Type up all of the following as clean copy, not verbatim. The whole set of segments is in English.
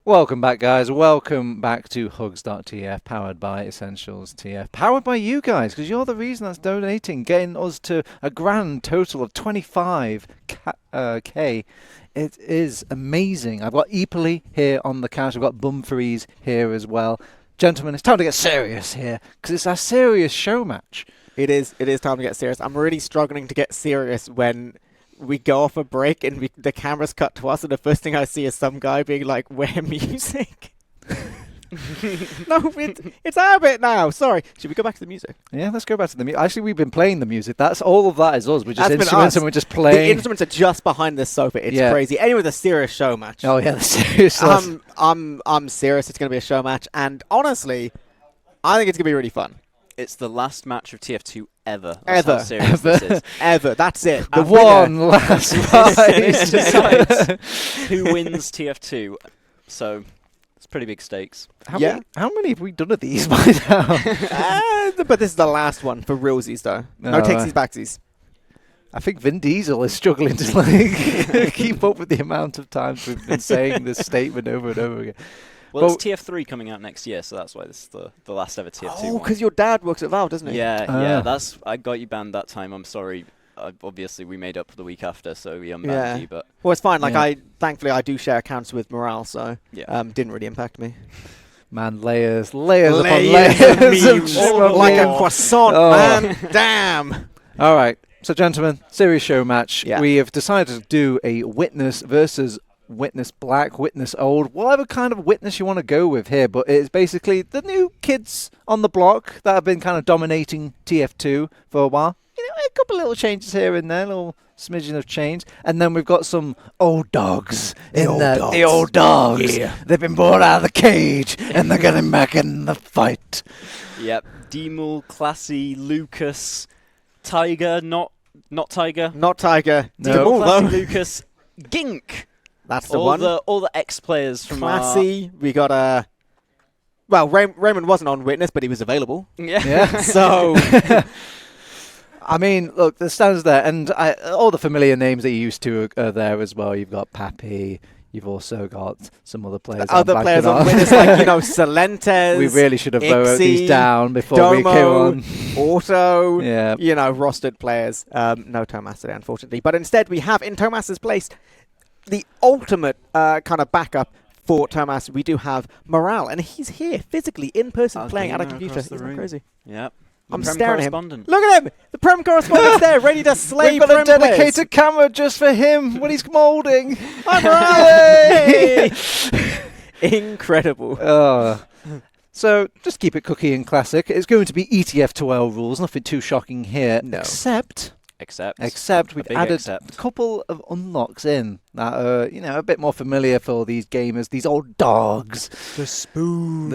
Welcome back, guys. Welcome back to hugs.tf, powered by Essentials TF. Powered by you guys, because you're the reason that's donating, getting us to a grand total of 25k. It is amazing. I've got Eepily here on the couch. I've got Bumfreeze here as well. Gentlemen, it's time to get serious here, because it's our serious show match. It is time to get serious. I'm really struggling to get serious when we go off a break and the camera's cut to us, and the first thing I see is some guy being like, "Where music?" No, it's our bit now. Sorry. Should we go back to the music? Yeah, let's go back to the music. Actually, we've been playing the music. That's all of that is us. We're just That's been instruments us. and we're just playing. The instruments are just behind this sofa. It's crazy. Anyway, the serious show match. Oh yeah, the serious. I'm serious. It's going to be a show match, and honestly, I think it's going to be really fun. It's the last match of TF2 ever. Ever. How serious this is. Ever. That's it. The one last This prize. decides who wins TF2. So it's pretty big stakes. How many have we done of these by now? But this is the last one for realsies, though. No takesies, backsies. I think Vin Diesel is struggling to like keep up with the amount of times we've been saying this statement over and over again. Well, it's TF3 coming out next year, so that's why this is the last ever TF2 Oh, one. because your dad works at Valve, doesn't he? Yeah. I got you banned that time. I'm sorry. Obviously, we made up for the week after, so we unbanned you. But well, it's fine. Like thankfully, I do share accounts with Morale, so didn't really impact me. Man, layers upon layers of memes. Like a croissant, man. Damn. All right. So, gentlemen, serious show match. Yeah. We have decided to do a witness versus witness black, witness old, whatever kind of witness you want to go with here. But it's basically the new kids on the block that have been kind of dominating TF2 for a while. You know, a couple of little changes here and there, a little smidgen of change. And then we've got some old dogs in there. The old dogs. Yeah. They've been brought out of the cage and they're getting back in the fight. Yep. Demul, Classy, Lucas, Tiger, not Tiger. Not Tiger. No. Demul, Classy, though. Lucas, Gink. That's the one. All the ex-players from Classy. We got well, Raymond wasn't on Witness, but he was available. Yeah. So, I mean, look, the stands there, and all the familiar names that you used to are there as well. You've got Pappy. You've also got some other players. Other players on Witness, like, Celentes. We really should have wrote these down before Domo, we came on. Auto. Yeah. Rostered players. No Tomas today, unfortunately. But instead, we have in Tomas's place the ultimate kind of backup for Tomas. We do have Morale, and he's here physically in person playing at a computer. Isn't that crazy? Yep. I'm Prem staring at him. correspondent. Look at him! The Prem correspondent's there, ready to slay We've got Prem a dedicated camera just for him when he's moulding. I'm Morale! Incredible. So, just keep it cookie and classic. It's going to be ETF12 rules. Nothing too shocking here. No. Except we've added a couple of unlocks in that are, a bit more familiar for these gamers, these old dogs. The spoon.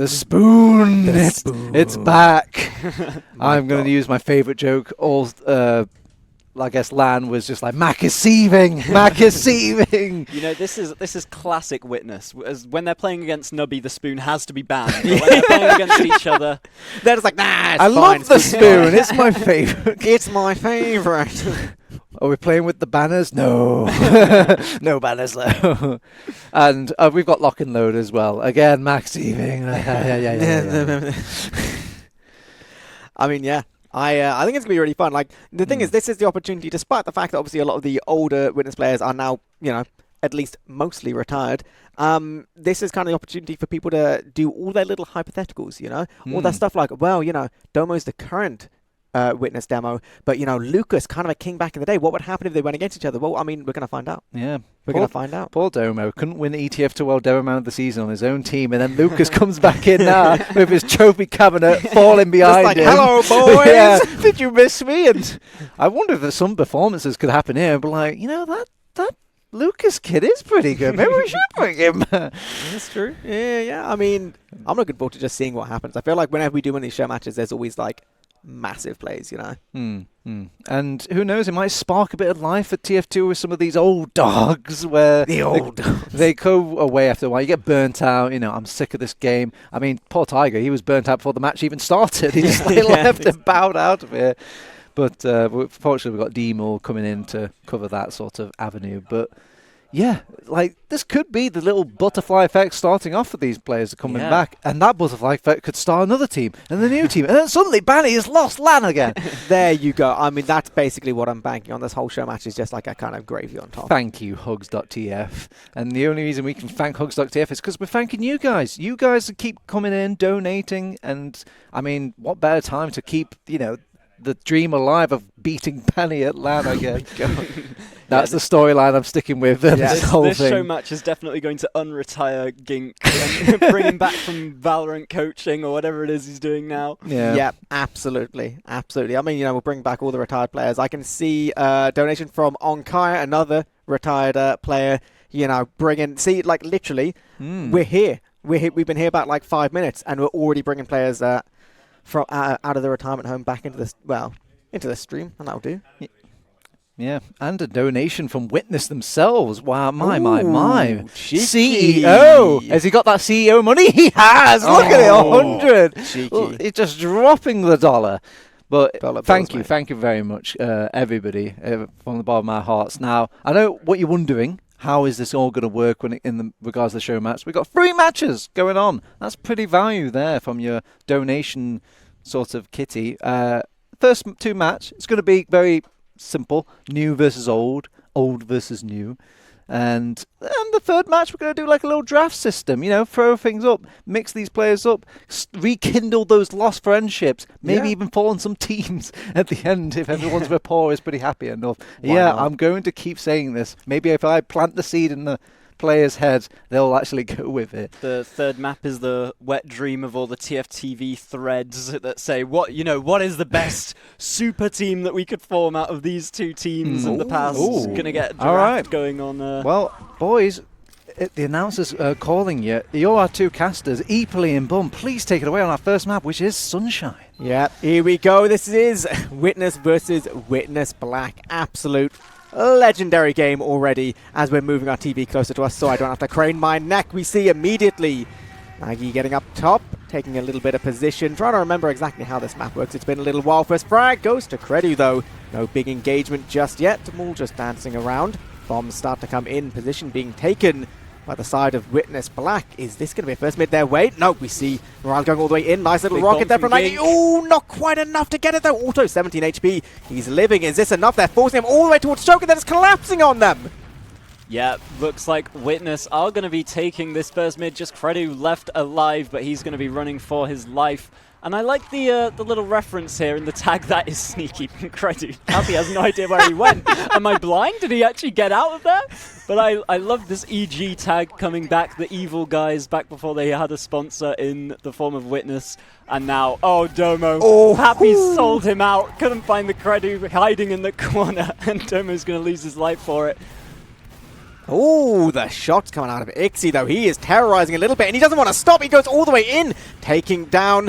It's back. I'm going to use my favourite joke. I guess Lan was just like, Mac is seething. This is classic Witness. As when they're playing against Nubby, the spoon has to be banned. But when they're playing against each other, they're just like, nah, it's I fine. love the spoon. It's my favourite. It's my favourite. Are we playing with the banners? No. No banners, though. And we've got lock and load as well. Again, Mac seething. Yeah. I mean, yeah. I think it's going to be really fun. Like, the thing is, this is the opportunity, despite the fact that obviously a lot of the older Witness players are now, at least mostly retired. This is kind of the opportunity for people to do all their little hypotheticals, all that stuff like, well, Domo's the current Witness demo, but, Lucas, kind of a king back in the day. What would happen if they went against each other? Well, I mean, we're going to find out. Yeah. We're going to find out. Poor Domo couldn't win ETF12 Demo Man of the Season on his own team, and then Lucas comes back in now with his trophy cabinet falling behind him. Hello, boys! Yeah, did you miss me? And I wonder if there's some performances could happen here and be like, that Lucas kid is pretty good. Maybe we should bring him. That's true. Yeah. I mean, I'm looking forward to just seeing what happens. I feel like whenever we do one of these show matches, there's always massive plays, And who knows, it might spark a bit of life at TF2 with some of these old dogs where they go away after a while. You get burnt out. I'm sick of this game. I mean, poor Tiger, he was burnt out before the match even started. He just left and bowed out of here. But fortunately, we've got Demul coming in to cover that sort of avenue. But Yeah, like this could be the little butterfly effect starting off for these players coming back, and that butterfly effect could start another team and the new team, and then suddenly Banny has lost LAN again. There you go. I mean, that's basically what I'm banking on. This whole show match is just like a kind of gravy on top. Thank you, hugs.tf. And the only reason we can thank hugs.tf is because we're thanking you guys. You guys keep coming in, donating, and I mean, what better time to keep, the dream alive of beating Banny at LAN again. That's the storyline I'm sticking with. This whole this thing. show match is definitely going to unretire Gink and bring him back from Valorant coaching or whatever it is he's doing now. Yeah, absolutely. Absolutely. I mean, we'll bring back all the retired players. I can see donation from Onkaya, another retired player, bringing... See, like, literally, we're here. We've been here about, 5 minutes, and we're already bringing players from out of the retirement home back into the stream, and that'll do. Yeah, and a donation from Witness themselves. Wow, my. Cheeky. CEO! Has he got that CEO money? He has! Look at it, 100! Cheeky. Well, he's just dropping the dollar. But thank you very much, everybody, from the bottom of our hearts. Now, I know what you're wondering. How is this all going to work regards to the show match? We've got 3 matches going on. That's pretty value there from your donation sort of kitty. First 2 match, it's going to be very simple, new versus old versus new. And the third match, we're going to do like a little draft system, throw things up, mix these players up, rekindle those lost friendships, maybe even fall on some teams at the end if everyone's rapport is pretty happy enough. I'm going to keep saying this. Maybe if I plant the seed in the players' heads, they'll actually go with it. The third map is the wet dream of all the TFTV threads that say, what is the best super team that we could form out of these 2 teams in the past? Going to get a draft going on. Well, boys, the announcers are calling you. You're our 2 casters, Eeply and Bum. Please take it away on our first map, which is Sunshine. Yeah, here we go. This is Witness versus Witness Black. Absolute legendary game already as we're moving our TV closer to us so I don't have to crane my neck. We see immediately Maggie getting up top, taking a little bit of position, trying to remember exactly how this map works. It's been a little while. First frag goes to Credu though. No big engagement just yet. Maul just dancing around. Bombs start to come in. Position being taken by the side of Witness Black. Is this going to be a first mid their way? No, we see Morale going all the way in. Nice little Big rocket there bomb from from Nike. Oh, not quite enough to get it though. Auto 17 HP. He's living. Is this enough? They're forcing him all the way towards choke and then it's collapsing on them. Yeah, looks like Witness are going to be taking this first mid. Just Credu left alive, but he's going to be running for his life. And I like the little reference here in the tag that is sneaky from Credu. Happy has no idea where he went. Am I blind? Did he actually get out of there? But I love this EG tag coming back. The evil guys back before they had a sponsor in the form of Witness. And now, Domo. Oh, Happy sold him out. Couldn't find the Credu hiding in the corner. And Domo's going to lose his life for it. Oh, the shot's coming out of Ixie though. He is terrorizing a little bit and he doesn't want to stop. He goes all the way in, taking down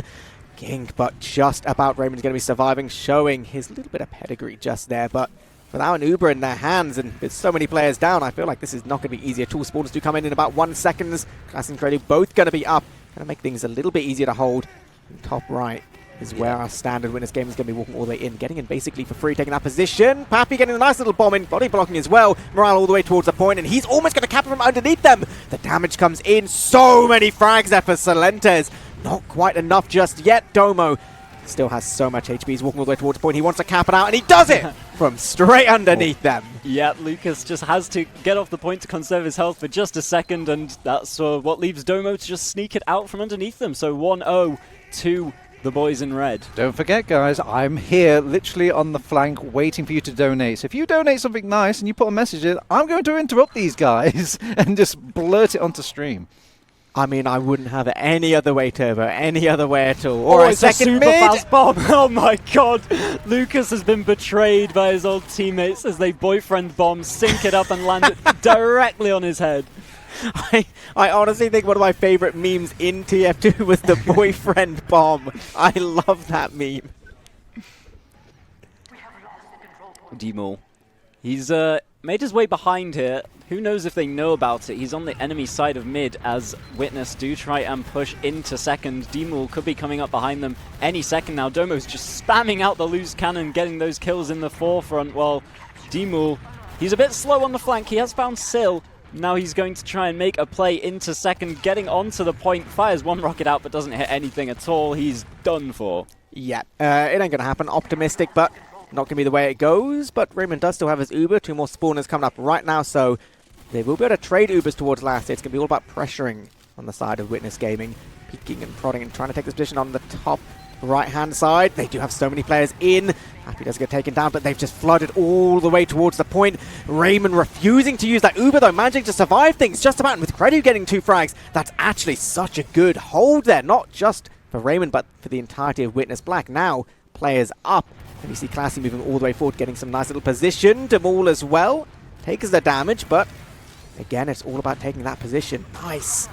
King, but just about Raymond's going to be surviving, showing his little bit of pedigree just there. But without an Uber in their hands and with so many players down, I feel like this is not going to be easy at all. Spawners do come in about 1 second. Class and Credu both going to be up. Going to make things a little bit easier to hold. And top right is where our standard Winners game is going to be walking all the way in. Getting in basically for free, taking that position. Pappy getting a nice little bomb in, body blocking as well. Morale all the way towards the point, and he's almost going to cap it from underneath them. The damage comes in. So many frags there for Salentes. Not quite enough just yet. Domo still has so much HP. He's walking all the way towards the point. He wants to cap it out, and he does it from straight underneath them. Yeah, Lucas just has to get off the point to conserve his health for just a second, and that's what leaves Domo to just sneak it out from underneath them. So 1-0 to the boys in red. Don't forget, guys, I'm here literally on the flank waiting for you to donate. So if you donate something nice and you put a message in, I'm going to interrupt these guys and just blurt it onto stream. I mean, I wouldn't have it any other way, Turbo. Any other way at all. Or a it's a second super mid. fast bomb. Oh my god. Lucas has been betrayed by his old teammates as they boyfriend bomb, sync it up and land it directly on his head. I honestly think one of my favorite memes in TF2 was the boyfriend bomb. I love that meme. Demol. He's made his way behind here. Who knows if they know about it? He's on the enemy side of mid as Witness do try and push into second. Demol could be coming up behind them any second now. Domo's just spamming out the loose cannon, getting those kills in the forefront while Demol, he's a bit slow on the flank. He has found Syl, Now he's going to try and make a play into second, getting onto the point, fires one rocket out but doesn't hit anything at all. He's done for. Yeah, it ain't going to happen. Optimistic, but not going to be the way it goes. But Raymond does still have his Uber. 2 more spawners coming up right now, so they will be able to trade Ubers towards last. It's going to be all about pressuring on the side of Witness Gaming, peeking and prodding and trying to take this position on the top right-hand side. They do have so many players in. Happy does get taken down, but they've just flooded all the way towards the point. Raymond refusing to use that Uber, though, managing to survive things just about, and with Credu getting 2 frags. That's actually such a good hold there, not just for Raymond, but for the entirety of Witness Black. Now, players up, and you see Classy moving all the way forward, getting some nice little position. Demol as well, takes the damage, but again, it's all about taking that position. Nice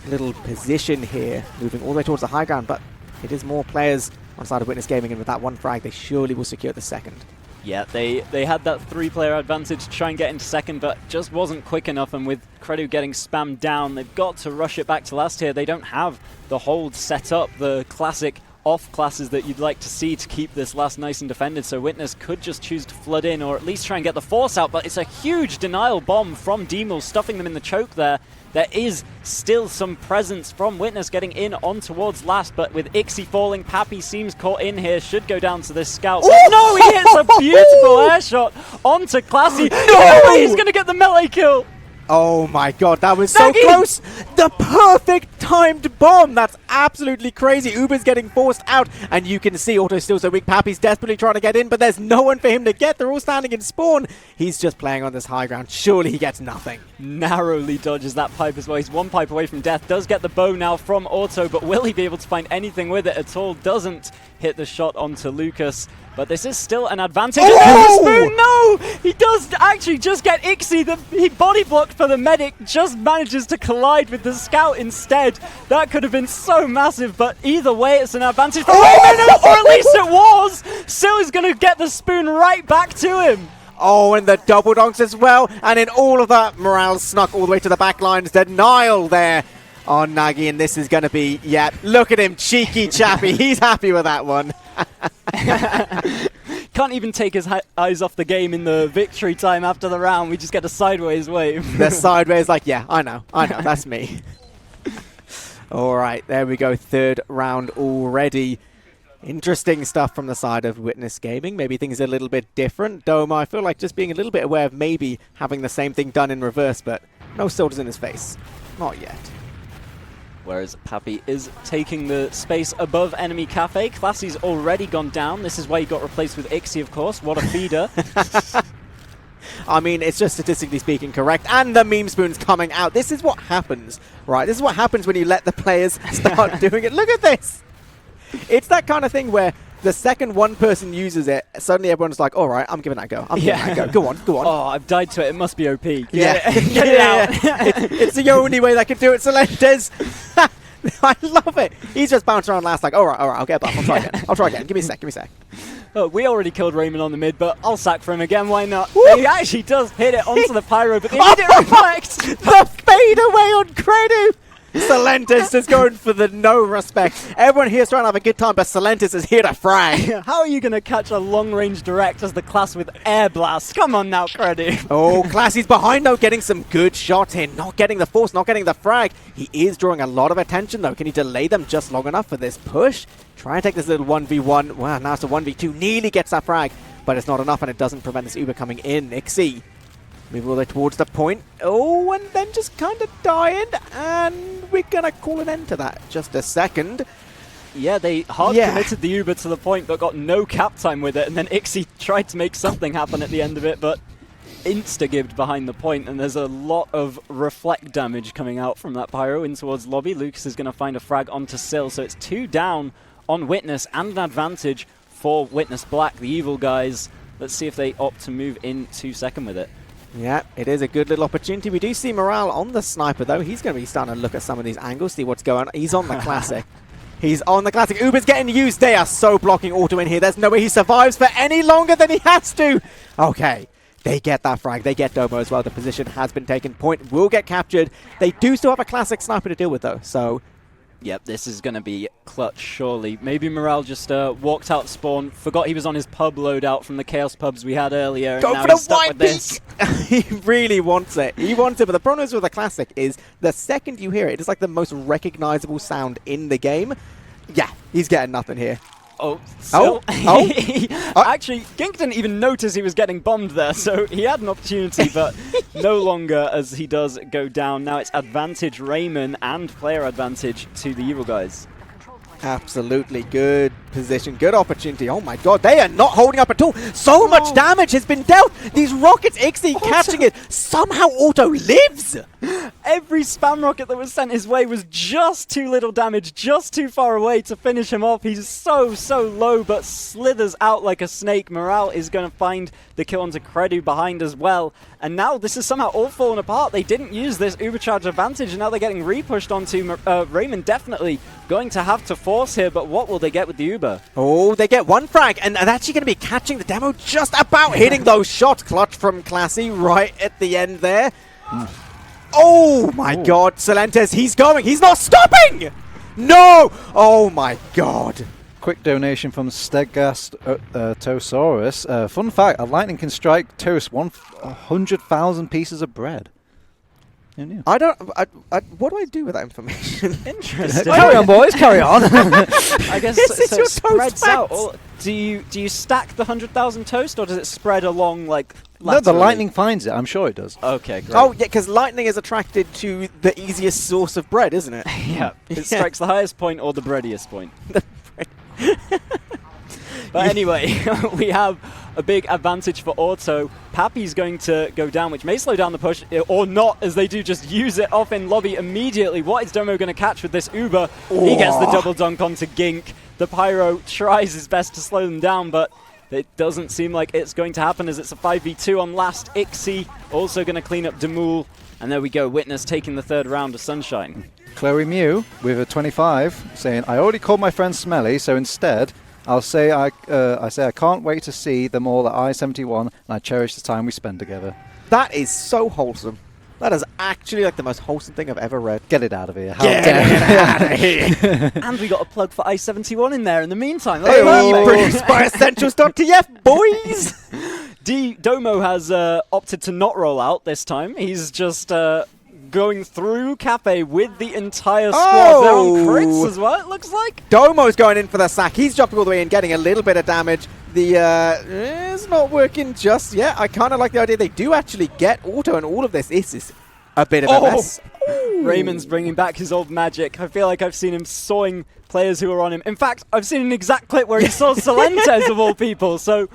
little position here, moving all the way towards the high ground, but it is more players on the side of Witness Gaming, and with that 1 frag, they surely will secure the second. Yeah, they had that 3-player advantage to try and get into second, but just wasn't quick enough, and with Credu getting spammed down, they've got to rush it back to last here. They don't have the hold set up, the classic off classes that you'd like to see to keep this last nice and defended, so Witness could just choose to flood in or at least try and get the force out, but it's a huge denial bomb from Demol, stuffing them in the choke there. There is still some presence from Witness getting in on towards last, but with Ixie falling, Pappy seems caught in here, should go down to this scout. No, he hits a beautiful air shot onto Classy. No! He's going to get the melee kill. Oh my god, that was so close! The perfect timed bomb! That's absolutely crazy. Uber's getting forced out, and you can see Auto still so weak. Pappy's desperately trying to get in, but there's no one for him to get. They're all standing in spawn. He's just playing on this high ground. Surely he gets nothing. Narrowly dodges that pipe as well. He's 1 pipe away from death. Does get the bow now from Auto, but will he be able to find anything with it at all? Doesn't hit the shot onto Lucas. But this is still an advantage. Oh! Spoon, no! He does actually just get Ixie. He body blocked for the medic, just manages to collide with the scout instead. That could have been so massive, but either way, it's an advantage for Raymond, or at least it was! Sil is going to get the spoon right back to him. Oh, and the double donks as well. And in all of that, morale snuck all the way to the back lines. Denial there on Nagi, and this is going to be, yeah, look at him, cheeky chappy. He's happy with that one. Can't even take his eyes off the game in the victory time after the round. We just get a sideways wave. The sideways, like, yeah, I know, that's me. All right, there we go, 3rd round already. Interesting stuff from the side of Witness Gaming. Maybe things are a little bit different. Doma, I feel like just being a little bit aware of maybe having the same thing done in reverse, but no soldiers in his face. Not yet. Whereas Pappy is taking the space above enemy cafe. Classy's already gone down. This is why he got replaced with Ixie, of course. What a feeder. I mean, it's just statistically speaking correct. And the meme spoon's coming out. This is what happens, right? This is what happens when you let the players start doing it. Look at this. It's that kind of thing where the second one person uses it, suddenly everyone's like, all right, I'm giving that a go. I'm giving that a go. Go on, go on. Oh, I've died to it. It must be OP. Get it out. It's the only way that can do it, Celentes. I love it. He's just bouncing around last like, all right, I'll get back. I'll try again. Give me a sec. Oh, we already killed Raymond on the mid, but I'll sack for him again. Why not? Woo! He actually does hit it onto the pyro, but the immediate reflect. The fade away on Credu. Celentes is going for the no respect. Everyone here's trying to have a good time, but Celentes is here to frag. How are you going to catch a long-range direct as the class with air blast? Come on now, Credu. Oh, Classy's behind though, getting some good shots here. Not getting the force, not getting the frag. He is drawing a lot of attention though. Can he delay them just long enough for this push? Try and take this little 1v1. Wow, now it's a 1v2. Nearly gets that frag, but it's not enough, and it doesn't prevent this Uber coming in. Ixie moving all the way towards the point. Oh, and then just kind of dying, and we're going to call an end to that. Just a second. Yeah, they hard committed the Uber to the point, but got no cap time with it, and then Ixie tried to make something happen at the end of it, but insta-gibbed behind the point, and there's a lot of reflect damage coming out from that pyro in towards lobby. Lucas is going to find a frag onto Sil, so it's 2 down on Witness, and an advantage for Witness Black, the evil guys. Let's see if they opt to move into second with it. Yeah, it is a good little opportunity. We do see morale on the sniper, though. He's going to be starting to look at some of these angles, see what's going on. He's on the classic. He's on the classic. Uber's getting used. They are so blocking Auto in here. There's no way he survives for any longer than he has to. Okay, they get that frag. They get Domo as well. The position has been taken. Point will get captured. They do still have a classic sniper to deal with, though. So Yep, this is going to be clutch, surely. Maybe Morale just walked out spawn, forgot he was on his pub loadout from the Chaos pubs we had earlier, and Go now for the he's stuck white with this. peak! He really wants it. He wants it, but the problem is with the Classic is the second you hear it, it's like the most recognizable sound in the game. Yeah, he's getting nothing here. Oh, still. Oh. Actually, Gink didn't even notice he was getting bombed there, so he had an opportunity, but no longer as he does go down. Now it's advantage Raymond and player advantage to the Evil guys. Absolutely good position, good opportunity. Oh my god, they are not holding up at all. So much damage has been dealt. These rockets, Ixie catching it. Somehow Auto lives. Every spam rocket that was sent his way was just too little damage, just too far away to finish him off. He's so low, but slithers out like a snake. Morale is going to find the kill onto Credu behind as well. And now this is somehow all fallen apart. They didn't use this Ubercharge advantage, and now they're getting repushed onto Raymond. Definitely going to have to force here, but what will they get with the Uber? Oh, they get one frag, and they're actually going to be catching the demo just about hitting those shots. Clutch from Classy right at the end there. Oh my god, Celentes, he's going. He's not stopping! No! Oh my god. Quick donation from Stegast Tosaurus. Fun fact, a lightning can strike toast 100,000 pieces of bread. Who knew? I don't... what do I do with that information? Interesting. Carry on, boys, carry on. I guess This is so your it spreads toast out. facts. Or do you stack the 100,000 toast, or does it spread along like No, the laterally? lightning finds it. I'm sure it does. Okay, great. Oh, yeah, because lightning is attracted to the easiest source of bread, isn't it? yeah. It Yeah. strikes the highest point or the breadiest point. But anyway, we have a big advantage for Auto. Pappy's going to go down, which may slow down the push, or not, as they do just use it off in lobby immediately. What is Domo going to catch with this Uber? He gets the double dunk onto Gink. The Pyro tries his best to slow them down, but it doesn't seem like it's going to happen, as it's a 5v2 on last. Ixie also going to clean up Demul. And there we go, Witness taking the third round of Sunshine. Chloe Mew with a 25 saying, I already called my friend Smelly, so instead I say I can't wait to see them all at I-71 and I cherish the time we spend together. That is so wholesome. That is actually like the most wholesome thing I've ever read. Get it out of here. How Get dare it out of here. And we got a plug for I-71 in there in the meantime. Hey, That's perfect. produced by Essentials.tf, boys! Domo has opted to not roll out this time. He's just going through Cafe with the entire squad. They're on crits as well, it looks like. Domo's going in for the sack. He's jumping all the way in, getting a little bit of damage. The it's not working just yet. I kind of like the idea they do actually get Auto, and all of this is a bit of a mess. Raymond's bringing back his old magic. I feel like I've seen him sawing players who are on him. In fact, I've seen an exact clip where he saw Celentes of all people. So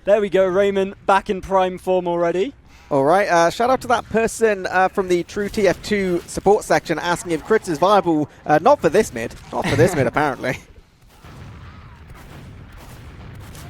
there we go, Raymond back in prime form already. All right, shout out to that person from the True TF2 support section asking if crits is viable. Not for this mid. Not for this mid, apparently.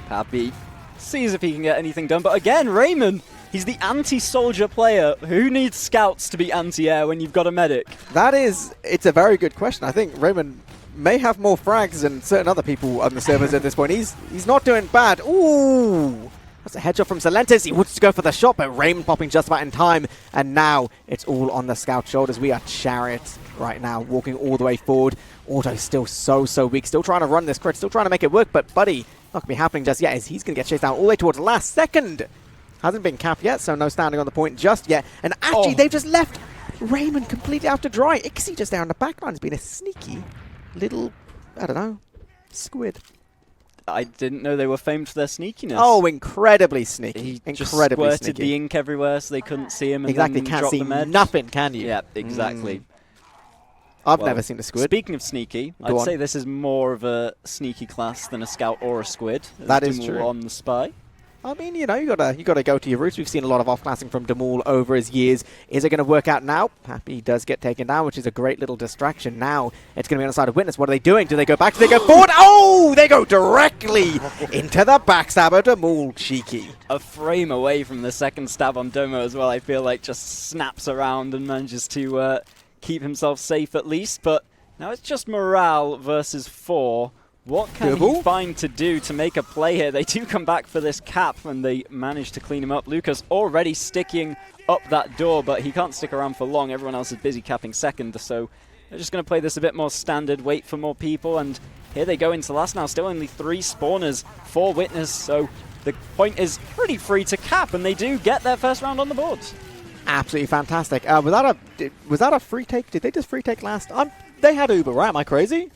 Pappy sees if he can get anything done. But again, Raymond, he's the anti-soldier player. Who needs scouts to be anti-air when you've got a medic? It's a very good question. I think Raymond may have more frags than certain other people on the servers at this point. He's not doing bad. Ooh! That's a headshot from Celentes. He wants to go for the shot, but Raymond popping just about in time. And now it's all on the scout shoulders. We are Chariot right now, walking all the way forward. Auto's still so weak. Still trying to run this crit. Still trying to make it work. But Buddy, not going to be happening just yet, as he's going to get chased down all the way towards the last second. Hasn't been capped yet, so no standing on the point just yet. And actually, they've just left Raymond completely out to dry. Ixie just there on the back line has been a sneaky little, I don't know, squid. I didn't know they were famed for their sneakiness. Oh, incredibly sneaky. He just Incredibly squirted sneaky. the ink everywhere so they couldn't see him. And Exactly, then can't drop see the med. nothing, can you? Yeah, exactly. I've Well, never seen a squid. Speaking of sneaky, Go I'd on. say this is more of a sneaky class than a scout or a squid. That is Dumul true. On the spy. I mean, you know, you gotta go to your roots. We've seen a lot of off-classing from Demul over his years. Is it going to work out now? Pappy does get taken down, which is a great little distraction. Now it's going to be on the side of Witness. What are they doing? Do they go back? Do they go forward? Oh, they go directly into the backstabber. Demul, cheeky. A frame away from the second stab on Domo as well. I feel like just snaps around and manages to keep himself safe at least. But now it's just Morale versus 4. What can he find to do to make a play here? They do come back for this cap and they manage to clean him up. Lucas already sticking up that door, but he can't stick around for long. Everyone else is busy capping second, so They're just going to play this a bit more standard, wait for more people, and here they go into last now. Still only 3 spawners for Witness, so the point is pretty free to cap, and they do get their first round on the board. Absolutely fantastic. Was that a free take? Did they just free take last? They had Uber, right? Am I crazy?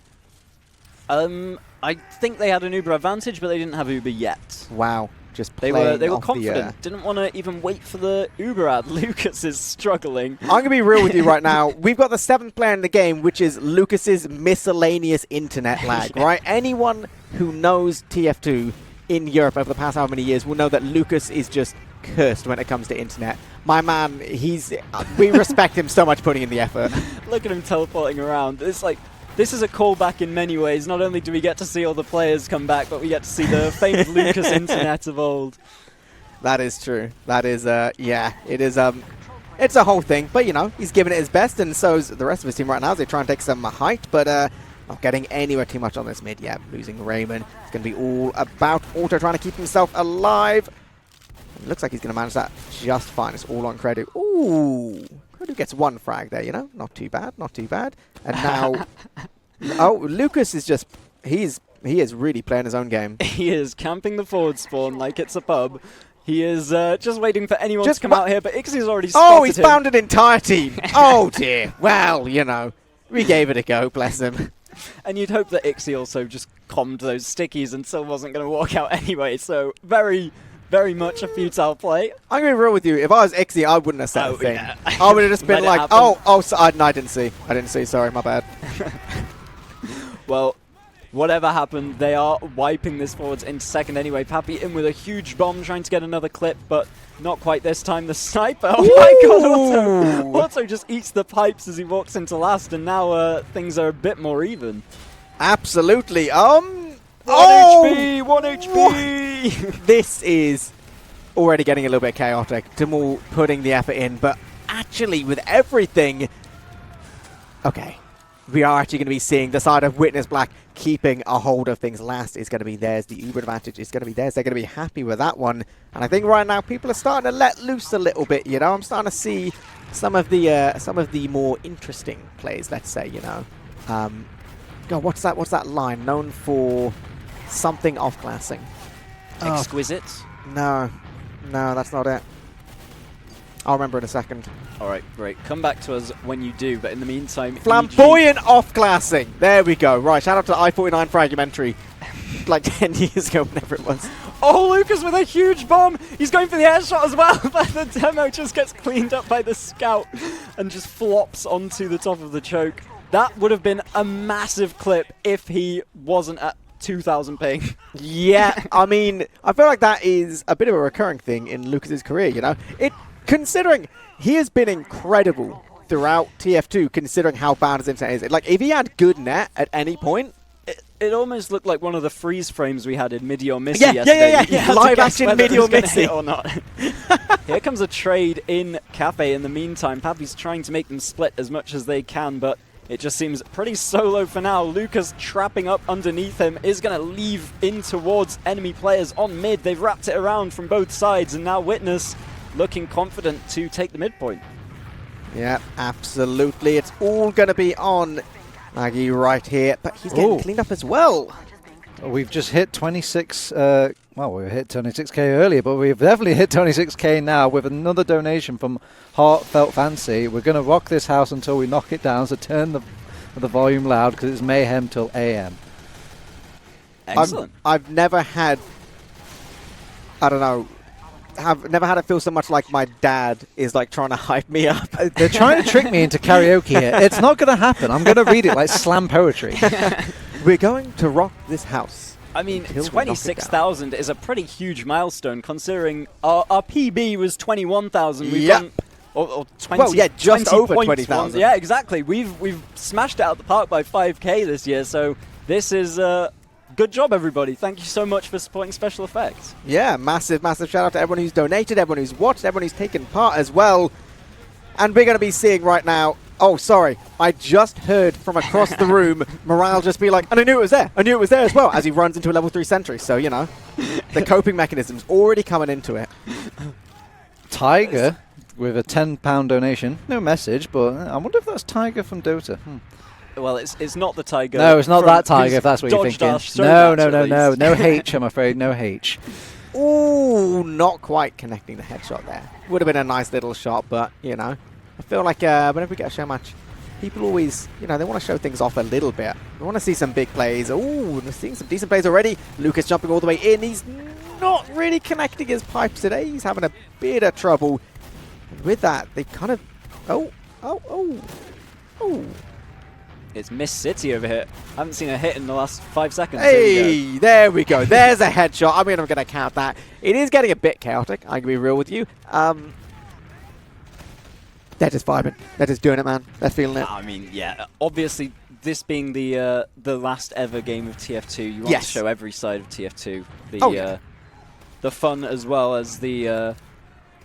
I think they had an Uber advantage, but they didn't have Uber yet. Wow. Just they were off confident. Didn't want to even wait for the Uber ad. Lucas is struggling. I'm going to be real with you right now. We've got the 7th player in the game, which is Lucas's miscellaneous internet lag, right? Anyone who knows TF2 in Europe over the past how many years will know that Lucas is just cursed when it comes to internet. My man, we respect him so much putting in the effort. Look at him teleporting around. It's like, this is a callback in many ways. Not only do we get to see all the players come back, but we get to see the famed Lucas internet of old. That is true. That is, yeah, it is, it's a whole thing. But, you know, he's giving it his best, and so's the rest of his team right now as they try and take some height, but not getting anywhere too much on this mid. Yeah, losing Raymond. It's going to be all about Auto trying to keep himself alive. It looks like he's going to manage that just fine. It's all on Credu. Ooh. Credu gets 1 frag there, you know? Not too bad, not too bad. And now... oh, Lucas is just... He is really playing his own game. He is camping the forward spawn like it's a pub. He is just waiting for anyone to come out here, but Ixie's already spotted Oh, he's found an entire team. Oh, dear. Well, you know, we gave it a go, bless him. And you'd hope that Ixie also just calmed those stickies and still wasn't going to walk out anyway, so very much a futile play. I'm going to be real with you. If I was Ixie, I wouldn't have said a thing. Yeah. I would have just been like, no, I didn't see. I didn't see, sorry, my bad. Well, whatever happened, they are wiping this forwards into second anyway. Pappy in with a huge bomb, trying to get another clip, but not quite this time. The sniper, oh my god, Auto just eats the pipes as he walks into last, and now things are a bit more even. Absolutely. 1 HP, 1 HP! This is already getting a little bit chaotic. Timul putting the effort in, but actually with everything... Okay. We are actually going to be seeing the side of Witness Black keeping a hold of things. Last is going to be theirs. The Uber advantage is going to be theirs. They're going to be happy with that one. And I think right now people are starting to let loose a little bit, you know. I'm starting to see some of the more interesting plays, let's say, you know. God, what's that line? Known for something off-glassing. Exquisite? No, that's not it. I'll remember in a second. Alright, great. Come back to us when you do, but in the meantime... Flamboyant off-glassing! There we go. Right, shout out to the I-49 fragmentary. Like 10 years ago, whenever it was. Oh, Lucas with a huge bomb! He's going for the airshot as well, but the demo just gets cleaned up by the scout and just flops onto the top of the choke. That would have been a massive clip if he wasn't at 2,000 ping. Yeah, I mean, I feel like that is a bit of a recurring thing in Lucas's career, you know? Considering he has been incredible throughout TF2, considering how bad his internet is. Like, if he had good net at any point... It almost looked like one of the freeze frames we had in Midi or Missy yesterday. Yeah. Live action Midi or Missy. Or not. Here comes a trade in Cafe in the meantime. Pappy's trying to make them split as much as they can, but it just seems pretty solo for now. Lucas trapping up underneath him is going to leave in towards enemy players on mid. They've wrapped it around from both sides, and now Witness looking confident to take the midpoint. Yeah, absolutely. It's all going to be on Nagy right here, but he's getting cleaned up as well. We've just hit 26, well, we hit 26k earlier, but we've definitely hit 26k now with another donation from Heartfelt Fancy. We're going to rock this house until we knock it down, so turn the volume loud because it's mayhem till AM. Excellent. I've never had, I don't know, have never had it feel so much like my dad is like trying to hype me up. They're trying to trick me into karaoke here. It's not going to happen. I'm going to read it like slam poetry. We're going to rock this house. I mean, 26,000 is a pretty huge milestone considering our PB was 21,000. We've done, or 20, well, yeah, just 20 over 20,000. Yeah, exactly. We've smashed it out the park by 5k this year, so this is good job, everybody. Thank you so much for supporting Special Effects. Yeah, massive shout out to everyone who's donated, everyone who's watched, everyone who's taken part as well. And we're going to be seeing right now, oh, sorry, I just heard from across the room, Morale just be like, and I knew it was there. I knew it was there as well, as he runs into a level 3 sentry. So, you know, the coping mechanism's already coming into it. Tiger with a £10 donation. No message, but I wonder if that's Tiger from Dota. Well, it's not the Tiger. No, it's not from that Tiger, who's if that's what you're dodged thinking. our Showmatch, at least. No H, I'm afraid. No H. Ooh, not quite connecting the headshot there. Would have been a nice little shot, but, you know, I feel like whenever we get a Showmatch, people always, you know, they want to show things off a little bit. They want to see some big plays. Ooh, we're seeing some decent plays already. Lucas jumping all the way in. He's not really connecting his pipes today. He's having a bit of trouble. And with that, they kind of... Oh. It's Miss City over here. I haven't seen a hit in the last 5 seconds. There Hey, there we go. There's a headshot. I mean, I'm going to count that. It is getting a bit chaotic. I can be real with you. They're just vibing. They're just doing it, man. They're feeling it. I mean, yeah. Obviously, this being the last ever game of TF2, you want to show every side of TF2. The fun as well as the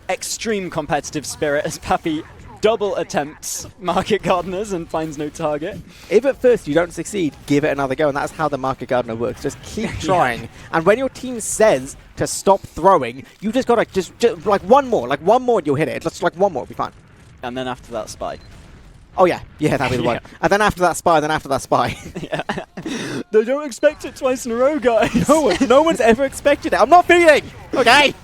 extreme competitive spirit as Pappy double attempts Market Gardeners and finds no target. If at first you don't succeed, give it another go, and that's how the Market Gardener works. Just keep trying, and when your team says to stop throwing, you just gotta just like one more, and you'll hit it. Just like one more, it'll be fine. And then after that, Spy. Oh yeah, that'll be the one. And then after that Spy, Yeah. They don't expect it twice in a row, guys. No one's ever expected it. I'm not feeding. Okay.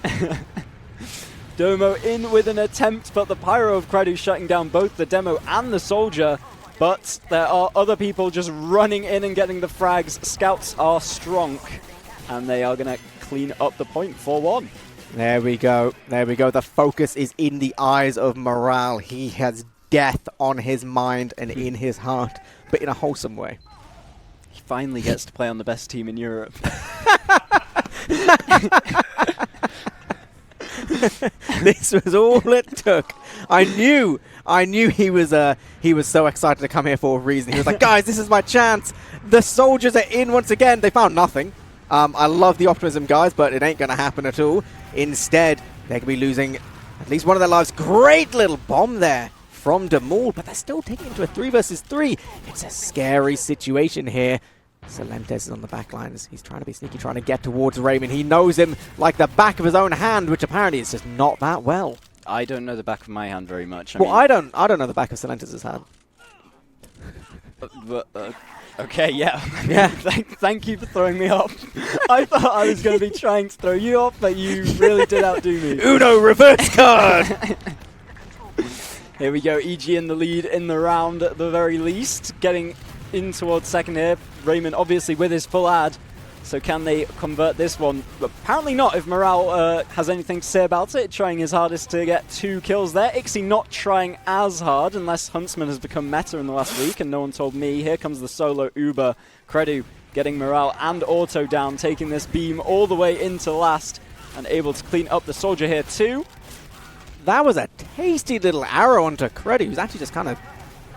Domo in with an attempt, but the Pyro of Credu shutting down both the Demo and the Soldier. But there are other people just running in and getting the frags. Scouts are strong, and they are going to clean up the point 4-1. There we go. There we go. The focus is in the eyes of Morale. He has death on his mind and in his heart, but in a wholesome way. He finally gets to play on the best team in Europe. This was all it took. I knew he was so excited to come here for a reason. He was like, guys, this is my chance. The Soldiers are in once again. They found nothing. I love the optimism, guys, but it ain't going to happen at all. Instead, they're going to be losing at least one of their lives. Great little bomb there from Demul, but they're still taking it to a 3 versus 3. It's a scary situation here. Celentes is on the back lines. He's trying to be sneaky, trying to get towards Raymond. He knows him like the back of his own hand, which apparently is just not that well. I don't know the back of my hand very much. I don't know the back of Celentes' hand. Okay, yeah. Yeah. Thank you for throwing me off. I thought I was going to be trying to throw you off, but you really did outdo me. Uno reverse card! Here we go, EG in the lead in the round at the very least. Getting in towards second here. Raymond obviously with his full ad. So can they convert this one? Apparently not if Morale has anything to say about it. Trying his hardest to get 2 kills there. Ixie not trying as hard unless Huntsman has become meta in the last week and no one told me. Here comes the solo Uber. Credu getting Morale and Auto down, taking this beam all the way into last and able to clean up the Soldier here too. That was a tasty little arrow onto Credu, who's actually just kind of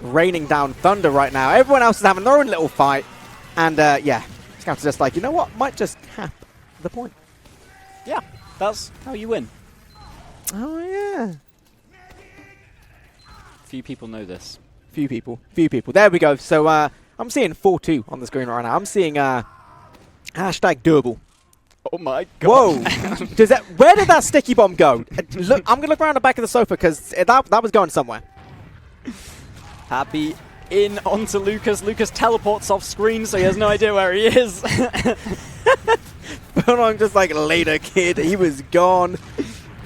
raining down thunder right now. Everyone else is having their own little fight. And yeah, Scouts are just like, you know what, might just cap the point. Yeah, that's how you win. Oh yeah. Few people know this. Few people. There we go. So I'm seeing 4-2 on the screen right now. I'm seeing hashtag doable. Oh my god. Whoa. Where did that sticky bomb go? Look, I'm going to look around the back of the sofa because that was going somewhere. Happy in onto Lucas. Lucas teleports off screen, so he has no idea where he is. But I'm just like, later, kid. He was gone.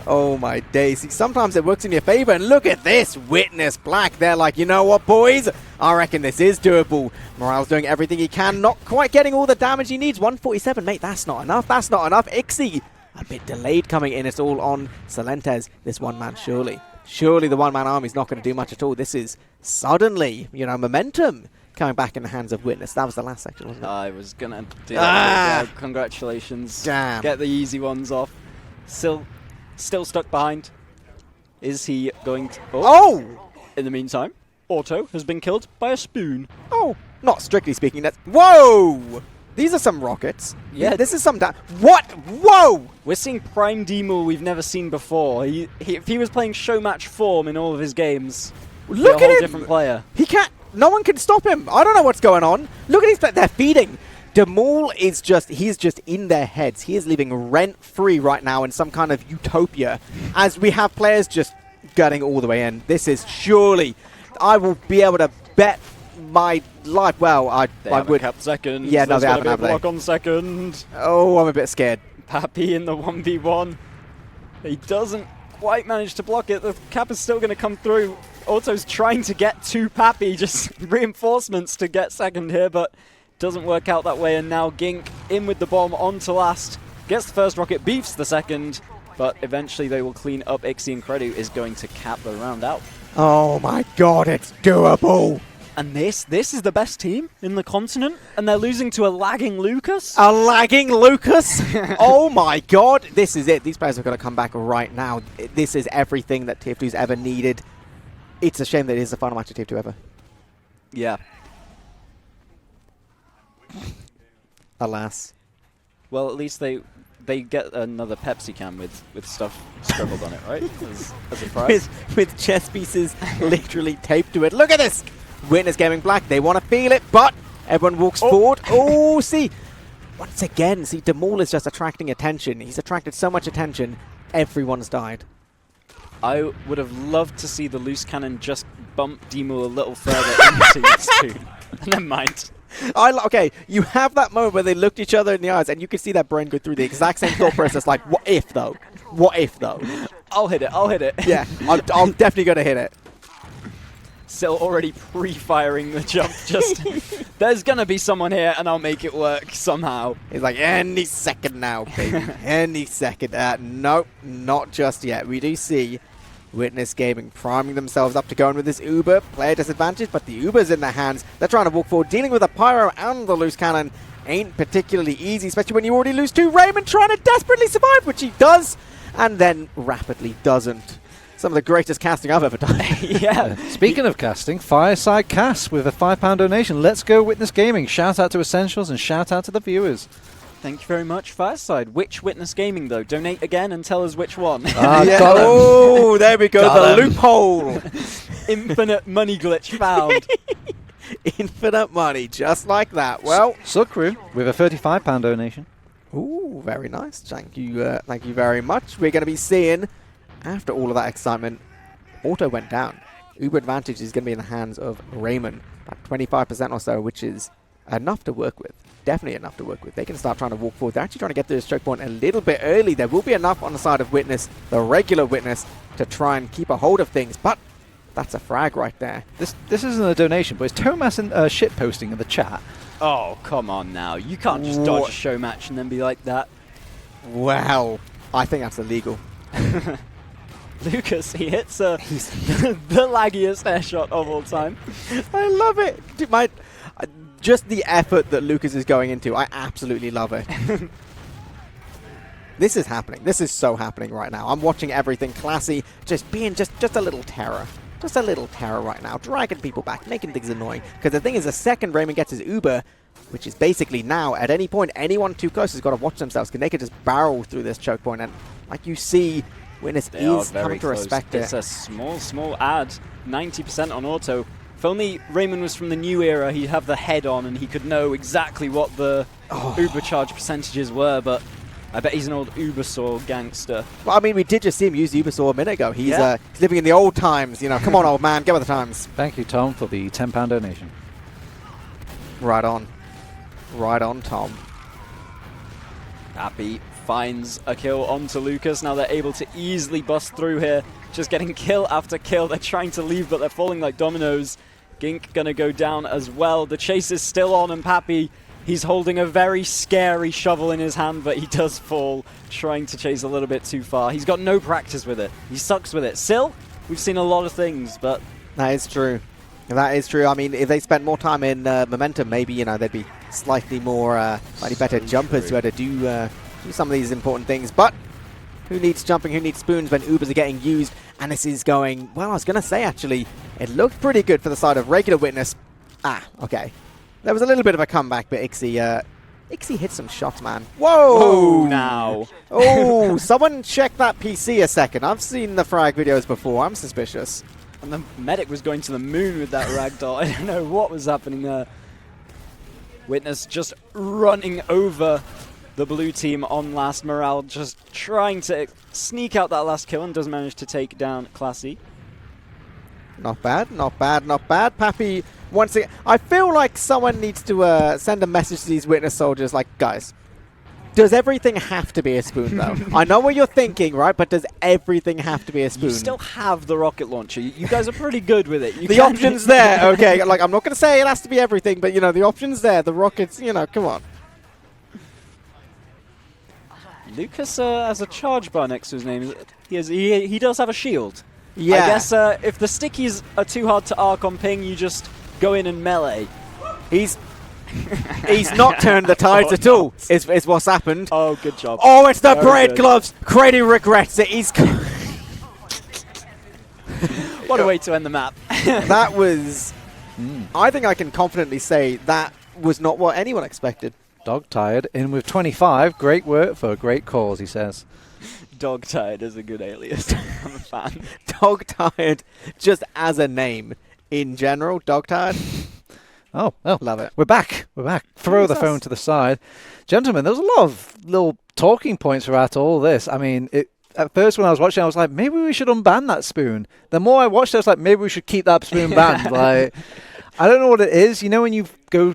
Oh my days. See, sometimes it works in your favor, and look at this. Witness Black. They're like, you know what, boys? I reckon this is doable. Morale's doing everything he can, not quite getting all the damage he needs. 147, mate, that's not enough. That's not enough. Ixie, a bit delayed coming in. It's all on Celentes, this one man, surely. Surely the one-man army's not going to do much at all. This is suddenly, you know, momentum coming back in the hands of Witness. That was the last section, wasn't it? I was going to do that. Yeah, congratulations. Damn. Get the easy ones off. Still stuck behind. Is he going to... Oh! In the meantime, Auto has been killed by a spoon. Oh, not strictly speaking. That's... Whoa! These are some rockets. Yeah. This is some... What? Whoa! We're seeing Prime Demul we've never seen before. If he was playing Showmatch form in all of his games, look he'd be a at whole him! different player. He can't... No one can stop him. I don't know what's going on. Look at these... They're feeding. Demul is just... He's just in their heads. He is living rent-free right now in some kind of utopia. As we have players just gutting all the way in. This is surely, I will be able to bet my life. Well, I would. Kept second. Yeah, no, they haven't. There's block on second. Oh, I'm a bit scared. Pappy in the 1v1. He doesn't quite manage to block it. The cap is still going to come through. Auto's trying to get to Pappy, just reinforcements to get second here, but doesn't work out that way. And now Gink in with the bomb on to last. Gets the first rocket, beefs the second, but eventually they will clean up. Ixie and Credu is going to cap the round out. Oh my god, it's doable. And this is the best team in the continent, and they're losing to a lagging Lucas? A lagging Lucas? Oh my god, this is it. These players have got to come back right now. This is everything that TF2's ever needed. It's a shame that it is the final match of TF2 ever. Yeah. Alas. Well, at least they get another Pepsi can with stuff scribbled on it, right? As a prize. with chess pieces literally taped to it. Look at this! Witness Gaming Black, they want to feel it, but everyone walks forward. Oh, see! Once again, see, Demol is just attracting attention. He's attracted so much attention, everyone's died. I would have loved to see the loose cannon just bump Demol a little further into the spoon. Never mind. Okay, you have that moment where they looked each other in the eyes and you could see that brain go through the exact same thought process, like, what if though? What if though? I'll hit it. Yeah, I'm definitely going to hit it. Still already pre-firing the jump, just, there's going to be someone here and I'll make it work somehow. He's like, any second now, baby. Any second. Nope, not just yet. We do see Witness Gaming priming themselves up to go in with this Uber. Player disadvantage, but the Uber's in their hands. They're trying to walk forward. Dealing with the Pyro and the loose cannon ain't particularly easy, especially when you already lose two. Raymond trying to desperately survive, which he does, and then rapidly doesn't. Some of the greatest casting I've ever done. Yeah. Speaking of casting, Fireside Cast with a £5 donation. Let's go Witness Gaming. Shout out to Essentials and shout out to the viewers. Thank you very much, Fireside. Which Witness Gaming, though? Donate again and tell us which one. Yeah. Oh, there we go. The loophole. Infinite money glitch found. Infinite money, just like that. Well, Sukru with a £35 donation. Ooh, very nice. Thank you very much. We're going to be seeing, after all of that excitement, Auto went down. Uber advantage is going to be in the hands of Raymond, about 25% or so, which is enough to work with. Definitely enough to work with. They can start trying to walk forward. They're actually trying to get to this choke point a little bit early. There will be enough on the side of Witness, the regular Witness, to try and keep a hold of things, but that's a frag right there. This isn't a donation, but it's Thomas and shit posting in the chat. Oh, come on now. You can't just dodge a show match and then be like that. Wow. I think that's illegal. Lucas, he hits the laggiest air shot of all time. I love it. Dude, just the effort that Lucas is going into, I absolutely love it. This is happening. This is so happening right now. I'm watching everything. Classy just being just a little terror. Just a little terror right now. Dragging people back, making things annoying. Because the thing is, the second Raymond gets his Uber, which is basically now, at any point, anyone too close has got to watch themselves, because they could just barrel through this choke point. And like you see, Witness is coming to respect it. It's a small ad. 90% on Auto. If only Raymond was from the new era, he'd have the head on and he could know exactly what the Uber charge percentages were, but I bet he's an old Ubersaw gangster. Well, I mean, we did just see him use the Ubersaw a minute ago. He's living in the old times, you know. Come on, old man, get with the times. Thank you, Tom, for the £10 donation. Right on. Right on, Tom. Happy finds a kill onto Lucas. Now they're able to easily bust through here. Just getting kill after kill. They're trying to leave, but they're falling like dominoes. Gink gonna go down as well. The chase is still on, and Pappy, he's holding a very scary shovel in his hand, but he does fall, trying to chase a little bit too far. He's got no practice with it. He sucks with it. Still, we've seen a lot of things, but... That is true. That is true. I mean, if they spent more time in momentum, maybe, you know, they'd be slightly more, slightly better jumpers who had to do some of these important things. But who needs jumping? Who needs spoons when Ubers are getting used? And this is going, well, I was going to say, actually, it looked pretty good for the side of regular Witness. Okay. There was a little bit of a comeback, but Ixie hit some shots, man. Whoa! Oh, now. Oh, someone check that PC a second. I've seen the frag videos before. I'm suspicious. And the medic was going to the moon with that ragdoll. I don't know what was happening there. Witness just running over the blue team on last. Morale just trying to sneak out that last kill and does manage to take down Classy. Not bad, not bad, not bad. Pappy, once again, I feel like someone needs to send a message to these witness soldiers like, guys, does everything have to be a spoon, though? I know what you're thinking, right? But does everything have to be a spoon? You still have the rocket launcher. You guys are pretty good with it. The option's there, okay. Like, I'm not going to say it has to be everything, but, you know, the option's there. The rockets, you know, come on. Lucas has a charge bar next to his name. He does have a shield. Yeah. I guess if the stickies are too hard to arc on ping, you just go in and melee. He's not turned the tides at all, is what's happened. Oh, good job. Oh, it's the Very bread good. gloves. Crady regrets it. He's... What a way to end the map. That was... I think I can confidently say that was not what anyone expected. Dog tired in with 25. Great work for a great cause, he says. Dog tired is a good alias. I'm a fan. Dog tired, just as a name in general. Dog tired. Oh, Love it. We're back. We're back. Throw the phone to the side. Gentlemen, there was a lot of little talking points throughout all this. I mean, at first when I was watching, I was like, maybe we should unban that spoon. The more I watched it, I was like, maybe we should keep that spoon banned. Like, I don't know what it is. You know when you go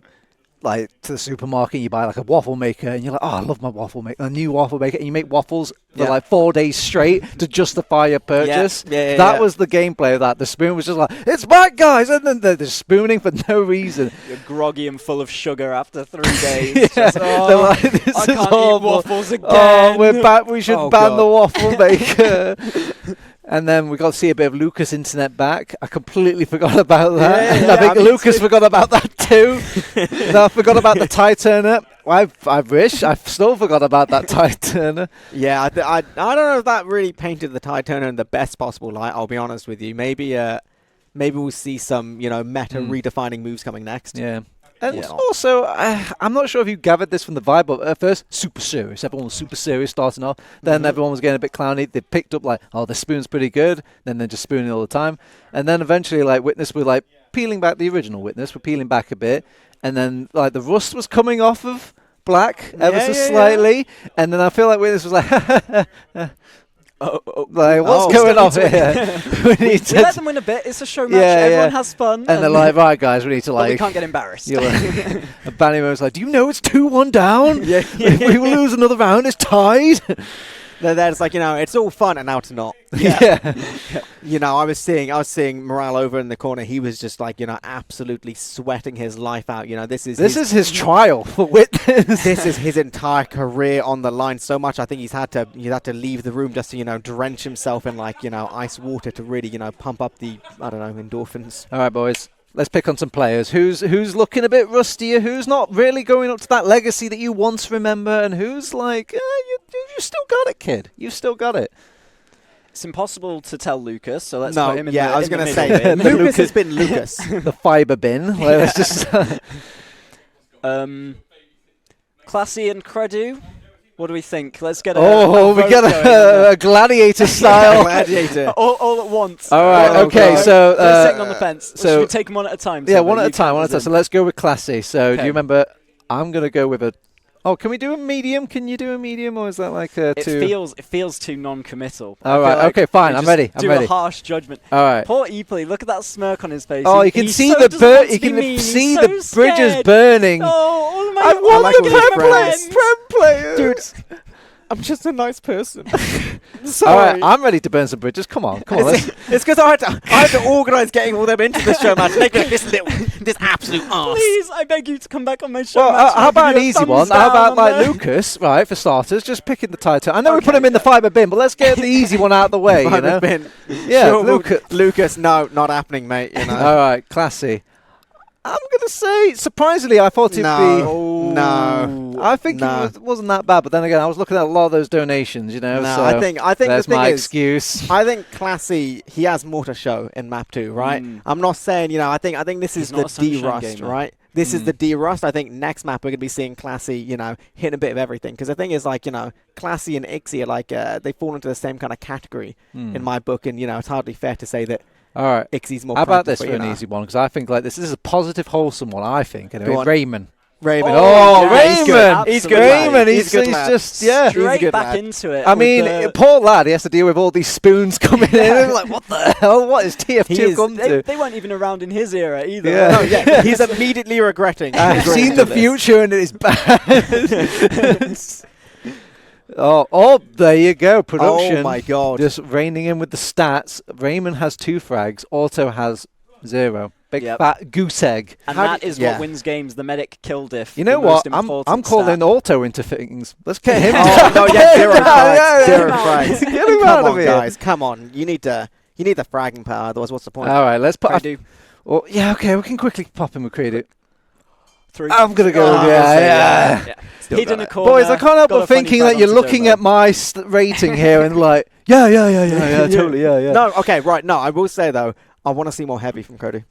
like to the supermarket and you buy like a waffle maker and you're like, oh, I love my waffle maker, a new waffle maker, and you make waffles for like 4 days straight to justify your purchase. That was the gameplay of that. The spoon was just like, it's back, guys, and then they're spooning for no reason. You're groggy and full of sugar after 3 days. Just, They're like, this I is can't horrible. eat waffles again. Oh, we're back. We should ban God. the waffle maker. And then we got to see a bit of Lucas internet back. I completely forgot about that. Yeah, I think me Lucas too. forgot about that too. No, I forgot about the tie turner. I wish. I've still forgot about that tie turner. Yeah, I don't know if that really painted the Tide Turner in the best possible light, I'll be honest with you. Maybe we'll see some, you know, meta redefining moves coming next. Yeah. And also, I'm not sure if you gathered this from the vibe, but at first, super serious. Everyone was super serious starting off. Then everyone was getting a bit clowny. They picked up like, oh, the spoon's pretty good. Then they're just spooning all the time. And then eventually, like, Witness were like peeling back, the original Witness were peeling back a bit. And then, like, the rust was coming off of Black ever so slightly. And then I feel like Witness was like, like, what's going on here? we let them win a bit. It's a show match. Yeah, Everyone has fun. And they're like, right, guys, we need to but we like. can't get embarrassed. And Bannymo was like, do you know it's 2-1 down? If we will lose another round, it's tied. It's like, you know, it's all fun and now it's not. You know, I was seeing Morale over in the corner. He was just like, you know, absolutely sweating his life out. You know, this is his trial for Witness. This is his entire career on the line so much. I think he's had to leave the room just to, you know, drench himself in like, you know, ice water to really, you know, pump up the, I don't know, endorphins. All right, boys. Let's pick on some players. Who's looking a bit rustier? Who's not really going up to that legacy that you once remember? And who's like, you still got it, kid. You still got it. It's impossible to tell Lucas, so let's No, put him in yeah, the I was in the going to middle say, bin. Lucas has been Lucas. The fiber bin. Let's just Classy and Credu. What do we think? Let's get a we vote get going. a gladiator style. Gladiator. all at once. All right, okay, God. so We're sitting on the fence. so Should we take them one at a time? yeah, so one that at a you time, count one at a us time. in? So let's go with Classy. So do Okay. you remember? I'm gonna go with a. Oh, can we do a medium? Can you do a medium, or is that like a too? It feels too non-committal. All I right, feel like okay, fine. we I'm just ready. I'm do ready. a harsh judgment. All right. Poor Epley, look at that smirk on his face. Oh, He- you can he see so the doesn't want to you be can mean. see He's the so bridges scared. burning. Oh, all my I want like the all your prem players. Dude, I'm just a nice person. All Sorry. right, I'm ready to burn some bridges. Come on. Let's, It's because I had to organise getting all them into the show match. And they go, this absolute arse. Please, I beg you to come back on my show. well, match. how I'll about give an you a easy thumbs one? How down about on like there. Lucas, right, for starters, just picking the title. I know we put Okay, him in the fiber bin, but let's get the easy one out of the way, you know? Yeah, Sure, Lucas. Lucas, no, not happening, mate. You know. All right, Classy. I'm gonna say, surprisingly, I thought it'd No, no. I think No. it wasn't that bad, but then again, I was looking at a lot of those donations, you know. No, so I think that's the thing my is, excuse. I think Classy, he has more to show in map 2, right? I'm not saying, you know, I think this He's is not the a sunshine D-Rust, gamer. right? This is the D-Rust. I think next map we're going to be seeing Classy, you know, hitting a bit of everything. Because the thing is, like, you know, Classy and Ixie are like, they fall into the same kind of category in my book. And, you know, it's hardly fair to say that All right. Ixie's more How about practical, this for an easy one? Because I think like this is a positive, wholesome one, I think. Anyway, Go on. Raymond. Raymond. Oh, yeah, he's Raymond. good. He's Absolutely. good. lad. Raymond, He's a good lad. just, yeah. He's a Straight good back lad. into it. I with mean, the- poor lad, he has to deal with all these spoons coming in. Like, what the hell? What is TF2 He is- come to? they weren't even around in his era either. Yeah. No, yeah, he's immediately regretting. I've agreeing seen to the this. future and it is bad. Oh, there you go. Production. Oh my god. Just reining in with the stats. Raymond has 2 frags. Auto has 0. Big Yep. fat goose egg. And How that do- is yeah. what wins games, the medic kill diff. You know the what? most I'm important calling stat. Auto into things. Let's get him. Oh, no, yeah, zero Yeah, frags. yeah, Zero yeah. frags. Get him Come out of on, here. guys. Come on. You need the fragging power. Otherwise, what's the point? All right, let's put. Credu. Well, yeah, okay, we can quickly pop him with credit. 3. I'm gonna go. Oh, yeah. Yeah. Still Hidden got a it. corner. Boys, I can't help got a but funny thinking frag that you're onto looking Dono. at my rating here and like, yeah, totally, yeah. No, okay, right. No, I will say though, I want to see more heavy from Cody.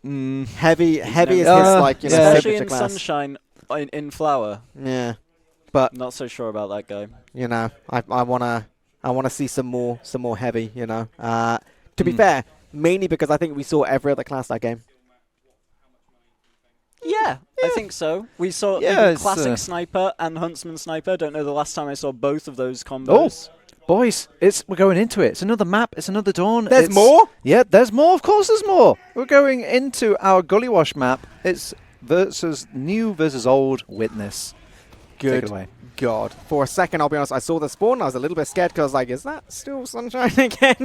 Heavy is his Yeah. like you know Yeah. Especially signature in class. Sunshine, in Flower. Yeah, but Not so sure about that guy. you know, I wanna see some more heavy. You know, to be fair, mainly because I think we saw every other class that game. Yeah, I think so. We saw Yeah, maybe it's, classic sniper and huntsman sniper. Don't know the last time I saw both of those combos. Boys, we're going into it. It's another map. It's another dawn. There's It's- more? Yeah, there's more. Of course, there's more. We're going into our Gully Wash map. It's new versus old witness. Take Good it away. God. For a second, I'll be honest, I saw the spawn. I was a little bit scared because I was like, is that still Sunshine again?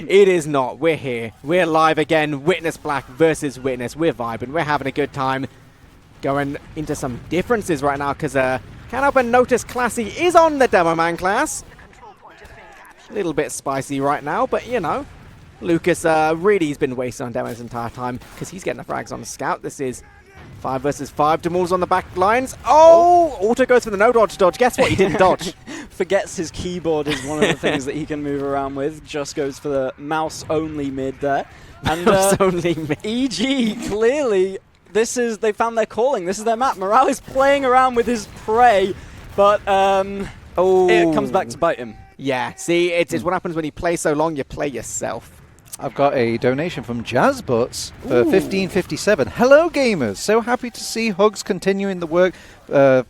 It is not. We're here. We're live again. Witness Black versus Witness. We're vibing. We're having a good time. Going into some differences right now because can't help but notice Classy is on the Demo Man class. A little bit spicy right now, but you know, Lucas really has been wasting on Demo his entire time because he's getting the frags on the scout. This is 5 versus 5. Demul's on the back lines. Oh! Auto goes for the no dodge. Guess what? He didn't dodge. Forgets his keyboard is one of the things that he can move around with. Just goes for the mouse only mid there. And Mouse only mid. EG clearly, they found their calling. This is their map. Morale is playing around with his prey, but it comes back to bite him. Yeah, see, it's what happens when you play so long, you play yourself. I've got a donation from Jazzbutts for 1557. Hello, gamers. So happy to see Hugs continuing the work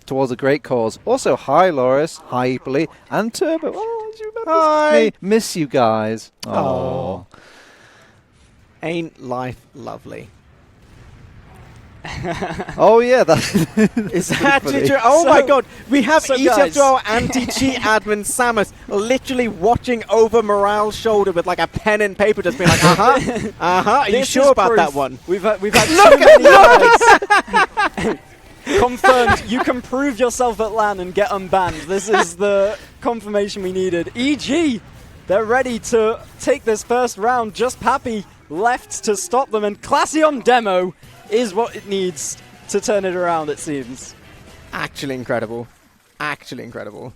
towards a great cause. Also, hi, Loris. Hi, Eppley. And Turbo. Oh, do you remember Hi. me? Miss you guys. Oh. Ain't life lovely? Oh, yeah. Is that funny. true? Oh my god, we have so each of guys- our anti-cheat admin Samus literally watching over Morale's shoulder with like a pen and paper just being like, are you This sure is about proof. that one? We've had too many guys. Confirmed. You can prove yourself at LAN and get unbanned. This is the confirmation we needed. EG, they're ready to take this first round. Just Pappy left to stop them, and Classy on Demo is what it needs to turn it around, it seems. Actually incredible. Actually incredible.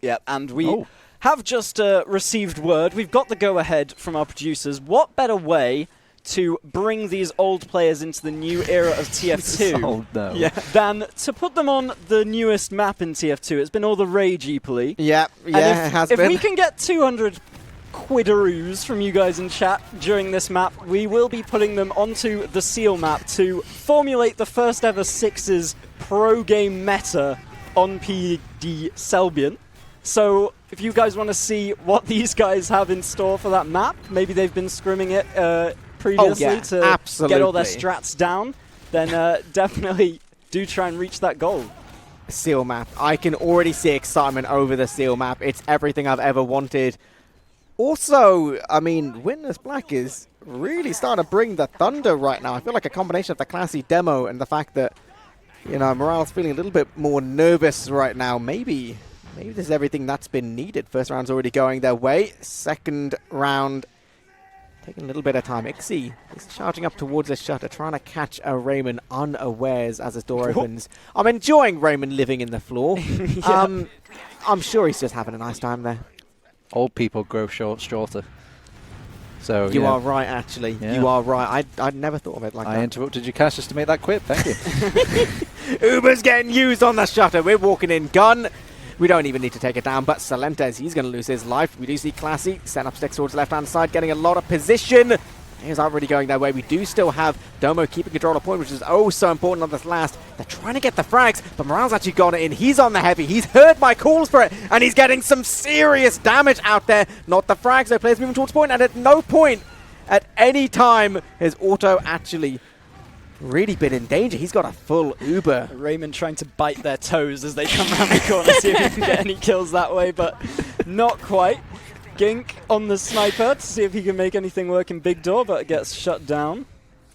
Yeah, and we have just received word. We've got the go-ahead from our producers. What better way to bring these old players into the new era of TF2 Oh, no. than to put them on the newest map in TF2? It's been all the rage, Eppley. Yeah, And it has if been. we can get 200 quidaroos from you guys in chat during this map, we will be putting them onto the Seal map to formulate the first ever Sixes pro game meta on PD Selbian. So if you guys want to see what these guys have in store for that map, maybe they've been scrimming it previously to get all their strats down, then definitely do try and reach that goal. Seal map. I can already see excitement over the Seal map. It's everything I've ever wanted. Also, I mean, Witness Black is really starting to bring the thunder right now. I feel like a combination of the Classy demo and the fact that, you know, Morale's feeling a little bit more nervous right now. Maybe this is everything that's been needed. First round's already going their way. Second round taking a little bit of time. Ixie is charging up towards the shutter, trying to catch a Raymond unawares as his door opens. I'm enjoying Raymond living in the floor. I'm sure he's just having a nice time there. Old people grow shorter. So You yeah. are right, actually. Yeah. You are right. I'd never thought of it like I that. interrupted your cash just to make that quip. Thank you. Uber's getting used on the shutter. We're walking in gun. We don't even need to take it down, but Salentes, he's going to lose his life. We do see Classy set up sticks towards the left-hand side, getting a lot of position. Players aren't really going their way. We do still have Domo keeping control of point, which is oh so important on this last. They're trying to get the frags, but Morale's actually got it in. He's on the heavy. He's heard my calls for it, and he's getting some serious damage out there. Not the frags, though. Players moving towards point, and at no point, at any time, has Auto actually really been in danger. He's got a full Uber. Raymond trying to bite their toes as they come around the corner, see if he can get any kills that way, but not quite. Gink on the sniper to see if he can make anything work in big door, but it gets shut down.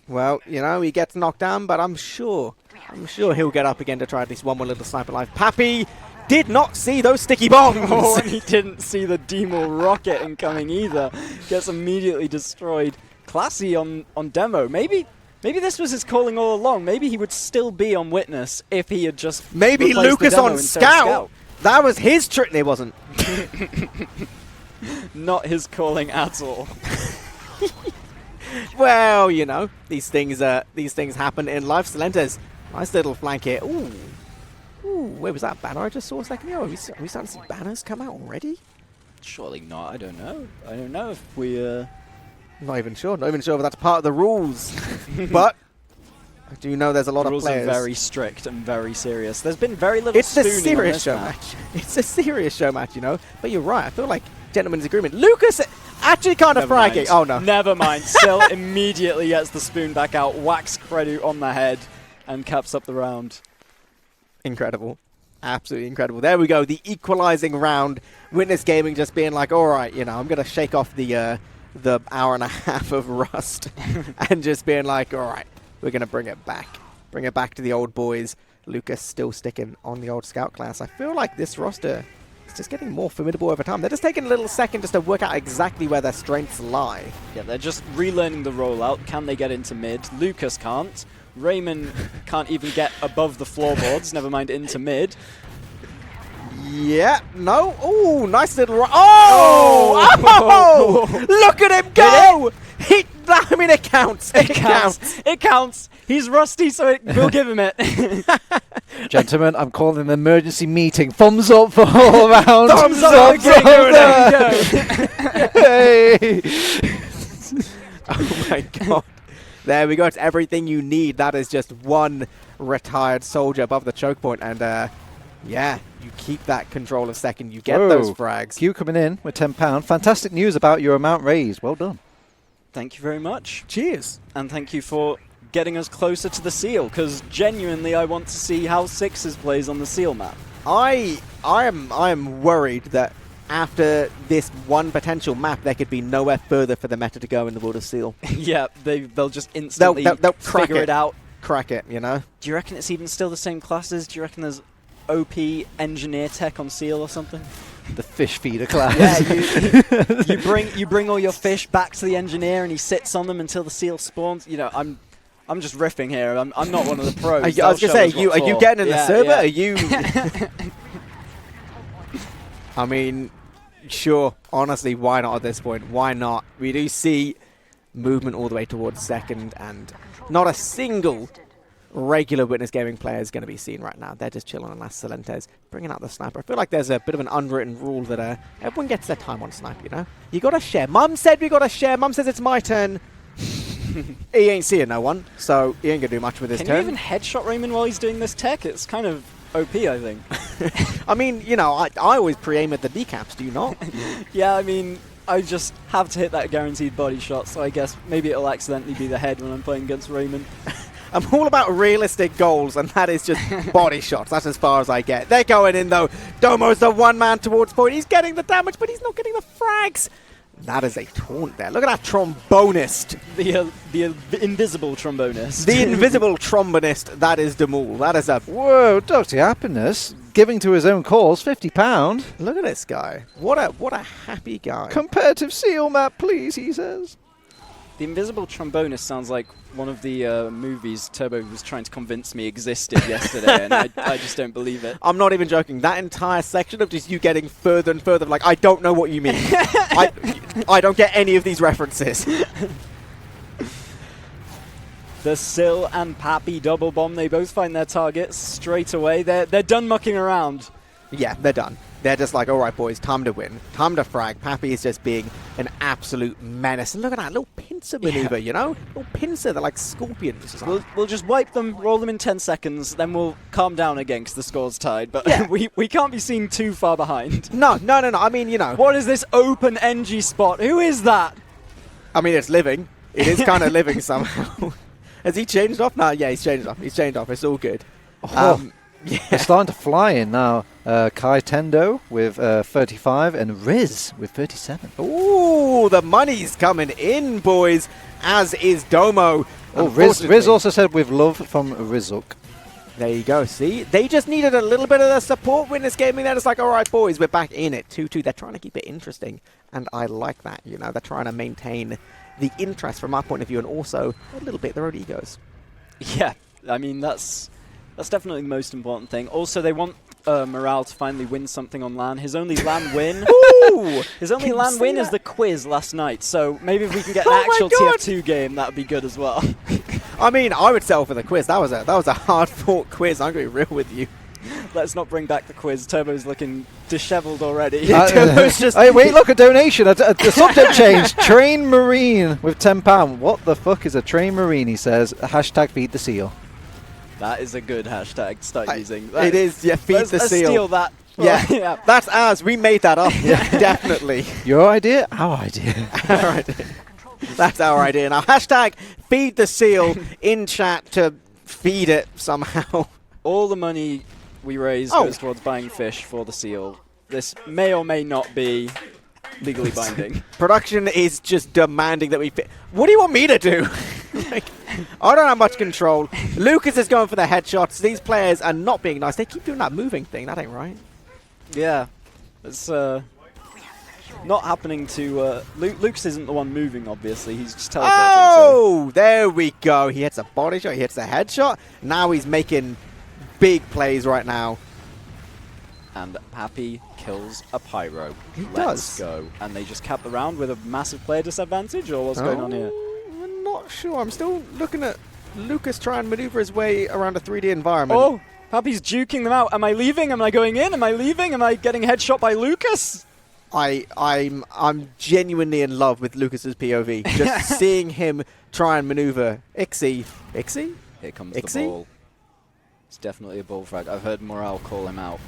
Well, you know, he gets knocked down, but I'm sure he'll get up again to try at least one more little sniper life. Pappy did not see those sticky bombs. Oh, and he didn't see the Demo rocket incoming either. Gets immediately destroyed. Classy on demo. Maybe this was his calling all along. Maybe he would still be on Witness if he had just maybe Lucas on Scout. That was his trick. It wasn't. Not his calling at all. Well, you know, these things happen in life. Silentes, nice little flank here. Ooh, where was that banner I just saw a second ago? Are we starting to see banners come out already? Surely not. I don't know if we. Not even sure if that's part of the rules. But I do know there's a lot of players. Rules are very strict and very serious. There's been very little spooning. It's a serious show match. It's a serious show match, you know. But you're right. I feel like gentleman's agreement. Lucas actually kind of fragging. Oh no. Never mind. Still immediately gets the spoon back out, whacks Credu on the head, and caps up the round. Incredible. Absolutely incredible. There we go. The equalizing round. Witness Gaming just being like, all right, you know, I'm going to shake off the hour and a half of rust and just being like, all right, we're going to bring it back. Bring it back to the old boys. Lucas still sticking on the old scout class. I feel like this roster is just getting more formidable over time. They're just taking a little second just to work out exactly where their strengths lie. Yeah, they're just relearning the rollout. Can they get into mid? Lucas can't. Raymond can't even get above the floorboards, never mind into mid. Yeah, no. Oh, nice little... Oh! Look at him go! I mean, it counts. It counts. It counts. He's rusty, so we'll give him it. Gentlemen, I'm calling an emergency meeting. Thumbs up for all around. Thumbs up. Hey! Oh my god. There we go. It's everything you need. That is just one retired soldier above the choke point. And, yeah, you keep that control a second. You get those frags. Q coming in with £10. Fantastic news about your amount raised. Well done. Thank you very much. Cheers. And thank you for getting us closer to the seal, because genuinely I want to see how Sixes plays on the seal map. I am worried that after this one potential map, there could be nowhere further for the meta to go in the world of seal. Yeah, they'll just instantly they'll figure it out. Crack it, you know? Do you reckon it's even still the same classes? Do you reckon there's OP engineer tech on seal or something? The fish feeder class. Yeah, you bring all your fish back to the engineer and he sits on them until the seal spawns. You know, I'm just riffing here. I'm not one of the pros. I was gonna say, are you getting in the server? Yeah. Are you? I mean, sure. Honestly, why not at this point? Why not? We do see movement all the way towards second, and not a single regular Witness Gaming player is going to be seen right now. They're just chilling on Las Silentes, bringing out the sniper. I feel like there's a bit of an unwritten rule that everyone gets their time on sniper, you know? You got to share. Mum said we got to share. Mum says it's my turn. He ain't seeing no one, so he ain't going to do much with his turn. Can you even headshot Raymond while he's doing this tech? It's kind of OP, I think. I mean, you know, I always pre-aim at the decaps, do you not? Yeah, I mean, I just have to hit that guaranteed body shot, so I guess maybe it'll accidentally be the head when I'm playing against Raymond. I'm all about realistic goals, and that is just body shots. That's as far as I get. They're going in, though. Domo's the one man towards point. He's getting the damage, but he's not getting the frags. That is a taunt there. Look at that trombonist. The invisible trombonist. The invisible trombonist. That is Demul. That is a... Whoa, Dr. Happiness giving to his own cause, £50. Look at this guy. What a happy guy. Competitive seal map, please, he says. The invisible trombonist sounds like one of the movies Turbo was trying to convince me existed yesterday, and I just don't believe it. I'm not even joking. That entire section of just you getting further and further, like, I don't know what you mean. I don't get any of these references. The Sill and Pappy double bomb, they both find their targets straight away. They're done mucking around. Yeah, they're done. they're just like, all right, boys, time to win. Time to frag. Pappy is just being an absolute menace. And look at that little pincer maneuver, you know? Little pincer, they're like scorpions. We'll just wipe them, roll them in 10 seconds, then we'll calm down again because the score's tied. But we can't be seen too far behind. No. I mean, you know. What is this open NG spot? Who is that? I mean, it's living. It is kind of living somehow. Has he changed off? No, yeah, he's changed off. It's all good. Yeah. They're starting to fly in now. Kai Tendo with 35 and Riz with 37. Ooh, the money's coming in, boys, as is Domo. Oh, Riz also said with love from Rizuk. There you go. See, they just needed a little bit of the support Witness Gaming. Then it's like, all right, boys, we're back in it. 2-2. They're trying to keep it interesting, and I like that. You know, they're trying to maintain the interest from our point of view, and also a little bit their own egos. Yeah, I mean that's definitely the most important thing. Also, they want Morale to finally win something on LAN. His only LAN win. Ooh! His only LAN win is the quiz last night. So maybe if we can get an actual TF2 game, that would be good as well. I mean, I would settle for the quiz. That was a hard-fought quiz. I'm going to be real with you. Let's not bring back the quiz. Turbo's looking dishevelled already. Turbo's just... Hey, wait, look, a donation. The subject changed. Train Marine with £10. What the fuck is a Train Marine, he says. Hashtag feed the seal. That is a good hashtag to start using. It is, yeah, feed the seal. Steal that. Yeah, that's ours. We made that up. Definitely. Your idea? Our idea. Our idea. That's our idea. Now, hashtag feed the seal in chat to feed it somehow. All the money we raise goes towards buying fish for the seal. This may or may not be legally binding. Production is just demanding that we... What do you want me to do? Like, I don't have much control. Lucas is going for the headshots. These players are not being nice. They keep doing that moving thing. That ain't right. Yeah. It's not happening to... Lucas isn't the one moving, obviously. He's just teleporting. Oh! There we go. He hits a body shot. He hits a headshot. Now he's making big plays right now. And Pappy kills a pyro. He Let's does. go. And they just cap the round with a massive player disadvantage, or what's going on here? I'm not sure. I'm still looking at Lucas try and maneuver his way around a 3D environment. Oh! Pappy's juking them out. Am I leaving? Am I going in? Am I leaving? Am I getting headshot by Lucas? I'm genuinely in love with Lucas's POV. Just seeing him try and maneuver. Ixie? Here comes the ball. It's definitely a ball frag. I've heard Morale call him out.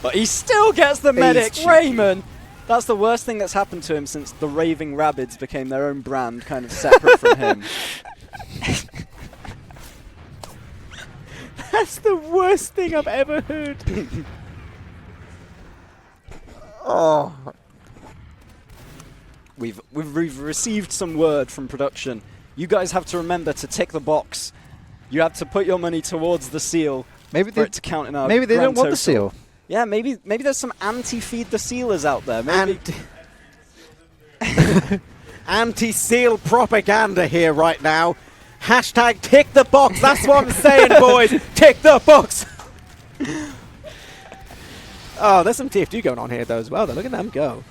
But he still gets the medic, Raymond! That's the worst thing that's happened to him since the Raving Rabbids became their own brand, kind of separate from him. That's the worst thing I've ever heard. Oh. We've received some word from production. You guys have to remember to tick the box. You have to put your money towards the seal for it to count in our Maybe they don't grand want the total. seal. Yeah, maybe there's some anti-feed the sealers out there. Maybe. Anti-seal propaganda here right now. Hashtag tick the box. That's what I'm saying, boys. Tick the box. Oh, there's some TF2 going on here, though, as well. Look at them go.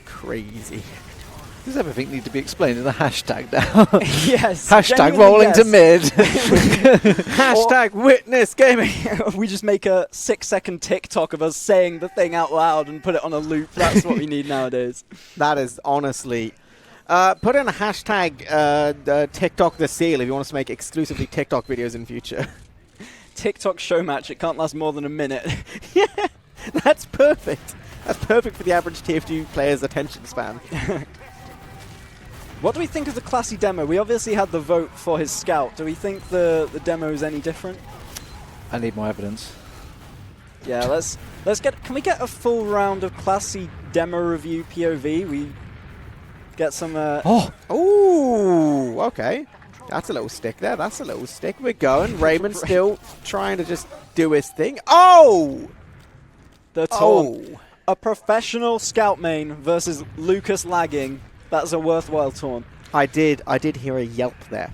Crazy. Does everything need to be explained in a hashtag now? Yes. Hashtag rolling to mid. Hashtag witness gaming. We just make a 6-second TikTok of us saying the thing out loud and put it on a loop. That's what we need nowadays. That is honestly... put in a hashtag TikTok the seal if you want us to make exclusively TikTok videos in future. TikTok Showmatch, it can't last more than a minute. Yeah, that's perfect. That's perfect for the average TF2 player's attention span. What do we think of the classy demo? We obviously had the vote for his scout. Do we think the demo is any different? I need more evidence. Yeah, let's get... Can we get a full round of classy demo review POV? We get some... Ooh, okay. That's a little stick there. That's a little stick. We're going. Raymond still trying to just do his thing. Oh! The taunt. A professional scout main versus Lucas lagging. That's a worthwhile taunt. I did hear a yelp there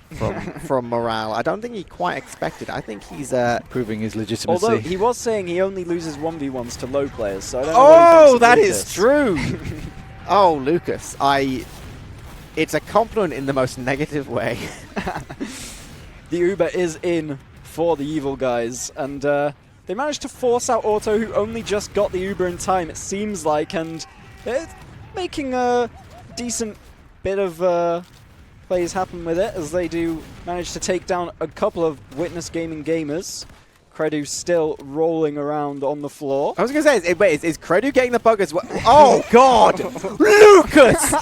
from Morale. I don't think he quite expected. I think he's proving his legitimacy. Although he was saying he only loses 1v1s to low players, so I don't know what he thinks of that Lucas. is true. Oh, Lucas, it's a compliment in the most negative way. The Uber is in for the evil guys, and They managed to force out Auto, who only just got the Uber in time, it seems like, and it's making a decent bit of plays happen with it, as they do manage to take down a couple of Witness Gaming gamers. Credu still rolling around on the floor. I was going to say, wait, is Credu getting the bug as well? Oh, God! Lucas!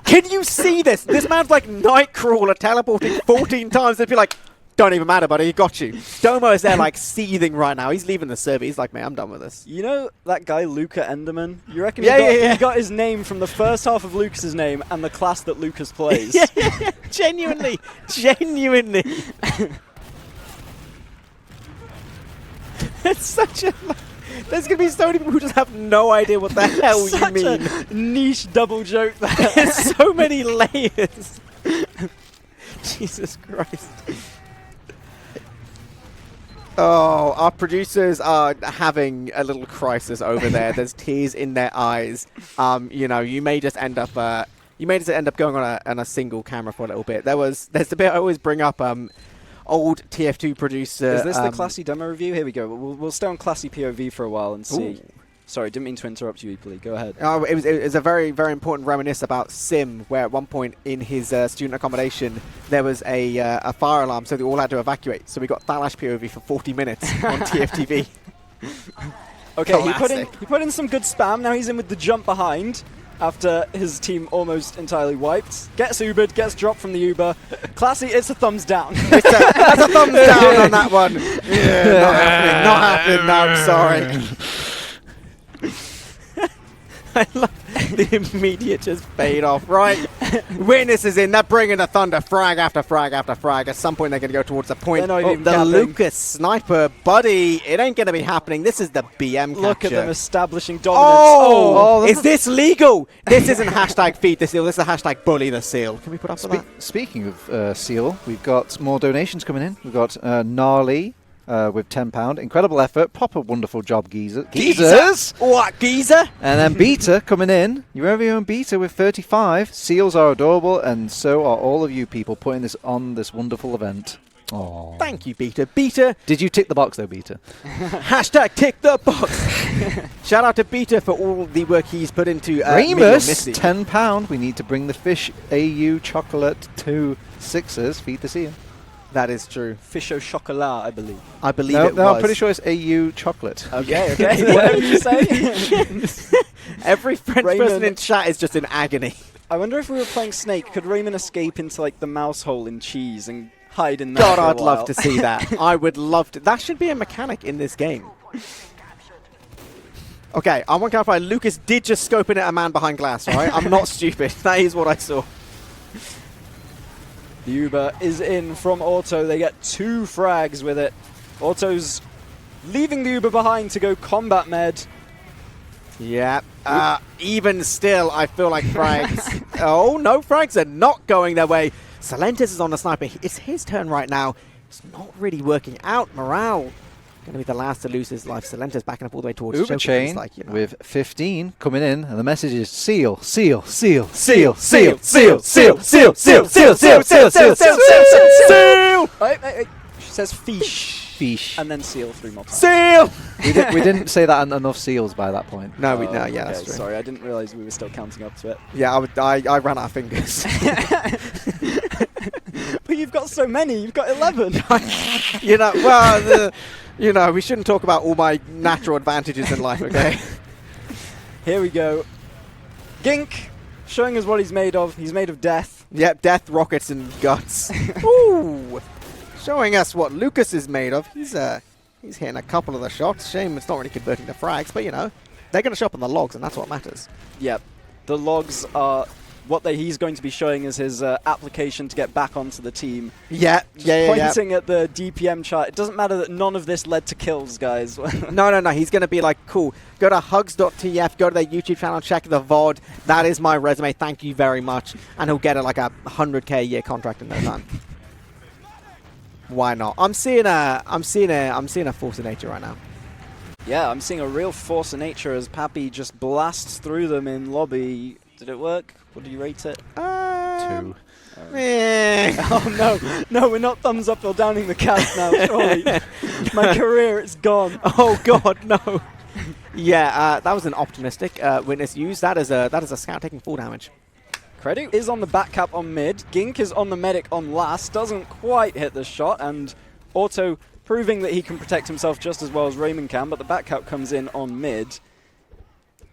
Can you see this? This man's like Nightcrawler teleporting 14 times. They'd be like, don't even matter, buddy, he got you. Domo is there like seething right now. He's leaving the server. He's like, mate, I'm done with this. You know that guy, Luca Enderman? You reckon Yeah, he got his name from the first half of Lucas's name and the class that Lucas plays? yeah. Genuinely. Genuinely. It's such a... There's going to be so many people who just have no idea what the hell you mean. A niche double joke there. There's so many layers. Jesus Christ. Oh, our producers are having a little crisis over there. There's tears in their eyes. You know, you may just end up going on a single camera for a little bit. There's the bit I always bring up. Old TF2 producer. Is this the classy demo review? Here we go. We'll stay on classy POV for a while and see. Ooh. Sorry, didn't mean to interrupt you, Eeply. Go ahead. It was a very, very important reminisce about Sim, where at one point in his student accommodation there was a fire alarm, so they all had to evacuate. So we got Thalash POV for 40 minutes on TFTV. Okay, he put in some good spam. Now he's in with the jump behind after his team almost entirely wiped. Gets Ubered, gets dropped from the Uber. Classy, it's a thumbs down. That's a thumbs down on that one. Yeah, not happening. No, I'm sorry. I love the immediate just fade off, right? Witness is in, they're bringing the thunder, frag after frag after frag. At some point they're going to go towards the point. They're not even the capping. Lucas sniper, buddy, it ain't going to be happening. This is the BM capture. Look at them establishing dominance. Oh, is this legal? This isn't hashtag feed the seal, this is hashtag bully the seal. Can we put up for that? Speaking of seal, we've got more donations coming in. We've got Gnarly with £10. Incredible effort. Proper wonderful job, Geezers. What, Geezer? And then Beta coming in. Your very own Beta with 35. Seals are adorable, and so are all of you people putting this on this wonderful event. Aww. Thank you, Beta. Beta. Did you tick the box, though, Beta? Hashtag tick the box. Shout out to Beta for all the work he's put into Remus, £10. We need to bring the fish AU chocolate to Sixers. Feed the sea. That is true. Fish au chocolat, I believe. I believe it was. No, I'm pretty sure it's AU chocolate. Okay, whatever you say. Every French person in chat is just in agony. I wonder if we were playing Snake, could Raymond escape into like the mouse hole in cheese and hide in there? God, for a I'd while? love to see that. I would love to. That should be a mechanic in this game. Okay, I want to clarify. Lucas did just scope in at a man behind glass, right? I'm not stupid. That is what I saw. The Uber is in from Auto. They get 2 frags with it. Auto's leaving the Uber behind to go combat med. Yeah. Even still, I feel like frags... Oh, no, frags are not going their way. Salentis is on the sniper. It's his turn right now. It's not really working out. Morale going to be the last to lose his life. Salentis backing up all the way towards Uber Showcase, chain like, you know. with 15 coming in, and the message is seal, seal, seal, seal, seal, seal, seal, seal, seal, seal, seal, seal, seal, seal. Wait. She says fish. Fish. And then seal 3 more times. Seal! We didn't say that enough seals by that point. No, Oh, yeah, that's okay, true. sorry, I didn't realize we were still counting up to it. Yeah, I ran out of fingers. But you've got so many. You've got 11. You know, well, you know, we shouldn't talk about all my natural advantages in life, okay? Here we go. Gink showing us what he's made of. He's made of death. Yep, death, rockets, and guts. Ooh! Showing us what Lucas is made of. He's hitting a couple of the shots. Shame it's not really converting to frags, but you know, they're going to show up on the logs, and that's what matters. Yep. The logs are what he's going to be showing as his application to get back onto the team. Yeah, Pointing at the DPM chart. It doesn't matter that none of this led to kills, guys. No. He's going to be like, cool, go to hugs.tf, go to their YouTube channel, check the VOD. That is my resume. Thank you very much. And he'll get like a 100K a year contract in no time. Why not? I'm seeing a force of nature right now. Yeah, I'm seeing a real force of nature as Pappy just blasts through them in lobby. Did it work? What do you rate it? 2. Oh no, we're not thumbs up or downing the cast now, surely. My career, it's gone. Oh god, no. Yeah, that was an optimistic witness use. That is a scout taking full damage. Credu is on the back cap on mid. Gink is on the medic on last. Doesn't quite hit the shot, and Auto proving that he can protect himself just as well as Raymond can, but the back cap comes in on mid. A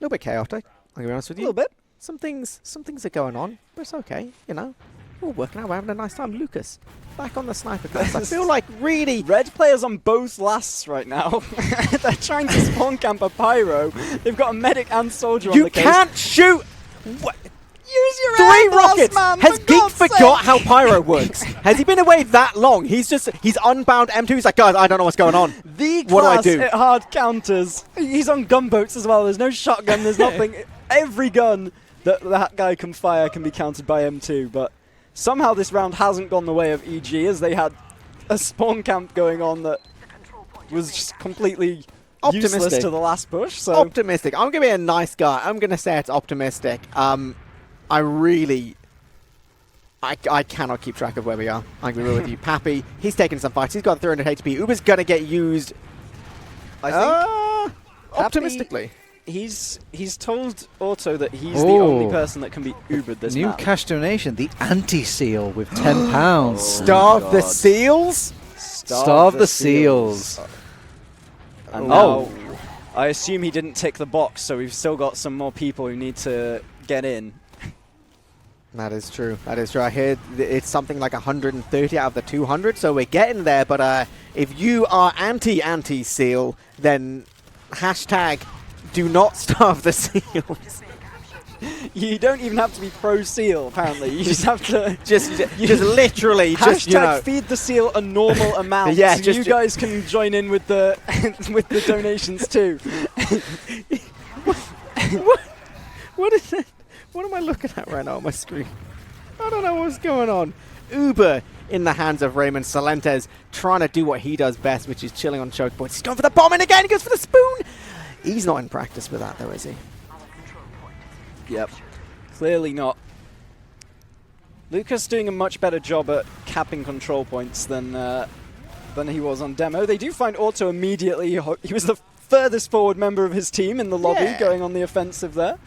little bit chaotic, I'll be honest with A you. little bit. Some things are going on, but it's okay, you know. We're all working out, we're having a nice time. Lucas, back on the sniper class. I feel like really... Red players on both lasts right now. They're trying to spawn camp a pyro. They've got a medic and soldier on You the case. can't shoot! What? Use your 3 air blast, rockets! man, Has for Geek God's forgot sake. how pyro works? Has he been away that long? He's unbound M2. He's like, guys, I don't know what's going on. The What do I class do? at hard counters. He's on gunboats as well. There's no shotgun. There's nothing. Every gun that guy can fire can be countered by M2. But somehow this round hasn't gone the way of EG, as they had a spawn camp going on that was just completely useless Optimistic. to the last push. So Optimistic. I'm going to be a nice guy. I'm going to say it's optimistic. I cannot keep track of where we are. I'm going to be real with you. Pappy, he's taking some fights. He's got 300 HP. Uber's going to get used, I think optimistically. he's told Auto that he's the only person that can be Ubered this New map. cash donation, the anti-seal with £10. Starve the seals? Starve the seals. And now, I assume he didn't tick the box, so we've still got some more people who need to get in. That is true. That is true. I hear it's something like 130 out of the 200, so we're getting there. But if you are anti-seal, then hashtag do not starve the seals. You don't even have to be pro-seal, apparently. You just have to... just literally, just, you know. Hashtag feed the seal a normal amount, Yeah, so just- you guys can join in with the with the donations too. What is it? What am I looking at right now on my screen? I don't know what's going on. Uber in the hands of Raymond Salentes, trying to do what he does best, which is chilling on choke points. He's going for the bomb, and again he goes for the spoon. He's not in practice with that, though, is he? Yep, clearly not. Lucas doing a much better job at capping control points than he was on demo. They do find Auto immediately. He was the furthest forward member of his team in the lobby, Yeah. going on the offensive there.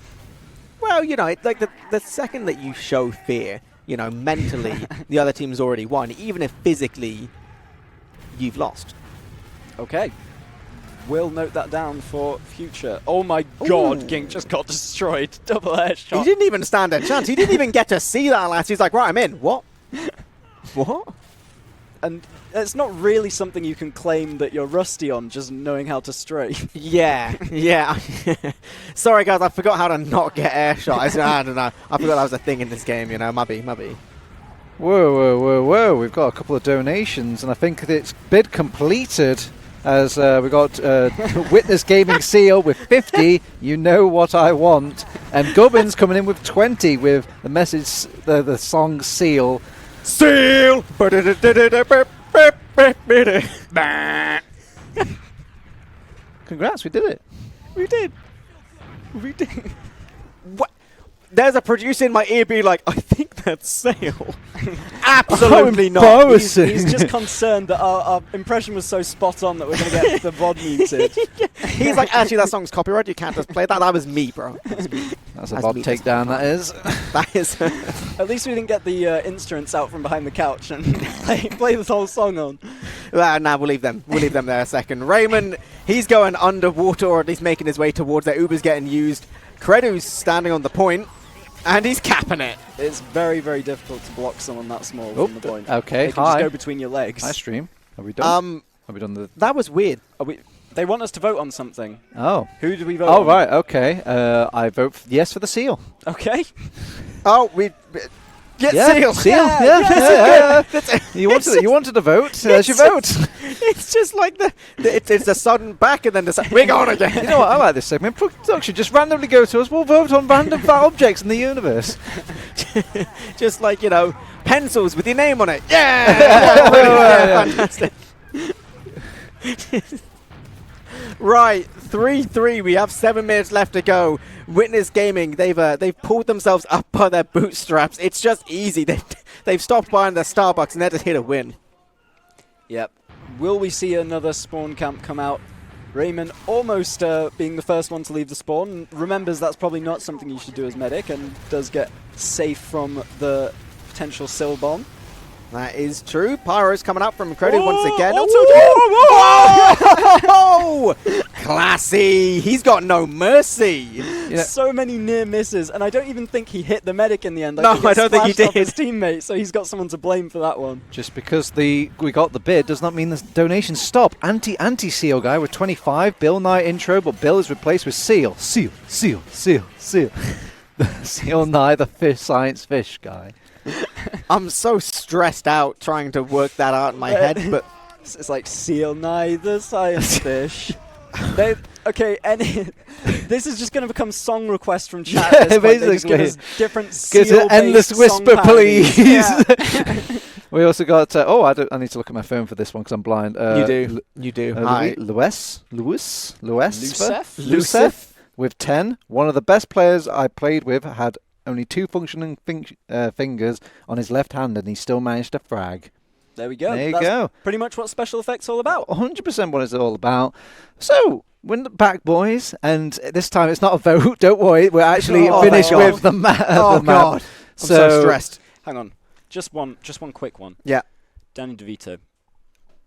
Well, you know, it's like the second that you show fear, you know, mentally, the other team's already won, even if physically you've lost. Okay. We'll note that down for future. Oh my god, Ooh. Gink just got destroyed. Double headshot. He didn't even stand a chance. He didn't even get to see that last. He's like, right, I'm in. What? What? And it's not really something you can claim that you're rusty on, just knowing how to strafe. Yeah, yeah. Sorry, guys, I forgot how to not get air shot. I don't know. I forgot that was a thing in this game, you know. Mubby. Whoa. We've got a couple of donations, and I think it's bid completed. As we got Witness Gaming Seal with 50, you know what I want. And Gubbins coming in with 20 with the message, the song Seal. Seal! Congrats, we did it. We did. What? There's a producer in my ear being like, I think that's Sale. Absolutely not. Embarrassing. He's just concerned that our impression was so spot on that we're going to get the VOD muted. He's like, actually, that song's copyright. You can't just play that. That was me, bro. That's a That's bod me, takedown, that is. That is. At least we didn't get the instruments out from behind the couch and play this whole song on. Nah, we'll leave them. We'll leave them there a second. Raymond, he's going underwater, or at least making his way towards there. Uber's getting used. Credu's standing on the point, and he's capping it. It's very, very difficult to block someone that small from the point. Okay, They can just go between your legs. Hi, stream. Are we done? Have we done the... That was weird. They want us to vote on something. Oh. Who do we vote Oh, on? right, okay. I vote yes for the seal. Okay. Oh, we get Yeah, Seal. yeah. You wanted to vote. There's your vote. It's just like it's the sudden back and then the we're going again. You know what? I like this segment. Production just randomly go to us. We'll vote on random fat objects in the universe. Just like, you know, pencils with your name on it. Yeah! Fantastic. Right, 3-3. We have 7 minutes left to go. Witness Gaming, they've pulled themselves up by their bootstraps. It's just easy. They've stopped buying their Starbucks and they're just here to win. Yep. Will we see another spawn camp come out? Raymond almost being the first one to leave the spawn. Remembers that's probably not something you should do as medic and does get safe from the potential Syl bomb. That is true. Pyro's coming out from Credit once again. Oh, Classy. He's got no mercy. Yeah. So many near misses, and I don't even think he hit the medic in the end. No, I don't think he splashed off did. his teammate, so he's got someone to blame for that one. Just because we got the bid does not mean the donations stop. Anti-Seal guy with 25. Bill Nye intro, but Bill is replaced with Seal. Seal. Seal Nye, the fish science fish guy. I'm so stressed out trying to work that out in my head, but It's like Seal Nye, the science fish. This is just going to become song requests from chat. Yeah, at this point. They just give basically. us different Get an endless seal-based whisper, song parodies. please. Yeah. We also got. I need to look at my phone for this one because I'm blind. you do. Hi. Lucef with 10. One of the best players I played with had only 2 functioning fingers on his left hand, and he still managed to frag. There we go. There you That's go. pretty much what special effects all about. 100% what it's all about. So, we're back, boys, and this time it's not a vote. Don't worry, we're actually finished God. with the map. Oh, God. I'm so stressed. Hang on. Just one quick one. Yeah. Danny DeVito.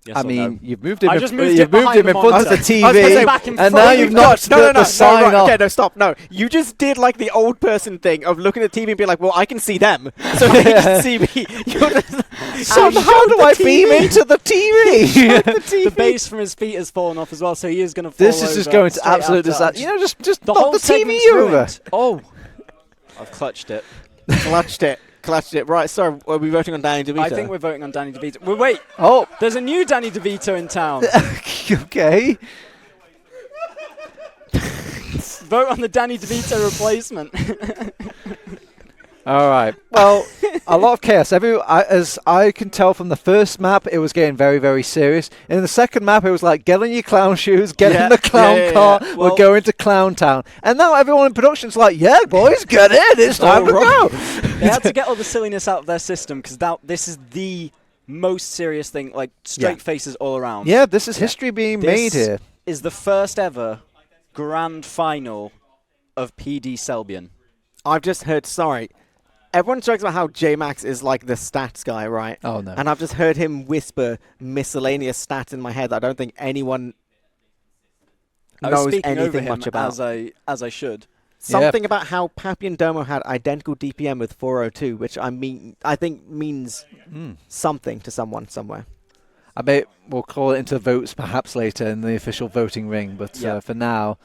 Yes I or mean, no? you've moved him. I just in moved it behind in the front of the monitor. TV, I was gonna say, back in and front now of you've the- knocked the sign right, off. Okay, no, stop. No, you just did like the old person thing of looking at the TV and be like, well, I can see them, so they can see me. You're just, So how do I beam into the TV? The base from his feet has fallen off as well, so he is going to fall This is just over going to straight absolute after. disaster. You know, just The knock whole the TV segment's over. ruined. Oh. I've clutched it. clutched it. Right, so are we voting on Danny DeVito? I think we're voting on Danny DeVito. Well, wait, Oh, there's a new Danny DeVito in town. okay. Vote on the Danny DeVito replacement. All right. Well, a lot of chaos. As I can tell from the first map, it was getting very, very serious. In the second map, it was like, get on your clown shoes, get in the clown car, Well, we're going to Clown Town. And now everyone in production's like, yeah, boys, get in, it's time to go. They had to get all the silliness out of their system because this is the most serious thing, like straight faces all around. Yeah, this is history being made This here. is the first ever grand final of PD Selbian. I've just heard, sorry, everyone talks about how J-Max is like the stats guy, right? Oh, no. And I've just heard him whisper miscellaneous stats in my head that I don't think anyone I was knows speaking over anything him much about. as I should. Something about how Pappy and Domo had identical DPM with 402, which I think means something to someone somewhere. I bet we'll call it into votes perhaps later in the official voting ring, but for now...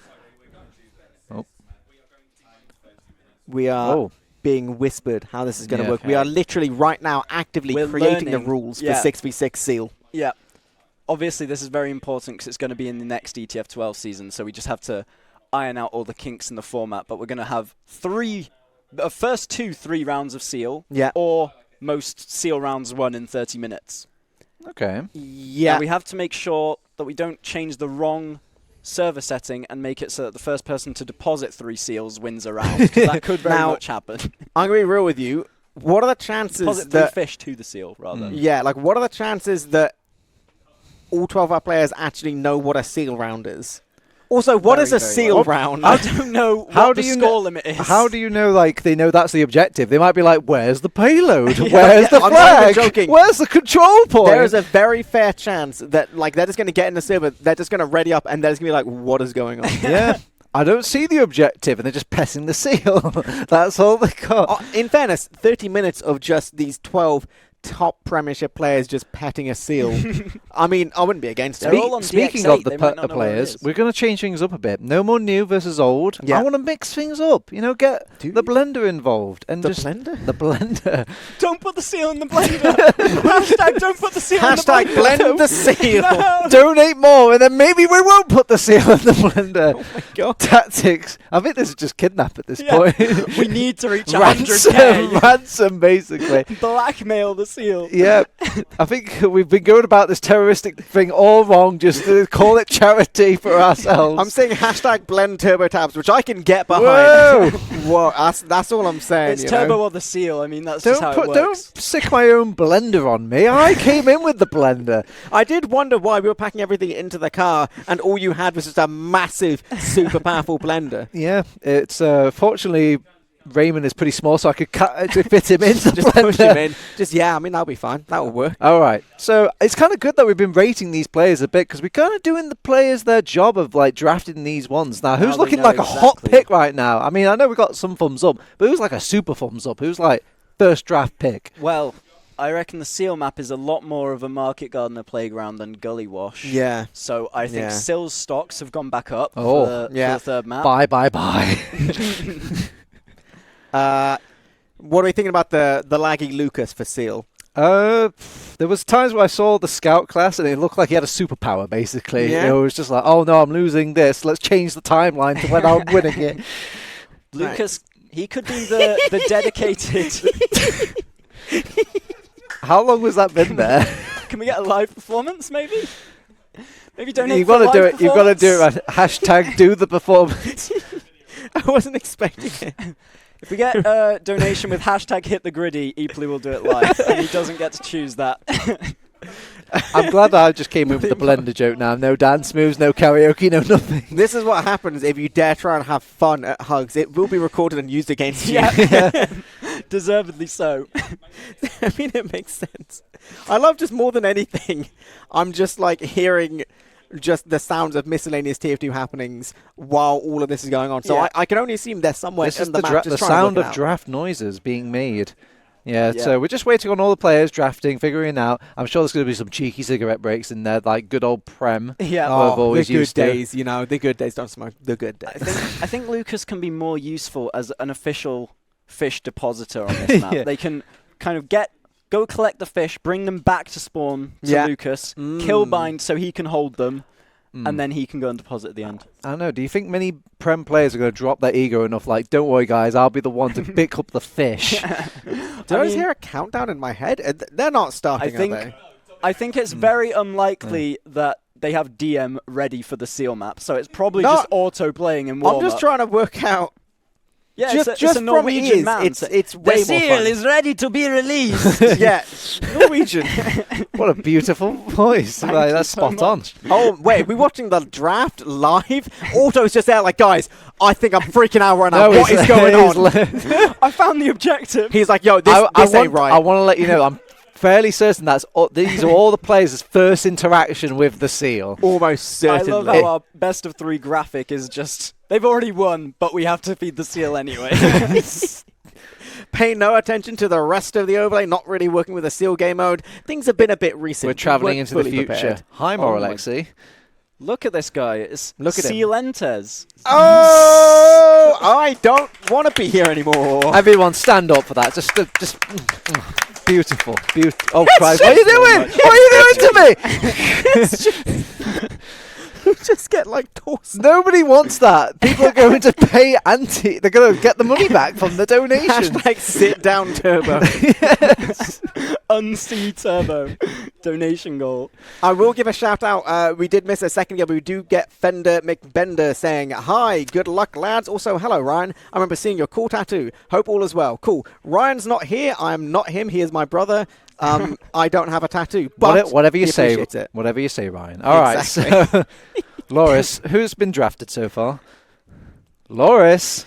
We are being whispered how this is going to work. okay. We are literally right now actively We're creating the learning. rules for Yeah. 6v6 Seal. Yeah. Obviously, this is very important because it's going to be in the next ETF 12 season, so we just have to iron out all the kinks in the format. But we're going to have the first 3 rounds of Seal, or most Seal rounds won in 30 minutes. Okay. Yeah. And we have to make sure that we don't change the wrong server setting and make it so that the first person to deposit 3 seals wins a round. 'Cause that could very much happen. I'm going to be real with you. What are the chances Deposit 3 that... fish to the seal, rather. Yeah, like what are the chances that all 12 of our players actually know what a seal round is? Also, what is a very seal well. round? I don't know what the score limit is. How do you know, like, they know that's the objective? They might be like, where's the payload? Yeah, Where's the I'm not even flag? joking. Where's the control point? There is a very fair chance that like they're just going to get in the server, they're just going to ready up, and they're just going to be like, what is going on? Yeah. I don't see the objective, and they're just pressing the seal. That's all they got. In fairness, 30 minutes of just these 12 top Premiership players just petting a seal. I mean, I wouldn't be against it. They're all on Speaking DX8, of the they might not know what it players, is. we're going to change things up a bit. No more new versus old. Yeah. I want to mix things up. You know, get the blender involved. And The just blender? The blender. Don't put the seal in the blender. Hashtag don't put the seal in the Hashtag blender. blend the seal. No. Donate more, and then maybe we won't put the seal in the blender. Oh my God. Tactics. I think this is just kidnap at this Yeah. point. We need to reach ransom, 100k. ransom, basically. Blackmail the seal. Yeah, I think we've been going about this altruistic thing all wrong just to call it charity for ourselves. I'm saying hashtag blend turbo tabs, which I can get behind. Whoa! Whoa, that's all I'm saying. It's you turbo know? or the seal. I mean, that's just how it works. Don't stick my own blender on me. I came in with the blender. I did wonder why we were packing everything into the car and all you had was just a massive, super powerful blender. Yeah, it's fortunately Raymond is pretty small, so I could fit him into the Just blender. push him in. Yeah, I mean, that'll be fine. That'll work. All right. So it's kind of good that we've been rating these players a bit because we're kind of doing the players their job of like drafting these ones. Now, who's they looking know like a hot exactly. pick right now? I mean, I know we got some thumbs up, but who's like a super thumbs up? Who's like first draft pick? Well, I reckon the seal map is a lot more of a Market Gardener playground than Gully Wash. Yeah. So I think Yeah. Sil's stocks have gone back up Oh, for yeah. the third map. Bye. What are we thinking about the laggy Lucas for Seal? There was times where I saw the scout class and it looked like he had a superpower, basically. Yeah. It was just like, oh no, I'm losing this. Let's change the timeline to when I'm winning it. Lucas, he could be the dedicated... How long was that been there? Can we get a live performance, maybe? Maybe donate You've for got to do live it. You've got to do it. performance? Right. Hashtag do the performance. I wasn't expecting it. If we get a donation with hashtag hit the griddy, Epley will do it live, and he doesn't get to choose that. I'm glad that I just came in with the blender joke now. No dance moves, no karaoke, no nothing. This is what happens if you dare try and have fun at Hugs. It will be recorded and used against you. Yeah, deservedly so. I mean, it makes sense. I love just more than anything. I'm just like hearing just the sounds of miscellaneous TF2 happenings while all of this is going on. So Yeah. I can only assume they're somewhere This in is the the, map. the just trying to sound work of it out. draft noises being made. Yeah, Yeah. so we're just waiting on all the players drafting, figuring out. I'm sure there's going to be some cheeky cigarette breaks in there, like good old Prem. Yeah. Oh, I've always the good used to. days, you know, the good days. Don't smoke. The good days. I think Lucas can be more useful as an official fish depositor on this map. Yeah. They can kind of go collect the fish, bring them back to spawn to Yeah. Lucas, Mm. kill bind so he can hold them, Mm. and then he can go and deposit at the end. I don't know. Do you think many Prem players are going to drop their ego enough? Like, don't worry, guys, I'll be the one to pick up the fish. Did I just hear a countdown in my head? They're not starting, are they? I think it's very unlikely that they have DM ready for the seal map, so it's probably No. just auto playing in warm I'm just trying to work out. Yeah, just it's a from Norwegian ears, man. it's way more fun. ready to be released. Yeah, Norwegian. What a beautiful voice. Thank Like, you that's so spot on. Oh, wait, we're watching the draft live? Auto's just there like, guys, I think I'm freaking out right now. What is going on? I found the objective. He's like, yo, this ain't right. I want to let you know, I'm fairly certain these are all the players' first interaction with the seal. Almost I certainly. love how our best of 3 graphic is just, they've already won, but we have to feed the seal anyway. Pay no attention to the rest of the overlay, not really working with the seal game mode. Things have been a bit recent. We're traveling weren't into the fully future. prepared. Hi, Oh Moralexi. Look at this guy. It's Look at him. Sealentes. Oh, I don't want to be here anymore. Everyone stand up for that. Just beautiful. Oh, Christ. What are you doing? What are you doing to me? Just get like torso. Nobody wants that. People are going to pay they're going to get the money back from the donation. Hashtag sit down turbo. Unsee Turbo. Donation goal. I will give a shout out. We did miss a second ago, but we do get Fender McBender saying, hi, good luck, lads. Also, hello, Ryan. I remember seeing your cool tattoo. Hope all is well. Cool. Ryan's not here. I'm not him. He is my brother. I don't have a tattoo. But whatever you he say, appreciates it. whatever you say, Ryan. All right. Exactly. So, Loris, who's been drafted so far? Loris.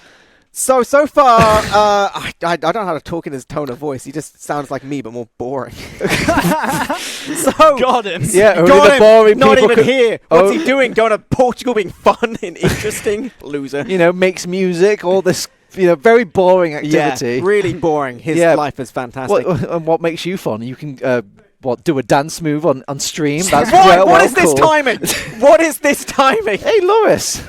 So far, I don't know how to talk in his tone of voice. He just sounds like me, but more boring. So Got him. Yeah, only got the him. boring Not people even could- here. What's he doing? Going to Portugal, being fun and interesting. Loser. Makes music, all this, very boring activity. Yeah, really boring. His Yeah. life is fantastic. And what makes you fun? You can, do a dance move on stream? That's What is this cool. timing? What is this timing? Hey, Loris.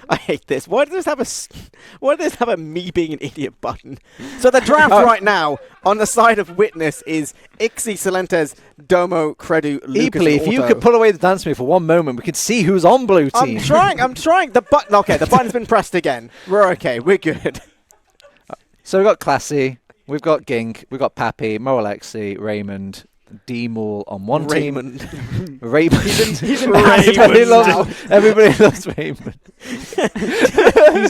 I hate this. Why does this have a me being an idiot button? So the draft right now on the side of Witness is Ixi, Silentes, Domo, Credu, Lucas, Epley, and if you Auto. could pull away the dance move for one moment, we can see who's on blue team. I'm trying. The button. Okay, the button's been pressed again. We're okay. We're good. So we've got Classy, we've got Gink, we've got Pappy, Moralexi, Raymond, D-Mool on one Raymond. team. Raymond. He's in Everybody now. everybody loves Raymond.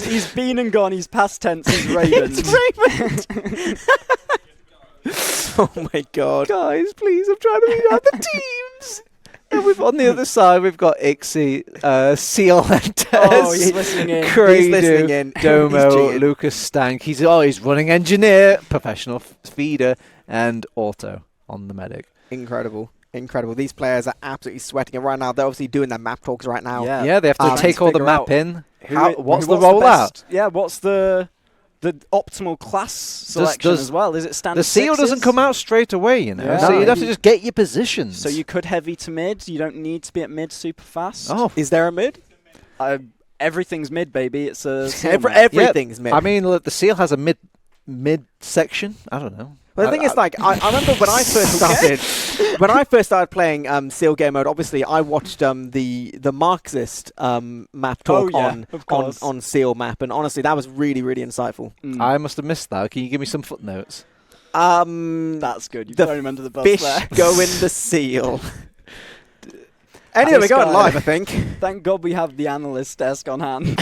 he's been and gone. He's past tense. He's Raymond. It's Raymond. Oh my god. Guys, please, I'm trying to read out the teams. And on the other side, we've got Ixie, Seal Hunters, Oh, he's listening in. Cradu, He's listening in. He's Domo, cheating. Lucas Stank. He's running engineer, professional feeder, and auto on the medic. Incredible. Incredible. These players are absolutely sweating it right now. They're obviously doing their map talks right now. Yeah. Yeah, they have to Um, take all the figure map out in. What's What's the the rollout? best- Yeah, what's the optimal class selection does as well? Is it standard The seal doesn't sixes? come out straight away, you know. Yeah. So No. you'd have to just get your positions. So you could heavy to mid. You don't need to be at mid super fast. Oh, Is there a mid? Everything's mid, baby. It's a seal map. Everything's mid. I mean, look, the seal has a mid section. I don't know. But the thing is, like, I remember when I first started playing Seal Game Mode. Obviously, I watched the Marxist map talk Oh, yeah, of course. on Seal map, and honestly, that was really really insightful. I must have missed that. Can you give me some footnotes? That's good. You the thrown him under the bus Fish there. go in the seal. Anyway, This we're going guy- live, I think. Thank God we have the analyst desk on hand.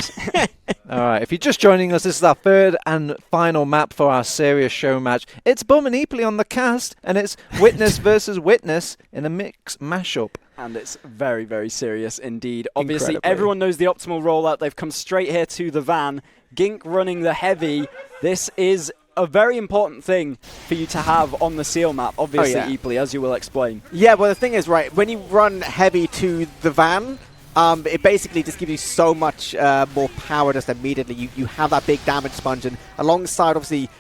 All right, if you're just joining us, this is our third and final map for our serious show match. It's Bum and Eeply on the cast, and it's Witness versus Witness in a mix mashup. And it's very, very serious indeed. Obviously, Incredibly. everyone knows the optimal rollout. They've come straight here to the van. Gink running the heavy. This is a very important thing for you to have on the seal map, obviously, yeah. Eeply, as you will explain. Yeah, well, the thing is, right, when you run heavy to the van, it basically just gives you so much more power just immediately. You have that big damage sponge, and alongside, obviously,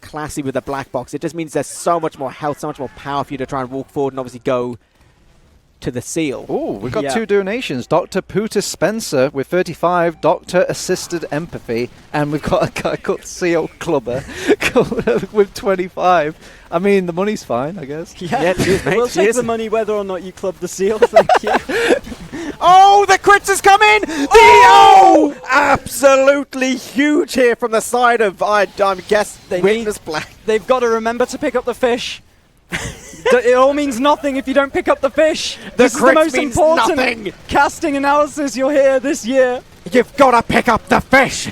Classy with the black box, it just means there's so much more health, so much more power for you to try and walk forward and obviously go to the seal. Oh, we've got Yeah. 2 donations. Dr. Pooter Spencer with 35, Dr. Assisted Empathy, and we've got a guy called Seal Clubber with 25. I mean, the money's fine, I guess. Yeah, cheers, mate, We'll take cheers. the money whether or not you club the seal. Thank you. Oh, the crits has come in! Oh! Absolutely huge here from the side of, I guess, They Witness Black. They've got to remember to pick up the fish. It all means nothing if you don't pick up the fish. This is the crit most means important nothing. casting analysis you'll hear this year. You've got to pick up the fish!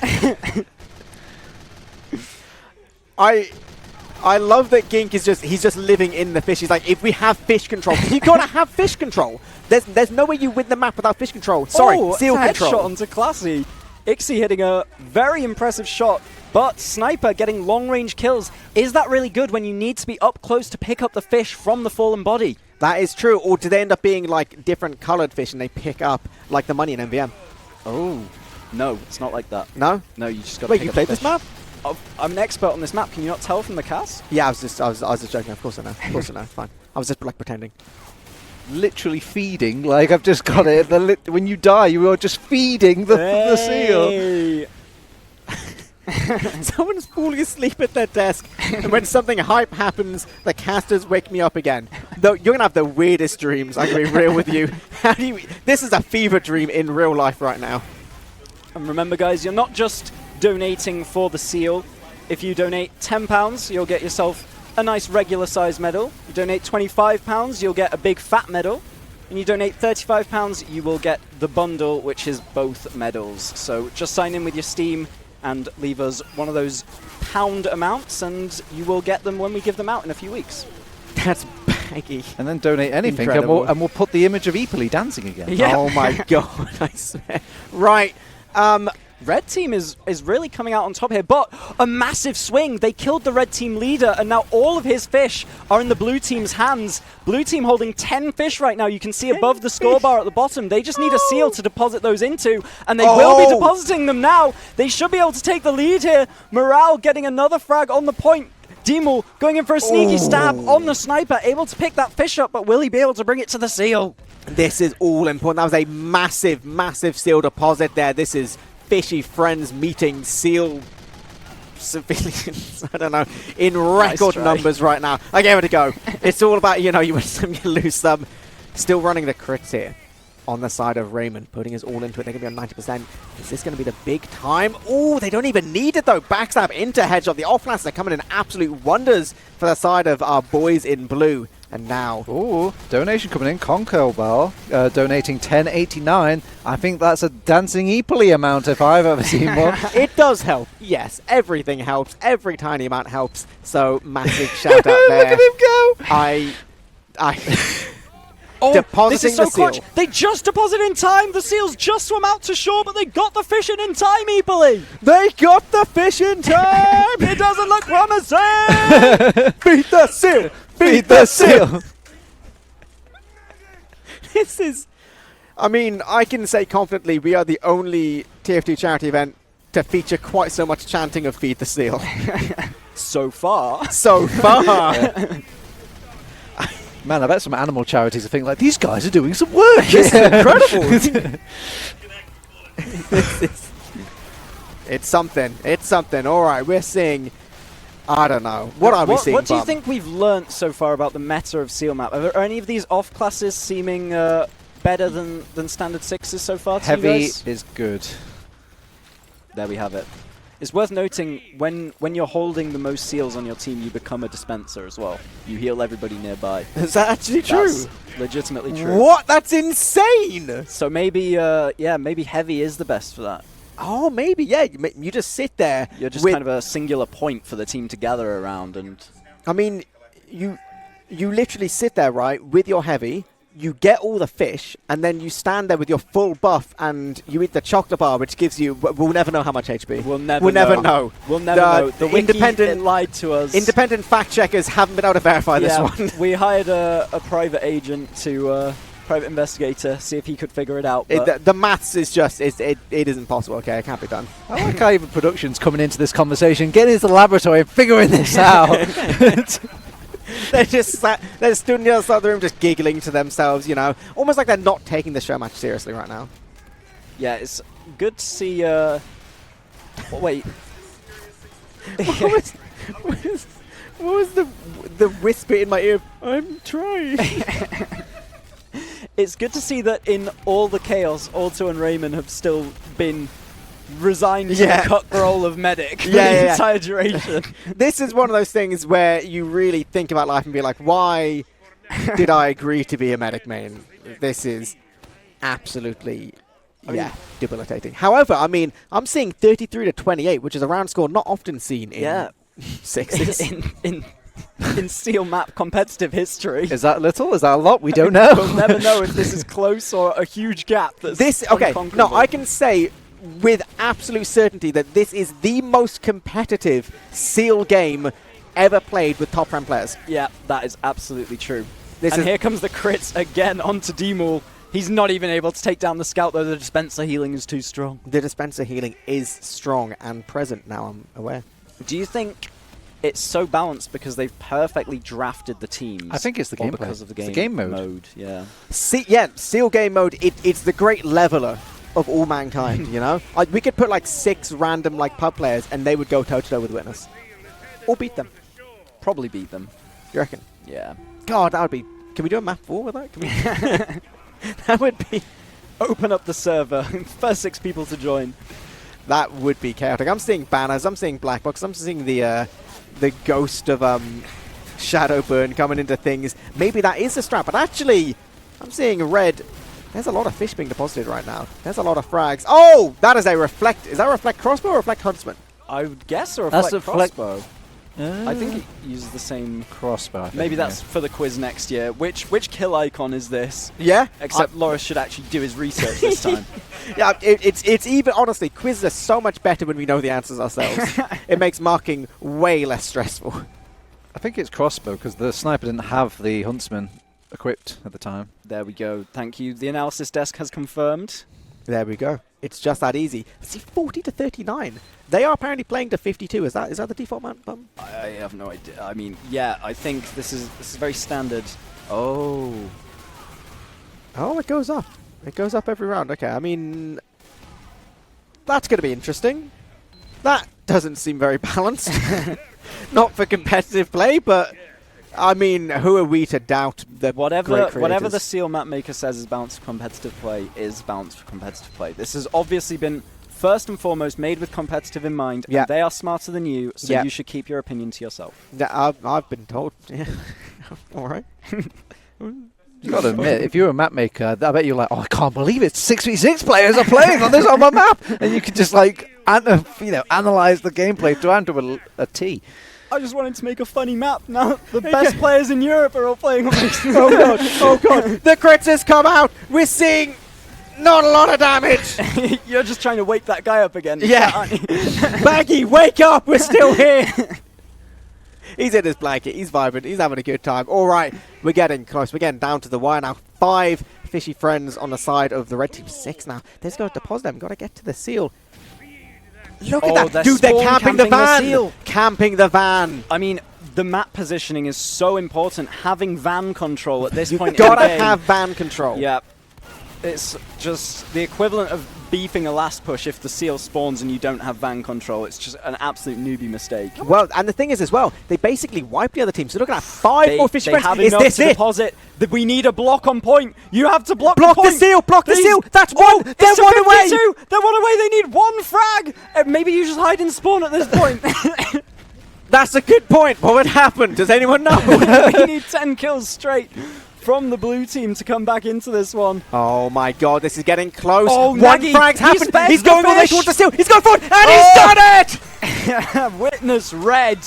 I love that Gink is he's just living in the fish. He's like, if we have fish control, you gotta have fish control. There's no way you win the map without fish control. Sorry, Oh, seal it's a control. headshot onto Classy. Ixie hitting a very impressive shot, but Sniper getting long-range kills. Is that really good when you need to be up close to pick up the fish from the fallen body? That is true. Or do they end up being like different colored fish and they pick up like the money in MVM? Oh, no, it's not like that. No? No, you just got to Wait, pick you up played the this fish. map? Oh, I'm an expert on this map. Can you not tell from the cast? Yeah, I was just joking. Of course I know. Of course I know. It's fine. I was just like pretending. Literally feeding, like I've just got it. When you die, you are just feeding the seal. Hey. Someone's falling asleep at their desk, and when something hype happens, the casters wake me up again. Though you're gonna have the weirdest dreams. I'm gonna be real with you. This is a fever dream in real life right now. And remember, guys, you're not just donating for the seal. If you donate £10, you'll get yourself a nice regular size medal. You donate £25, you'll get a big fat medal. And you donate £35, you will get the bundle, which is both medals. So just sign in with your Steam and leave us one of those pound amounts, and you will get them when we give them out in a few weeks. That's baggy. And then donate anything, and Incredible. we'll put the image of Eeply dancing again. Yeah. Oh my god! I swear. Right. Red team is really coming out on top here, but a massive swing. They killed the red team leader, and now all of his fish are in the blue team's hands. Blue team holding 10 fish right now. You can see above the score bar at the bottom. They just need a seal to deposit those into, and they will be depositing them now. They should be able to take the lead here. Morale getting another frag on the point. Demul going in for a sneaky stab on the sniper, able to pick that fish up, but will he be able to bring it to the seal? This is all important. That was a massive, massive seal deposit there. This is fishy friends meeting seal civilians. I don't know, in record try. numbers right now. I gave it a go. It's all about, you win some, you lose some. Still running the crits here on the side of Raymond, putting his all into it. They're going to be on 90%. Is this going to be the big time? Oh, they don't even need it though. Backstab into headshot. The offlands are coming in absolute wonders for the side of our boys in blue. And now... Ooh, donation coming in. Conco Bell donating 10.89. I think that's a dancing equally amount if I've ever seen one. It does help. Yes, everything helps. Every tiny amount helps. So massive shout out there. Look at him go! I Oh, depositing this is so the seal. clutch. They just deposited in time. The seals just swam out to shore, but they got the fish in time, Eepily. They got the fish in time. It doesn't look promising. Beat the seal. Beat the seal! This is... I mean, I can say confidently we are the only TF2 charity event to feature quite so much chanting of Feed the Seal. So far. So far. Man, I bet some animal charities are thinking like, these guys are doing some work. This is incredible. It's something. It's something. All right, we're seeing... I don't know. What are we seeing, What do you Bum? think we've learnt so far about the meta of Seal Map? Are any of these off classes seeming better than standard sixes so far to you Heavy guys? is good. There we have it. It's worth noting, when you're holding the most seals on your team, you become a dispenser as well. You heal everybody nearby. Is that actually true? That's legitimately true. What? That's insane! So maybe, maybe heavy is the best for that. Oh, maybe, yeah. You just sit there. You're just with, kind of a singular point for the team to gather around, and I mean, you literally sit there, right, with your heavy, you get all the fish, and then you stand there with your full buff, and you eat the chocolate bar, which gives you... We'll never know how much HP. we'll never know. We'll never know. The wiki, independent- it lied to us. Independent fact checkers haven't been able to verify this one. We hired a private agent to... private investigator, see if he could figure it out. But The maths is just... It isn't possible, okay? It can't be done. I like how even production's coming into this conversation, getting into the laboratory and figuring this out. They're just they're stood on the other side of the room just giggling to themselves, you know. Almost like they're not taking the show match seriously right now. yeah, it's good to see... wait. What was the whisper in my ear? I'm trying. It's good to see that in all the chaos, Auto and Raymond have still been resigned to cut the role of medic for the entire duration. This is one of those things where you really think about life and be like, why did I agree to be a medic main? This is absolutely, debilitating. However, I mean, I'm seeing 33 to 28, which is a round score not often seen in sixes. in Seal Map competitive history. Is that little? Is that a lot? We don't know. We'll never know if this is close or a huge gap. That's Okay, no, unconquerable. I can say with absolute certainty that this is the most competitive Seal game ever played with top rank players. Yeah, that is absolutely true. This and is here comes the crits again onto Demul. He's not even able to take down the scout, though the dispenser healing is too strong. the dispenser healing is strong and present now, I'm aware. Do you think it's so balanced because they've perfectly drafted the teams? I think it's the or gameplay. because of the It's game, the game mode. Yeah. Seal game mode, it's the great leveler of all mankind, you know? Like, we could put like 6 random like pub players and they would go toe-to-toe with Witness. Or beat them. Probably beat them. You reckon? Yeah. God, that would be... Can we do a map 4 with that? Can we that would be... Open up the server. First 6 people to join. That would be chaotic. I'm seeing banners, I'm seeing black box, I'm seeing the ghost of Shadowburn coming into things. Maybe that is the strat, but actually, I'm seeing red. There's a lot of fish being deposited right now. There's a lot of frags. Oh, that is a reflect. Is that a reflect crossbow or reflect huntsman? I would guess a That's reflect a reflect- crossbow. I think it uses the same... Crossbow. I think, Maybe that's for the quiz next year. Which kill icon is this? Yeah. Except Loris should actually do his research this time. Yeah, it's even, honestly, quizzes are so much better when we know the answers ourselves. It makes marking way less stressful. I think it's crossbow because the sniper didn't have the huntsman equipped at the time. There we go. Thank you. The analysis desk has confirmed. There we go. It's just that easy. See, 40 to 39. They are apparently playing to 52. Is that the default map? I have no idea. I mean, yeah, I think this is very standard. Oh. Oh, it goes up. It goes up every round. Okay, I mean, that's going to be interesting. That doesn't seem very balanced. Not for competitive play, but I mean, who are we to doubt the Whatever the creators? Seal Map Maker says is balanced for competitive play is balanced for competitive play. This has obviously been first and foremost made with competitive in mind, Yeah. and they are smarter than you, so Yeah. you should keep your opinion to yourself. Yeah, I've been told. Yeah. All right. You got to admit, if you're a map maker, I bet you're like, oh, I can't believe it. 6v6 players are playing on this on my map, and you could just like, analyze the gameplay down to a T. I just wanted to make a funny map. Now the best players in Europe are all playing on this. Oh god! Oh god! The crits has come out. We're seeing not a lot of damage. You're just trying to wake that guy up again. Yeah. aren't you? Maggie, wake up! We're still here. He's in his blanket. He's vibrant. He's having a good time. All right, we're getting close. We're getting down to the wire now. 5 fishy friends on the side of the red team. 6 now. They've got to deposit them. Got to get to the seal. Look at that. Dude, they're camping the van. seal. Camping the van. I mean, the map positioning is so important. Having van control at this You point gotta in the game. have van control. Yeah. It's just the equivalent of beefing a last push if the seal spawns and you don't have van control. It's just an absolute newbie mistake. Well, and the thing is as well, they basically wiped the other team. So look at that. 5 more fishy They friends. have Is enough this to it? deposit. We need a block on point. You have to block Block the the point. seal! Block the Please. seal! That's one! They're It's a one away! 52. They're one away. They need 1 frag. Maybe you just hide and spawn at this point. That's a good point. What would happen? Does anyone know? We need 10 kills straight from the blue team to come back into this one. Oh my god, this is getting close. Oh, 1 Nagy, frag's he's happened. bagged He's the going all the way fish. towards the seal. He's going forward, and he's done it! Witness red.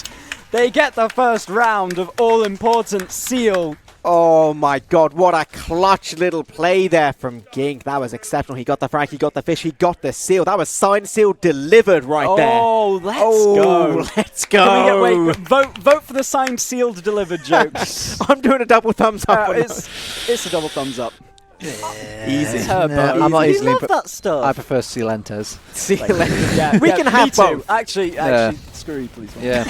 They get the first round of all-important seal. Oh my god, what a clutch little play there from Gink. That was exceptional. He got the frag, he got the fish, he got the seal. That was signed seal delivered right there. Oh, let's go. Let's go. Can we get, vote for the signed sealed delivered jokes. I'm doing a double thumbs up. on that. It's a double thumbs up. Easy. Turbo. I'm not We easily love imp- that stuff. I prefer Silentes. See Like, you later. yeah, We yeah, can me have too. both. Actually, Yeah. screw you, please. Yeah.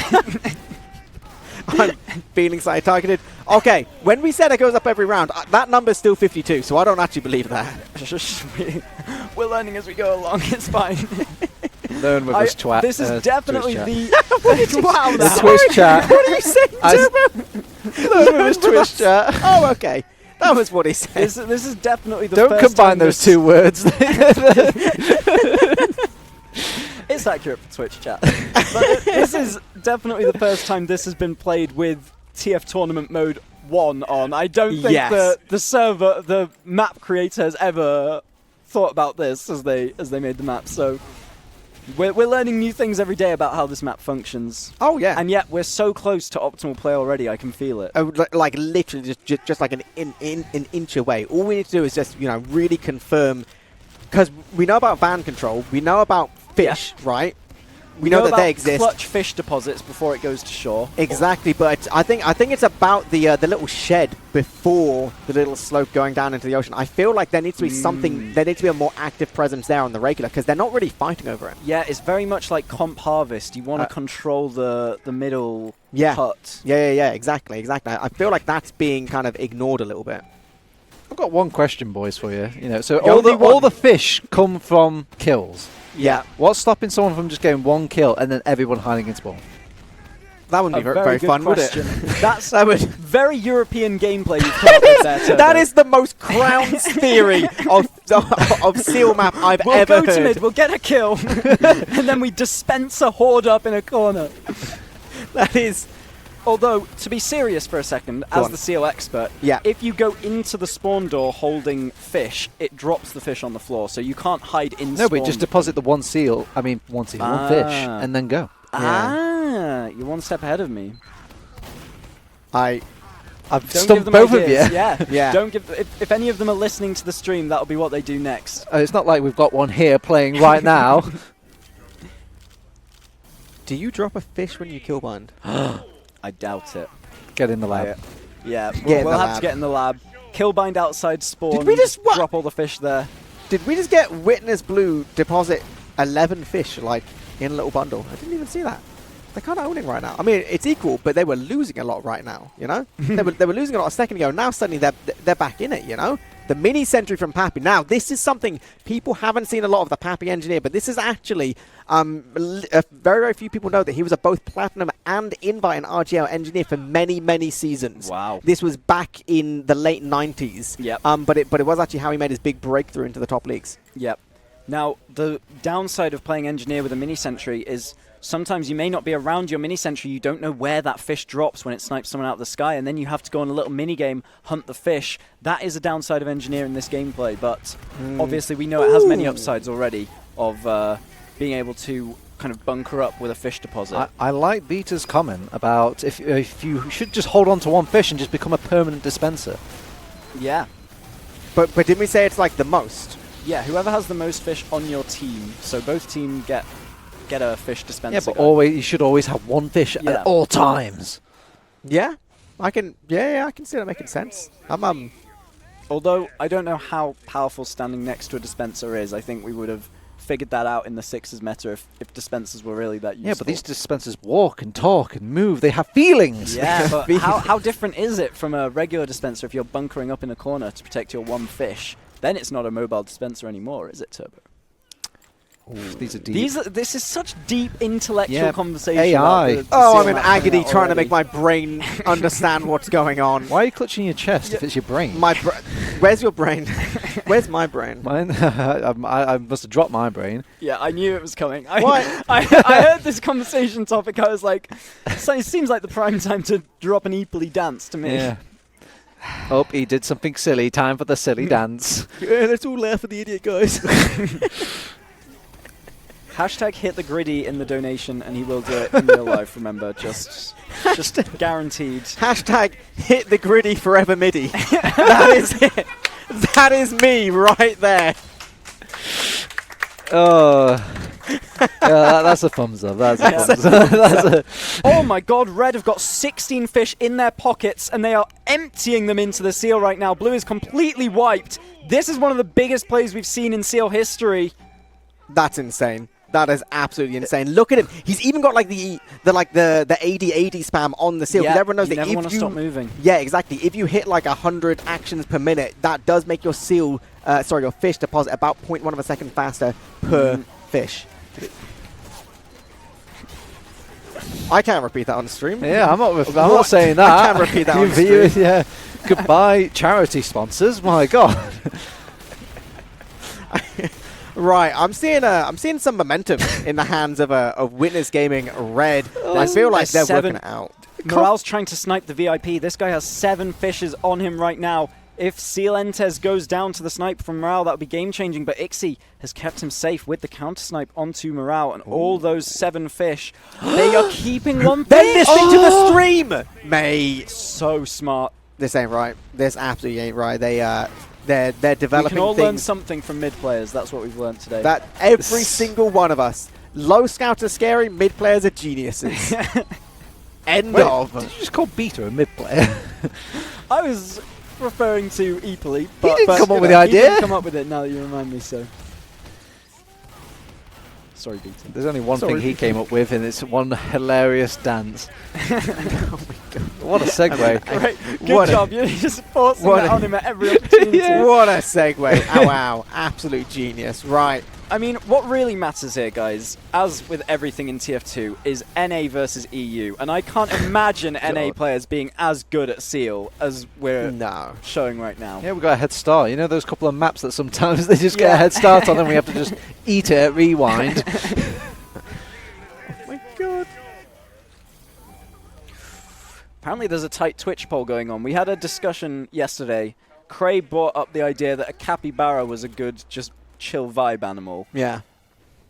I'm feeling slightly targeted. Okay, when we said it goes up every round, that number's still 52, so I don't actually believe that. We're learning as we go along. It's fine. Learn with this twat. This is definitely Twitch the wow. The That's Twitch chat. What are you saying, Turbo? Learn with this Twitch chat. Oh, okay. That was what he said. this is definitely the Don't first combine time those this- 2 words. It's accurate for Twitch chat. But this is definitely the first time this has been played with TF Tournament Mode 1 on. I don't think Yes. the server, the map creator has ever thought about this as they made the map. So we're learning new things every day about how this map functions. Oh, yeah. And yet we're so close to optimal play already. I can feel it. Like literally just like an inch away. All we need to do is just, really confirm. Because we know about van control. We know about fish, right? We know that about they exist. clutch fish deposits before it goes to shore. Exactly, but I think it's about the little shed before the little slope going down into the ocean. I feel like there needs to be something. There needs to be a more active presence there on the regular because they're not really fighting over it. Yeah, it's very much like Comp Harvest. You want to control the middle hut. Yeah, exactly. I feel like that's being kind of ignored a little bit. I've got one question, boys, for you. So Only all the fish come from kills. Yeah, What's stopping someone from just getting 1 kill and then everyone hiding in spawn? that wouldn't be A very good fun, would it? question. That's That would. very European gameplay you've come up with there, Turbo. That is the most Crowns theory of seal map I've We'll ever go to heard. mid, we'll get a kill, and then we dispense a horde up in a corner. That is. Although, to be serious for a second, Go as on. the seal expert, Yeah. if you go into the spawn door holding fish, it drops the fish on the floor, so you can't hide in No, spawn. but just deposit the 1 seal. I mean, 1 seal, 1 fish, and then go. You're 1 step ahead of me. I've Don't give stumped them both ideas. of you. Yeah. Yeah. Don't give. If any of them are listening to the stream, that'll be what they do next. It's not like we've got one here playing right now. Do you drop a fish when you kill bind? I doubt it. Get in the lab. Yeah, Get in we'll the have lab. to get in the lab. Killbind outside spawn. Did we just what? drop all the fish there? Did we just get Witness Blue deposit 11 fish like in a little bundle? I didn't even see that. They're kind of owning right now. I mean, it's equal, but they were losing a lot right now. they were losing a lot a second ago. Now suddenly they're back in it. The mini sentry from Pappy. Now this is something people haven't seen a lot of the Pappy engineer, but this is actually very very few people know that he was a both platinum and invite and RGL engineer for many seasons. Wow. This was back in the late 90s. Yep. But it was actually how he made his big breakthrough into the top leagues. Yep. Now, the downside of playing engineer with a mini sentry is sometimes you may not be around your mini sentry, you don't know where that fish drops when it snipes someone out of the sky, and then you have to go on a little mini game, hunt the fish. That is a downside of engineer in this gameplay, but obviously we know it has many upsides already of being able to kind of bunker up with a fish deposit. I like Beta's comment about if you should just hold on to one fish and just become a permanent dispenser. Yeah. But didn't we say it's like the most? Yeah, whoever has the most fish on your team, so both team get a fish dispenser. Yeah, but guy. you should always have one fish at all times. Yeah, I can see that making sense. Although I don't know how powerful standing next to a dispenser is. I think we would have figured that out in the Sixers meta if dispensers were really that useful. Yeah, but these dispensers walk and talk and move. They have feelings. Yeah, but how different is it from a regular dispenser if you're bunkering up in a corner to protect your one fish? Then it's not a mobile dispenser anymore, is it, Turbo? Ooh, these are deep. This is such deep intellectual conversation. AI. About the Oh, I'm seal in map agony coming out trying to already. make my brain understand what's going on. Why are you clutching your chest if it's your brain? Where's your brain? Where's my brain? Mine? I must have dropped my brain. Yeah, I knew it was coming. Why? I heard this conversation topic. I was like, so it seems like the prime time to drop an equally dance to me. Yeah. Oh, he did something silly. Time for the silly dance. Yeah, let's all laugh at the idiot, guys. Hashtag hit the griddy in the donation, and he will do it in real life. Remember, just guaranteed. Hashtag hit the griddy forever MIDI. That is it. That is me right there. Oh. Yeah, that's a thumbs up. That's a thumbs up. That's Oh my god, Red have got 16 fish in their pockets, and they are emptying them into the seal right now. Blue is completely wiped. This is one of the biggest plays we've seen in seal history. That's insane. That is absolutely insane. Look at him. He's even got like the AD spam on the seal. Yeah, Because everyone knows you that never if want to stop moving. Yeah, exactly. If you hit like 100 actions per minute, that does make your seal, your fish deposit about 0.1 of a second faster per fish. I can't repeat that on stream. yeah, I'm not saying that. I can't repeat that on stream. Yeah. Goodbye, charity sponsors. My God. Right, I'm seeing some momentum in the hands of Witness Gaming Red. I feel like they're working it out. Morale's trying to snipe the VIP. This guy has 7 fishes on him right now. If Seal Entes goes down to the snipe from Morale, that would be game-changing, but Ixie has kept him safe with the counter-snipe onto Morale, and all those 7 fish, they are keeping one fish! They're listening to the stream! Mate. So smart. This ain't right. This absolutely ain't right. They're We developing can all learn things something from mid-players, that's what we've learned today. that every single one of us, low scouts are scary, mid players are geniuses. End Wait, of. did you just call Beta a mid player? I was referring to Eeply, He didn't come up with the He idea. didn't come up with it now that you remind me, so. Sorry, Beaton. There's only one Sorry, thing he Beta. came up with, and it's one hilarious dance. Oh my God. What a segue. Great. Good What a- job. You're just forcing what that a- on him at every opportunity. What a segue. Oh, wow. Absolute genius. Right. I mean, what really matters here, guys, as with everything in TF2, is NA versus EU. And I can't imagine NA players being as good at Seal as we're No. showing right now. Yeah, we got a head start. You know those couple of maps that sometimes they just get a head start on and we have to just eat it, rewind. Oh my God. Apparently there's a tight Twitch poll going on. We had a discussion yesterday. Cray brought up the idea that a capybara was a good, just chill vibe animal Yeah.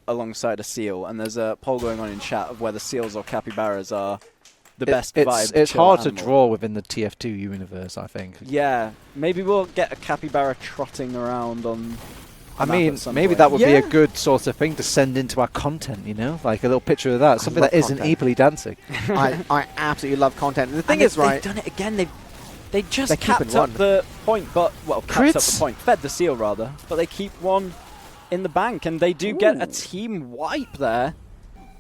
alongside a seal. And there's a poll going on in chat of whether seals or capybaras are the best vibe. It's chill hard animal. to draw within the TF2 universe, I think. Yeah, maybe we'll get a capybara trotting around on. I the map mean, at some maybe point. that would be a Yeah. good sort of thing to send into our content, you know? Like a little picture of that. Something love that isn't content. eepily dancing. I absolutely love content. And the thing And is, right. they've done it again. They just They're keeping capped up one. the point, but capped up Crits? the point, fed the seal rather, but they keep one in the bank, and they do get a team wipe there.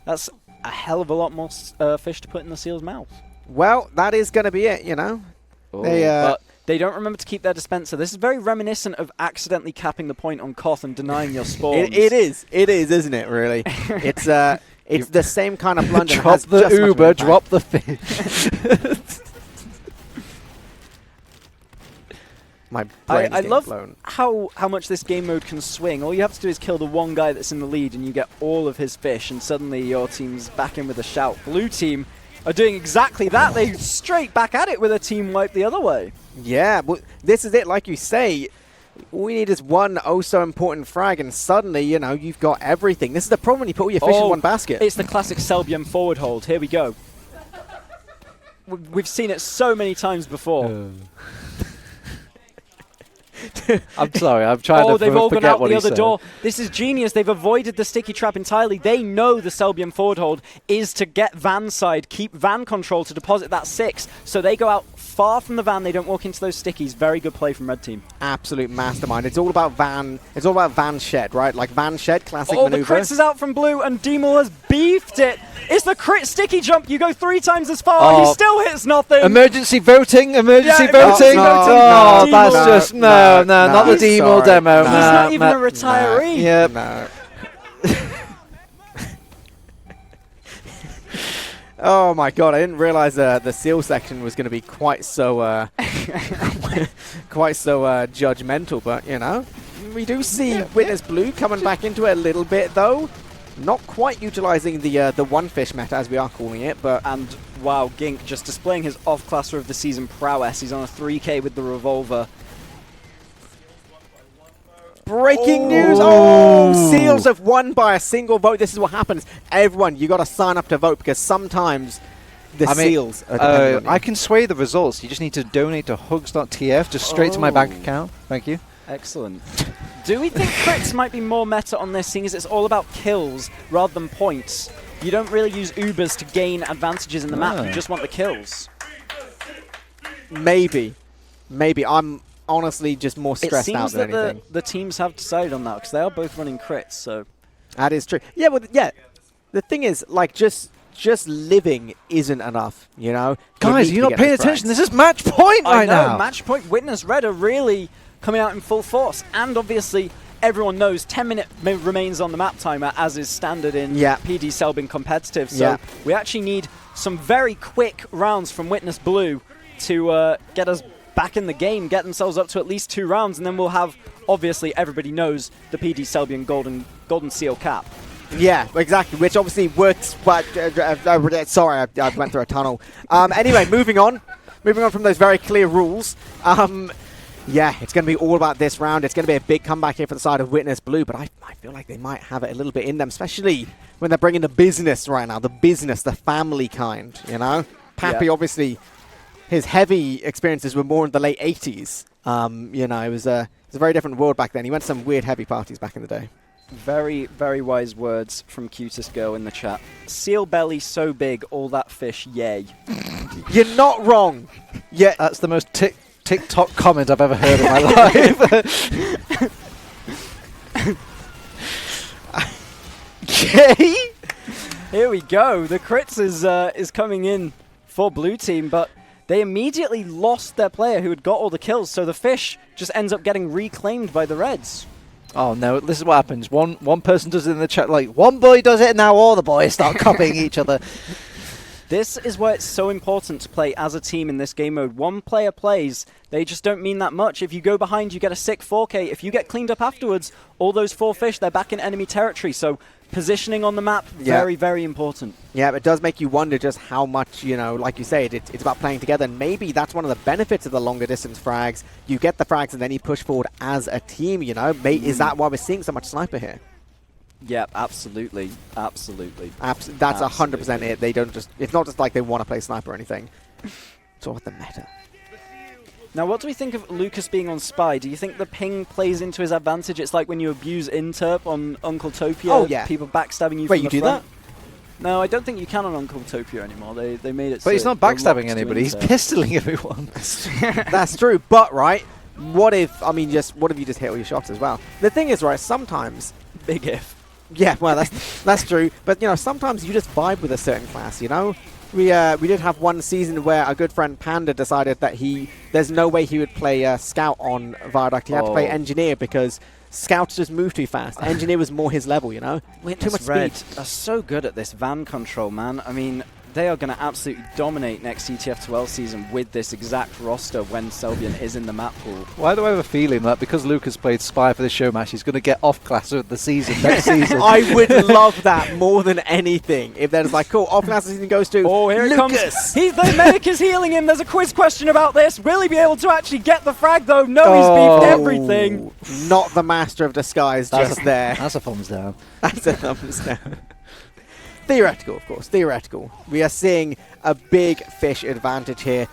That's a hell of a lot more fish to put in the seal's mouth. Well, that is going to be it, you know? They, But they don't remember to keep their dispenser. This is very reminiscent of accidentally capping the point on Koth and denying your spawns. It is, isn't it, really? It's the same kind of blunder. Drop the Uber, drop the fish. My brain I is love blown. how much this game mode can swing. All you have to do is kill the one guy that's in the lead and you get all of his fish, and suddenly your team's back in with a shout. Blue team are doing exactly that. They straight back at it with a team wipe the other way. Yeah, well, this is it. Like you say, all we need is one oh-so-important frag, and suddenly, you know, you've got everything. This is the problem when you put all your fish in one basket. It's the classic Selbium forward hold. Here we go. We've seen it so many times before. I'm sorry, I'm trying to they've all gone forget out what the he other said. door. This is genius. They've avoided the sticky trap entirely. They know the Selbium forward hold is to get Van side, keep Van control to deposit that 6. So they go out far from the Van. They don't walk into those stickies. Very good play from Red Team. Absolute mastermind. It's all about Van. It's all about Van Shed, right? Like Van Shed, classic maneuver. The crits is out from Blue, and Demol has beefed it. It's the crit sticky jump. You go 3 times as far. He still hits nothing. Emergency voting. Emergency Yeah, voting. emergency voting. Oh, No, that's Demol. just not the he's Demol sorry. demo. No. He's not even a retiree. Yep. No. Oh my god! I didn't realize the seal section was going to be quite so judgmental. But you know, we do see Witness Blue coming back into it a little bit, though. Not quite utilizing the one fish meta as we are calling it, but And wow, Gink just displaying his off-classer of the season prowess. He's on a 3K with the revolver. breaking news! Oh, Seals have won by a single vote. This is what happens. Everyone, you got to sign up to vote because sometimes the Seals are dependent on I you. can sway the results. You just need to donate to hugs.tf, just straight to my bank account. Thank you. Excellent. Do we think crits might be more meta on this, seeing as it's all about kills rather than points? You don't really use Ubers to gain advantages in the map, you just want the kills. Maybe. I'm honestly just more stressed out than It seems that anything. the teams have decided on that, because they are both running crits, so... That is true. Yeah, well, yeah. The thing is, like, just living isn't enough, you know? Guys, you're not paying attention. This is match point I right know, now. match point. Witness Red are really coming out in full force, and obviously everyone knows 10-minute remains on the map timer, as is standard in PD Selbin competitive. So we actually need some very quick rounds from Witness Blue to get us back in the game, get themselves up to at least 2 rounds, and then we'll have, obviously, everybody knows the PD Selbian golden seal cap. Yeah, exactly, which obviously works, but sorry, I went through a tunnel. Anyway, moving on from those very clear rules. Yeah, it's going to be all about this round. It's going to be a big comeback here for the side of Witness Blue, but I feel like they might have it a little bit in them, especially when they're bringing the business right now, the family kind, you know? Pappy, obviously, his heavy experiences were more in the late 80s. You know, it was a very different world back then. He went to some weird heavy parties back in the day. Very, very wise words from Cutest Girl in the chat. Seal belly so big, all that fish, yay. You're not wrong. Yeah, that's the most TikTok comment I've ever heard in my life. Okay. Here we go. The crits is coming in for Blue Team, but they immediately lost their player who had got all the kills, so the fish just ends up getting reclaimed by the Reds. Oh no, this is what happens. One person does it in the chat, like, one boy does it and now all the boys start copying each other. This is why it's so important to play as a team in this game mode. One player plays, they just don't mean that much. If you go behind, you get a sick 4K. If you get cleaned up afterwards, all those 4 fish, they're back in enemy territory. So positioning on the map, very, very important. Yeah, it does make you wonder just how much, you know, like you say, it's about playing together. And maybe that's one of the benefits of the longer distance frags. You get the frags and then you push forward as a team, you know. Is that why we're seeing so much sniper here? Yeah, absolutely. Absolutely. That's 100% it. They don't just... It's not just like they want to play sniper or anything. It's all the meta. Now, what do we think of Lucas being on Spy? Do you think the ping plays into his advantage? It's like when you abuse Interp on Uncle Topia. Oh, yeah. People backstabbing you Wait, from you the do front. that? No, I don't think you can on Uncle Topia anymore. They made it so But he's not they're backstabbing locked to anybody, he's Interp. pistoling everyone. That's true, but, right, what if you just hit all your shots as well? The thing is, right, sometimes... Big if. Yeah, well, that's true. But, you know, sometimes you just vibe with a certain class, you know? We did have one season where a good friend Panda decided that there's no way he would play Scout on Viaduct. He had to play Engineer because Scouts just move too fast. Engineer was more his level, you know? Too much Red speed. are so good at this van control, man. I mean, they are going to absolutely dominate next ETF2L season with this exact roster when Selvian is in the map pool. Why do I have a feeling that because Lucas played Spy for the show match, he's going to get off-class of the season next season? I would love that more than anything. If there's like, cool, off-class of the season goes to Oh, here Lucas. it comes. The medic is healing him. There's a quiz question about this. Will he be able to actually get the frag, though? No, he's beefed everything. Not the master of disguise just there. That's a thumbs down. That's a thumbs down. Theoretical, of course. Theoretical. We are seeing a big fish advantage here.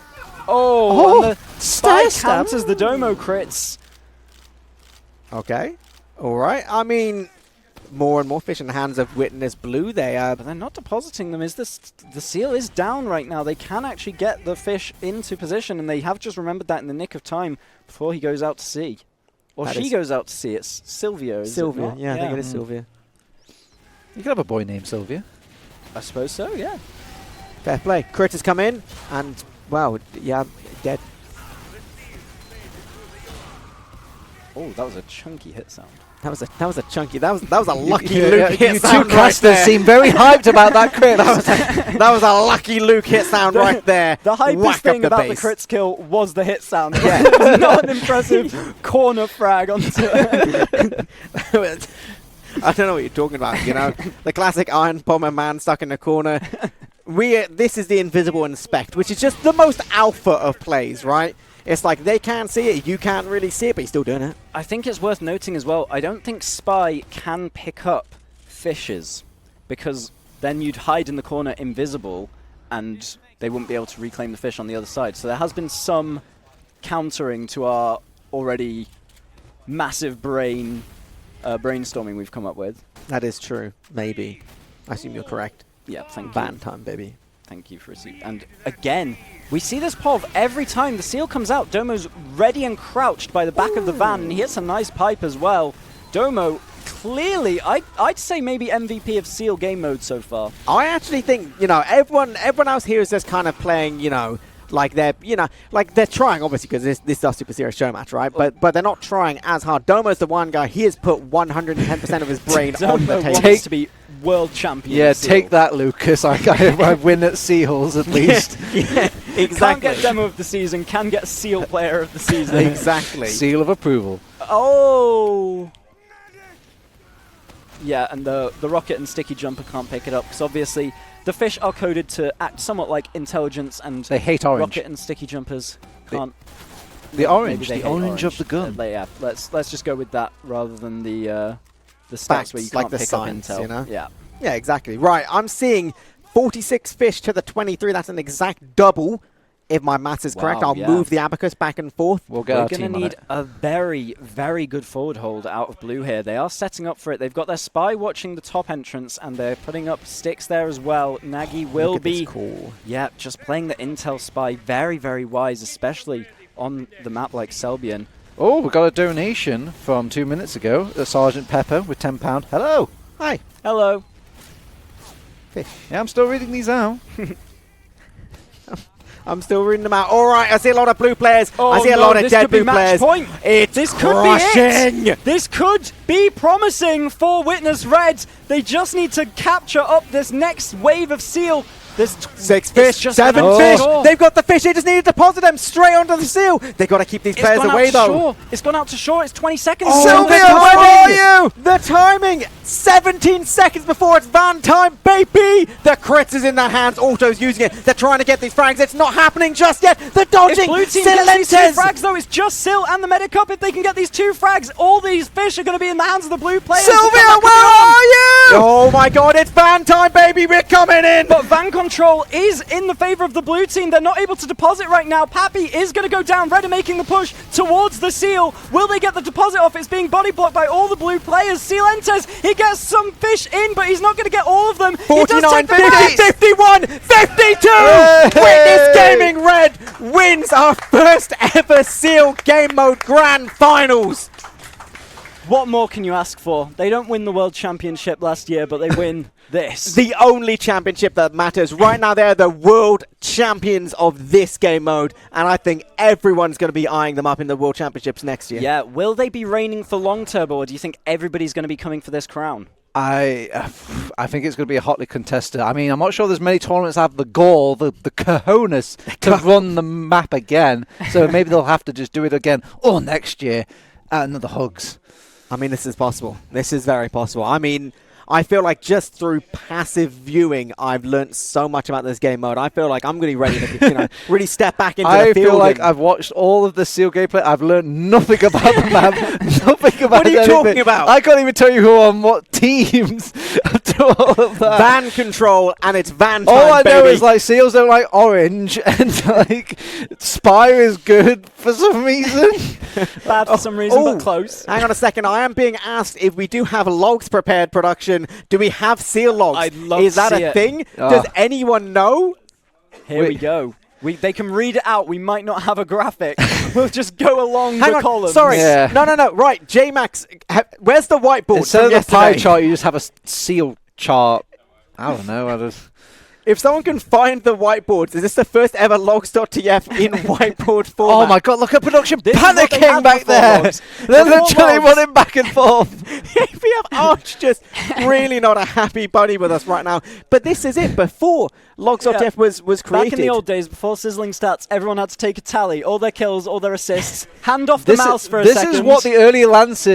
Oh, and the stair spike stab. counters the domo crits. Okay. All right. I mean, more and more fish in the hands of Witness Blue. They are. But they're not depositing them. The seal is down right now. They can actually get the fish into position, and they have just remembered that in the nick of time before he goes out to sea. Or That she is- goes out to sea. It's Sylvia, is it Sylvia. not? Yeah, I think it is Sylvia. You could have a boy named Sylvia. I suppose so, yeah. Fair play. Critters come in, and, wow, yeah, dead. Oh, that was a chunky hit sound. That was a chunky. That was a lucky Yeah, Luke hit you two sound right casters there. seem very hyped about that crit. That was a lucky Luke hit sound right there. The hypest Whack up thing the about base. the crits kill was the hit sound. It was not an impressive corner frag onto it. I don't know what you're talking about. You know, the classic Iron Bomber man stuck in the corner. This is the invisible inspect, which is just the most alpha of plays, right? It's like they can't see it, you can't really see it, but he's still doing it. I think it's worth noting as well, I don't think Spy can pick up fishes, because then you'd hide in the corner invisible, and they wouldn't be able to reclaim the fish on the other side. So there has been some countering to our already massive brainstorming we've come up with. That is true. Maybe. I assume you're correct. Yeah, thank you. Ban time, baby. Thank you for receiving. And again, we see this POV every time the seal comes out. Domo's ready and crouched by the back of the van, and he hits a nice pipe as well. Domo, clearly, I'd say maybe MVP of seal game mode so far. I actually think, you know, everyone else here is just kind of playing, you know, like they're trying, obviously, because this is a super serious show match, right? But they're not trying as hard. Domo's the one guy, he has put 110% of his brain on the Domo table. wants to be world champion. Yeah, of seal. take that, Lucas. I win at Seahulls at least. Yeah, Can't exactly. get demo of the season, can get seal player of the season. Exactly. Seal of approval. Oh! Yeah, and the rocket and sticky jumper can't pick it up, because obviously the fish are coded to act somewhat like intelligence, and They hate orange. rocket and sticky jumpers can't. The orange. Maybe The they hate orange of the gun. Yeah, let's just go with that rather than the stats where you like can't the pick science, up intel. you know? Yeah. Yeah, exactly. Right, I'm seeing 46 fish to the 23. That's an exact double. If my maths is correct, Wow, I'll yeah. move the abacus back and forth. We'll get We're our going to team on need it. a very, very good forward hold out of blue here. They are setting up for it. They've got their spy watching the top entrance, and they're putting up sticks there as well. Nagy will Look at this be, call. yeah, just playing the intel spy. Very, very wise, especially on the map like Selbian. Oh, we got a donation from 2 minutes ago. Sergeant Pepper with £10. Hello. Hi, Hello. fish. Yeah, I'm still reading these out. I'm still reading them out. All right, I see a lot of blue players. Oh, I see a no, lot of this dead could be blue match players. point. It's This could crushing. be it. This could be promising for Witness Red. They just need to capture up this next wave of seal. There's 6 fish, just 7 gonna fish. outshore. They've got the fish. They just need to deposit them straight onto the seal. They've got to keep these players gone away, out to though. shore. It's gone out to shore. It's 20 seconds. Oh, Sylvia, the where timing! are you? The timing! 17 seconds before it's van time, baby! The crits is in their hands. Auto's using it. They're trying to get these frags. It's not happening just yet. The If dodging. blue team gets these two Silentes. frags, though, it's just Sil and the medic up. If they can get these 2 frags, all these fish are going to be in the hands of the blue players. Sylvia, where are you? Oh my god, it's van time, baby! We're coming in! But van control is in the favor of the blue team. They're not able to deposit right now. Pappy is going to go down. Red are making the push towards the seal. Will they get the deposit off? It's being body blocked by all the blue players. Silentes, he gets some fish in, but he's not going to get all of them. He does 49, take the 50, frags. 51, 52! Hey! Witness Gaming Red wins our first ever Seal Game Mode Grand Finals! What more can you ask for? They don't win the World Championship last year, but they win this. The only championship that matters. Right now, they're the world champions of this game mode, and I think everyone's going to be eyeing them up in the World Championships next year. Yeah, will they be reigning for long, Turbo, or do you think everybody's going to be coming for this crown? I think it's going to be a hotly contested. I mean, I'm not sure there's many tournaments that have the gall, the cojones to run the map again. So maybe they'll have to just do it again or next year at another Hugs. I mean, this is possible. This is very possible. I mean, I feel like just through passive viewing, I've learnt so much about this game mode. I feel like I'm going to be ready to really step back into the field. I feel like I've watched all of the Seal gameplay. I've learned nothing about the map, nothing about What are you anything. talking about? I can't even tell you who on what teams after all of that. Van control, and it's van time, All I know baby. is like Seals don't like orange, and like Spire is good for some reason. Bad for some reason, but close. Hang on a second. I am being asked if we do have logs prepared production. Do we have seal logs? I'd love Is to that see a it. thing? Does anyone know? Here we go. They can read it out. We might not have a graphic. We'll just go along Hang the on. columns. Sorry. Yeah. No. Right. J-Max, where's the whiteboard Instead from of the yesterday? pie chart, you just have a Seal chart. I don't know. If someone can find the whiteboards, is this the first ever logs.tf in whiteboard format? Oh my god, look at production This is what they panicking had back before there. logs. They're Before literally logs. running back and forth. We have Arch just really not a happy buddy with us right now. But this is it. Before logs.tf was created. Back in the old days, before sizzling stats, everyone had to take a tally, all their kills, all their assists, hand off the mouse for a second. This is what the early lands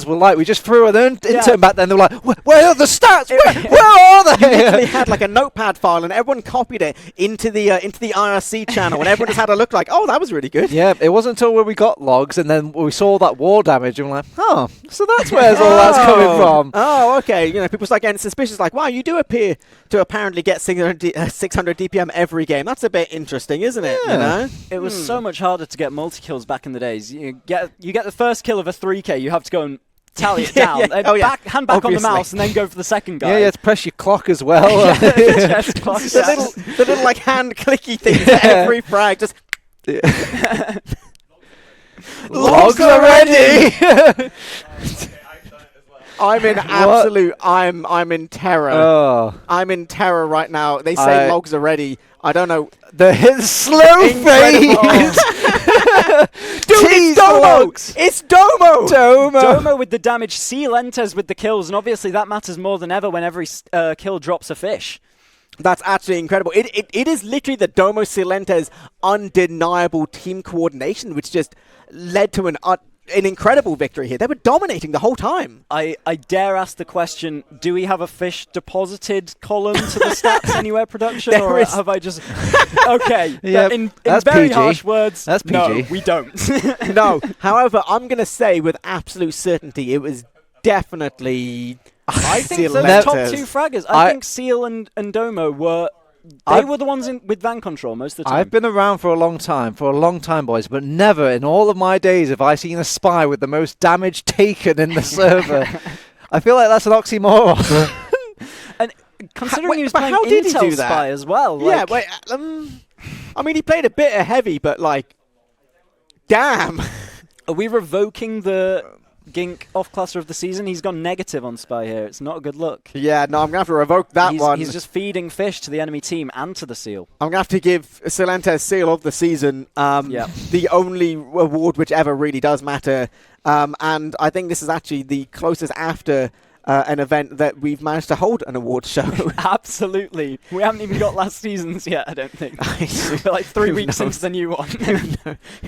were like. We just threw an intern back then. They were like, where are the stats? Where are they? literally had like a notepad file, and everyone copied it into the IRC channel, and everyone just had a look like, oh, that was really good. Yeah, it wasn't until when we got logs and then we saw that war damage and we're like, oh, so that's where all that's coming from. Oh, okay. People start getting suspicious, like, wow, you do appear to apparently get 600 DPM every game. That's a bit interesting, isn't it? Yeah. You know? It was so much harder to get multi-kills back in the days. You get the first kill of a 3K, you have to go and tally it down. Hand back on the mouse and then go for the second guy. Yeah, you have to press your clock as well. Chest clock, The little like hand clicky things at every frag. Just Logs are ready. I'm in absolute. I'm in terror. Oh. I'm in terror right now. They say logs are ready. I don't know. The slow phase. Dude, it's Domo! It's Domo! Domo with the damage, Seal enters with the kills, and obviously that matters more than ever when every kill drops a fish. That's actually incredible. It is literally the Domo Silentes undeniable team coordination, which just led to an incredible victory here. They were dominating the whole time. I dare ask the question, do we have a fish deposited column to the stats anywhere production, or have I just... Okay, Yep, in that's very PG. harsh words, That's PG. no, we don't. No. However, I'm going to say with absolute certainty it was definitely... I think Seal the Lentas. top two fraggers. I think Seal and Domo were... They were the ones with van control most of the time. I've been around for a long time, boys, but never in all of my days have I seen a spy with the most damage taken in the server. I feel like that's an oxymoron. And considering he was but playing how did he Intel do that? Spy as well. Yeah, like, wait. I mean, he played a bit of heavy, but like, damn. are we revoking the Gink off cluster of the season? He's gone negative on Spy here. It's not a good look. Yeah, no, I'm going to have to revoke that one. He's just feeding fish to the enemy team and to the Seal. I'm going to have to give Silentes Seal of the Season the only award which ever really does matter. And I think this is actually the closest after an event that we've managed to hold an award show. Absolutely. We haven't even got last season's yet, I don't think. We're like 3 weeks into the new one.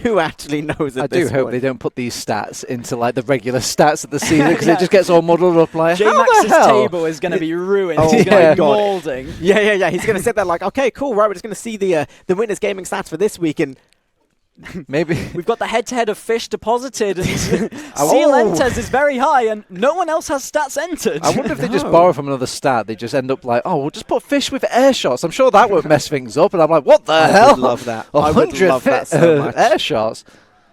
Who actually knows I at do this hope point? they don't put these stats into like the regular stats of the season because it just gets all muddled up. Like, how the J-Max's hell? table is going to be ruined. Oh, He's going yeah. to be moulding. Yeah. He's going to sit there like, okay, cool, right, we're just going to see the Winners Gaming stats for this week, and Maybe. We've got the head-to-head of fish deposited, and Seal enters is very high, and no one else has stats entered. I wonder if they just borrow from another stat. They just end up like, oh, we'll just put fish with air shots. I'm sure that won't mess things up. And I'm like, what the hell? I would love that. I would 100 love that so much. air shots.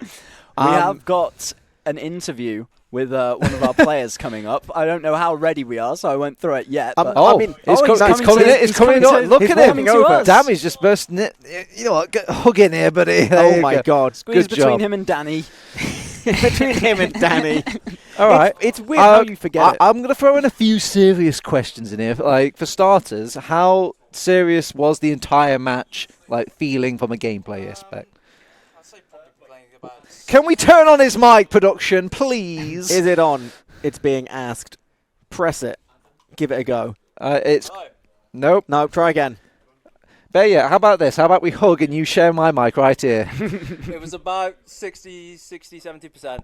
We have got an interview with one of our players coming up. I don't know how ready we are, so I won't throw it yet. But I mean, it's coming in. It's coming in. Look at him. over. Damn, he's just bursting it. You know what? Hug in here, buddy. Oh my God. Squeeze Good between job. him and Danny. Between him and Danny. All right. It's weird how you forget it. I'm going to throw in a few serious questions in here. Like, for starters, how serious was the entire match, like, feeling from a gameplay aspect? Can we turn on his mic, production, please? Is it on? It's being asked. Press it. Give it a go. It's nope. No, try again. But yeah, how about this? How about we hug and you share my mic right here? It was about 60, 70%.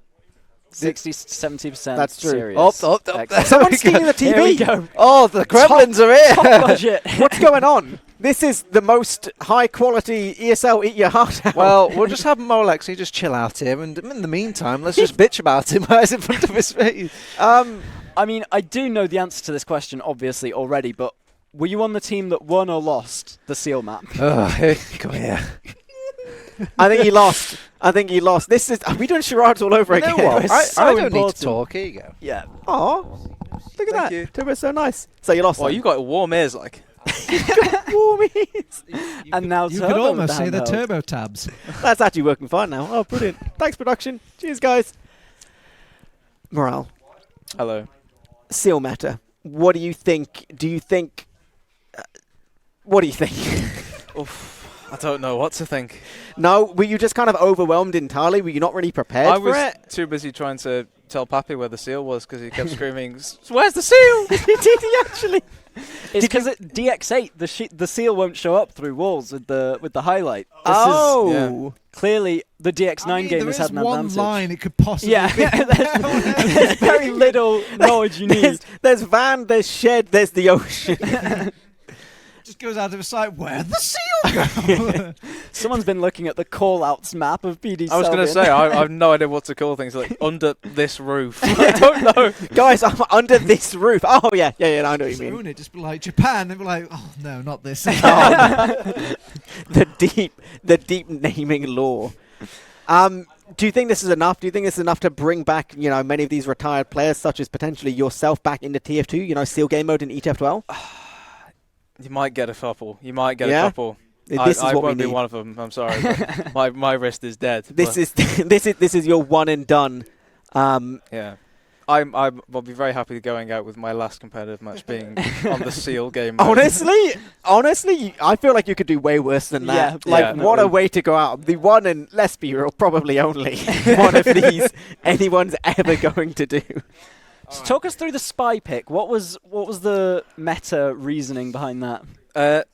60-70%. That's true. Serious. Up. Excellent. Someone's stealing the TV. Here we go. Oh, the gremlins are here. Top budget. What's going on? This is the most high-quality ESL eat your heart out. Well, we'll just have Molexi just chill out here, and in the meantime, let's just bitch about him right in front of his face. I mean, I do know the answer to this question, obviously, already, but were you on the team that won or lost the seal map? Oh, hey, come here. I think he lost. This is. Are we doing charades all over You again? know what? It's I so don't need important. to talk. Here you go. Yeah. Oh, look at Thank that. you. Turbo's so nice. So you lost. Well, then. you got warm ears, like. Warmies. And now You Turbo could with almost the say the handheld. turbo tabs. That's actually working fine now. Oh, brilliant. Thanks, production. Cheers, guys. Morale. Hello. Seal meta. What do you think? What do you think? Oof, I don't know what to think. No, were you just kind of overwhelmed entirely? Were you not really prepared I for was it? too busy trying to tell Pappy where the seal was because he kept screaming, "Where's the seal?" Did he actually? It's because at DX8, the seal won't show up through walls with the highlight. This Oh. is clearly the DX9 game there has is had an one advantage. line it could possibly Yeah, be. there's very little knowledge you need. There's van, there's shed, there's the ocean. Just goes out of sight. Where'd the seal go? Someone's been looking at the call-outs map of PD I was going to Selvian. say I have no idea what to call things like under this roof. I don't know. Guys, I'm under this roof. Oh, yeah, I know what you Just mean. own it. Just be like Japan. They'd be like, oh no, not this. The deep naming lore. Do you think this is enough? Do you think this is enough to bring back, many of these retired players, such as potentially yourself, back into TF2? Seal game mode in ETF12. You might get a couple. You might get Yeah? a couple. This is I what we won't be need. one of them. I'm sorry. But my wrist is dead. This but is this is your one and done. yeah. I'll be very happy going out with my last competitive match being on the seal game. mode. Honestly, I feel like you could do way worse than that. Yeah, Like, yeah. what a way to go out. The one and, let's be real, probably only one of these anyone's ever going to do. So talk us through the spy pick. What was the meta reasoning behind that?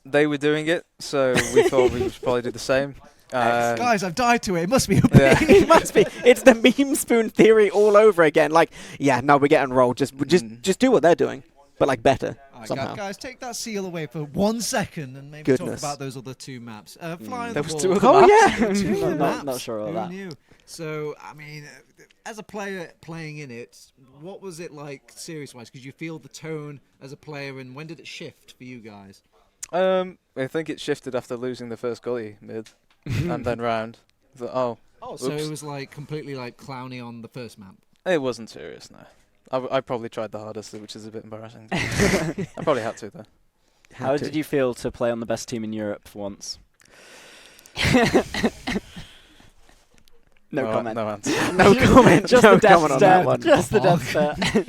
They were doing it, so we thought we should probably do the same. Guys, I've died to it. It must be a Yeah. It must be. It's the meme spoon theory all over again. Like, yeah, no, we're getting rolled. Just do what they're doing, but like better Alright, somehow. guys, take that seal away for 1 second and maybe Goodness. talk about those other two maps. Fly on There the was ball. two other Oh maps. yeah. Two Not- maps. not sure about Who that. knew? So, I mean, as a player playing in it, what was it like series-wise? Because you feel the tone as a player, and when did it shift for you guys? I think it shifted after losing the first gully mid and then round. I thought, Oh, so oops. it was like completely like clowny on the first map. It wasn't serious, no. I probably tried the hardest, which is a bit embarrassing. I probably had to, though. How did you feel to play on the best team in Europe for once? No comment. No answer. No comment. Just no the comment death on stare. that one. Just the Fuck. death stare.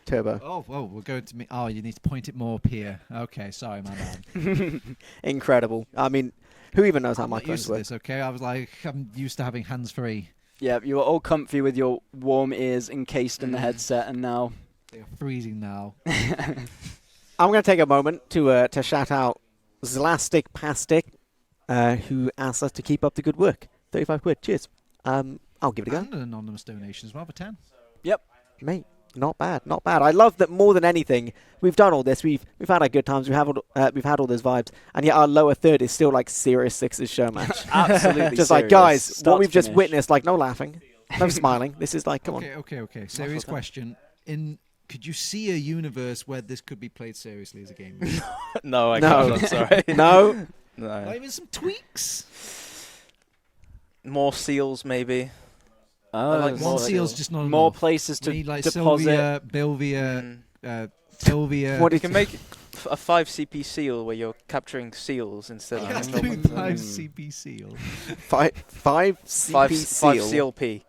Turbo. Oh, we're going to me. Oh, you need to point it more up here. Okay, sorry, my bad. Incredible. I mean, who even knows how I'm not microphones used to work? this, okay? I was like, I'm used to having hands-free. Yeah, you were all comfy with your warm ears encased in the headset, and now They are freezing now. I'm going to take a moment to shout out Zlastic Pastic, who asked us to keep up the good work. 35 quid. Cheers. I'll give it a go. And an anonymous donation as well for 10. Mate, not bad, not bad. I love that more than anything. We've done all this. We've had our good times. We've had all those vibes, and yet our lower third is still like Series 6's show match. absolutely Just like, serious. guys, Start what we've to just finish. witnessed, like, no laughing, no smiling. This is like, come on. Okay. Serious full time. question. Could you see a universe where this could be played seriously as a game? No, I No. can't. I'm sorry. No, No. Not even some tweaks? More seals, maybe. Oh, like One more seal's just not more enough. places to We need like deposit. Sylvia, Bilvia, Mm. Sylvia. What You can make a 5 CP seal where you're capturing seals instead You of have to normal- do 5 Mm. CP seal. five five CP seal. CLP.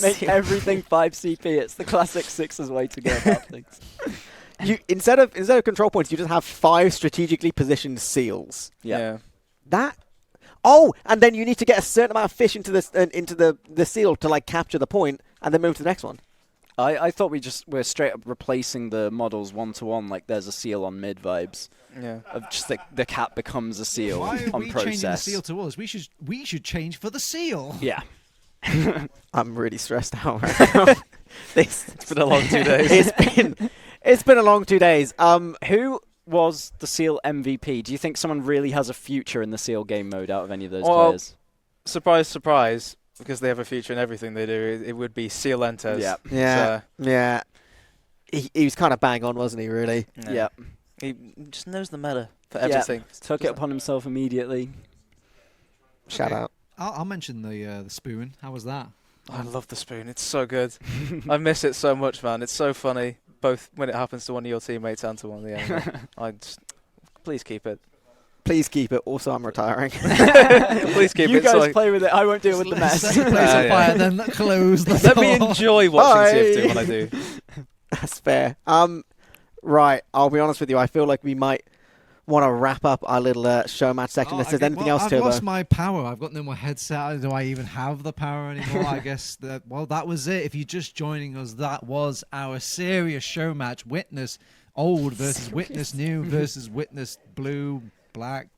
Make everything 5 CP. It's the classic Sixers way to go about things. You instead of control points, you just have 5 strategically positioned seals. Yeah. That. Oh, and then you need to get a certain amount of fish into the seal to like capture the point, and then move to the next one. I thought we're straight up replacing the models 1-to-1, like there's a seal on mid vibes. Yeah. Of just the cat becomes a seal Why are on we changing the process. seal to us? We should change for the seal. Yeah. I'm really stressed out right now. It's been a long 2 days. It's been a long 2 days. Who was the seal MVP? Do you think someone really has a future in the seal game mode out of any of those Well, players? Surprise, surprise, because they have a future in everything they do. It would be Seal Lentes. Yeah. Yeah, yeah. He was kind of bang on, wasn't he? Really? Yeah. He just knows the meta for Yeah. everything. Took it upon himself immediately. Shout Okay. out. I'll mention the spoon. How was that? I love the spoon. It's so good. I miss it so much, man. It's so funny, both when it happens to one of your teammates and to one of the enemy. Please keep it. Please keep it. Also, I'm retiring. Please keep You it. guys play with it. I won't deal with the Let's mess. set the place on Yeah. fire, then close the Let me door. enjoy watching Bye. TF2 when I do. That's fair. Right. I'll be honest with you. I feel like we might want to wrap up our little show match section. Unless there's anything else, I've Turbo. lost my power. I've got no more headset. Do I even have the power anymore? I guess that. Well, that was it. If you're just joining us, that was our serious show match. Witness old versus Witness new versus Witness blue, black,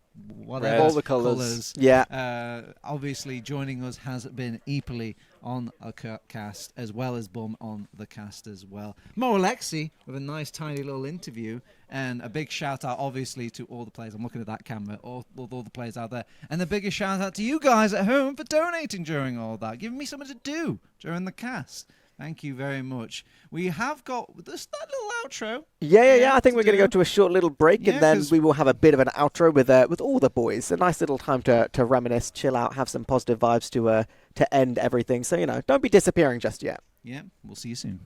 whatever. All the colours. Yeah. Obviously, joining us has been Eepily on a cast, as well as Bum on the cast as well. Mo Alexi with a nice tiny little interview, and a big shout out obviously to all the players. I'm looking at that camera, all the players out there, and the biggest shout out to you guys at home for donating during all that, giving me something to do during the cast. Thank you very much. We have got this that little outro. Yeah. I think to we're going to do. go to a short little break, Yeah, and then 'cause- we will have a bit of an outro with all the boys. A nice little time to reminisce, chill out, have some positive vibes to end everything. So don't be disappearing just yet. Yeah, we'll see you soon.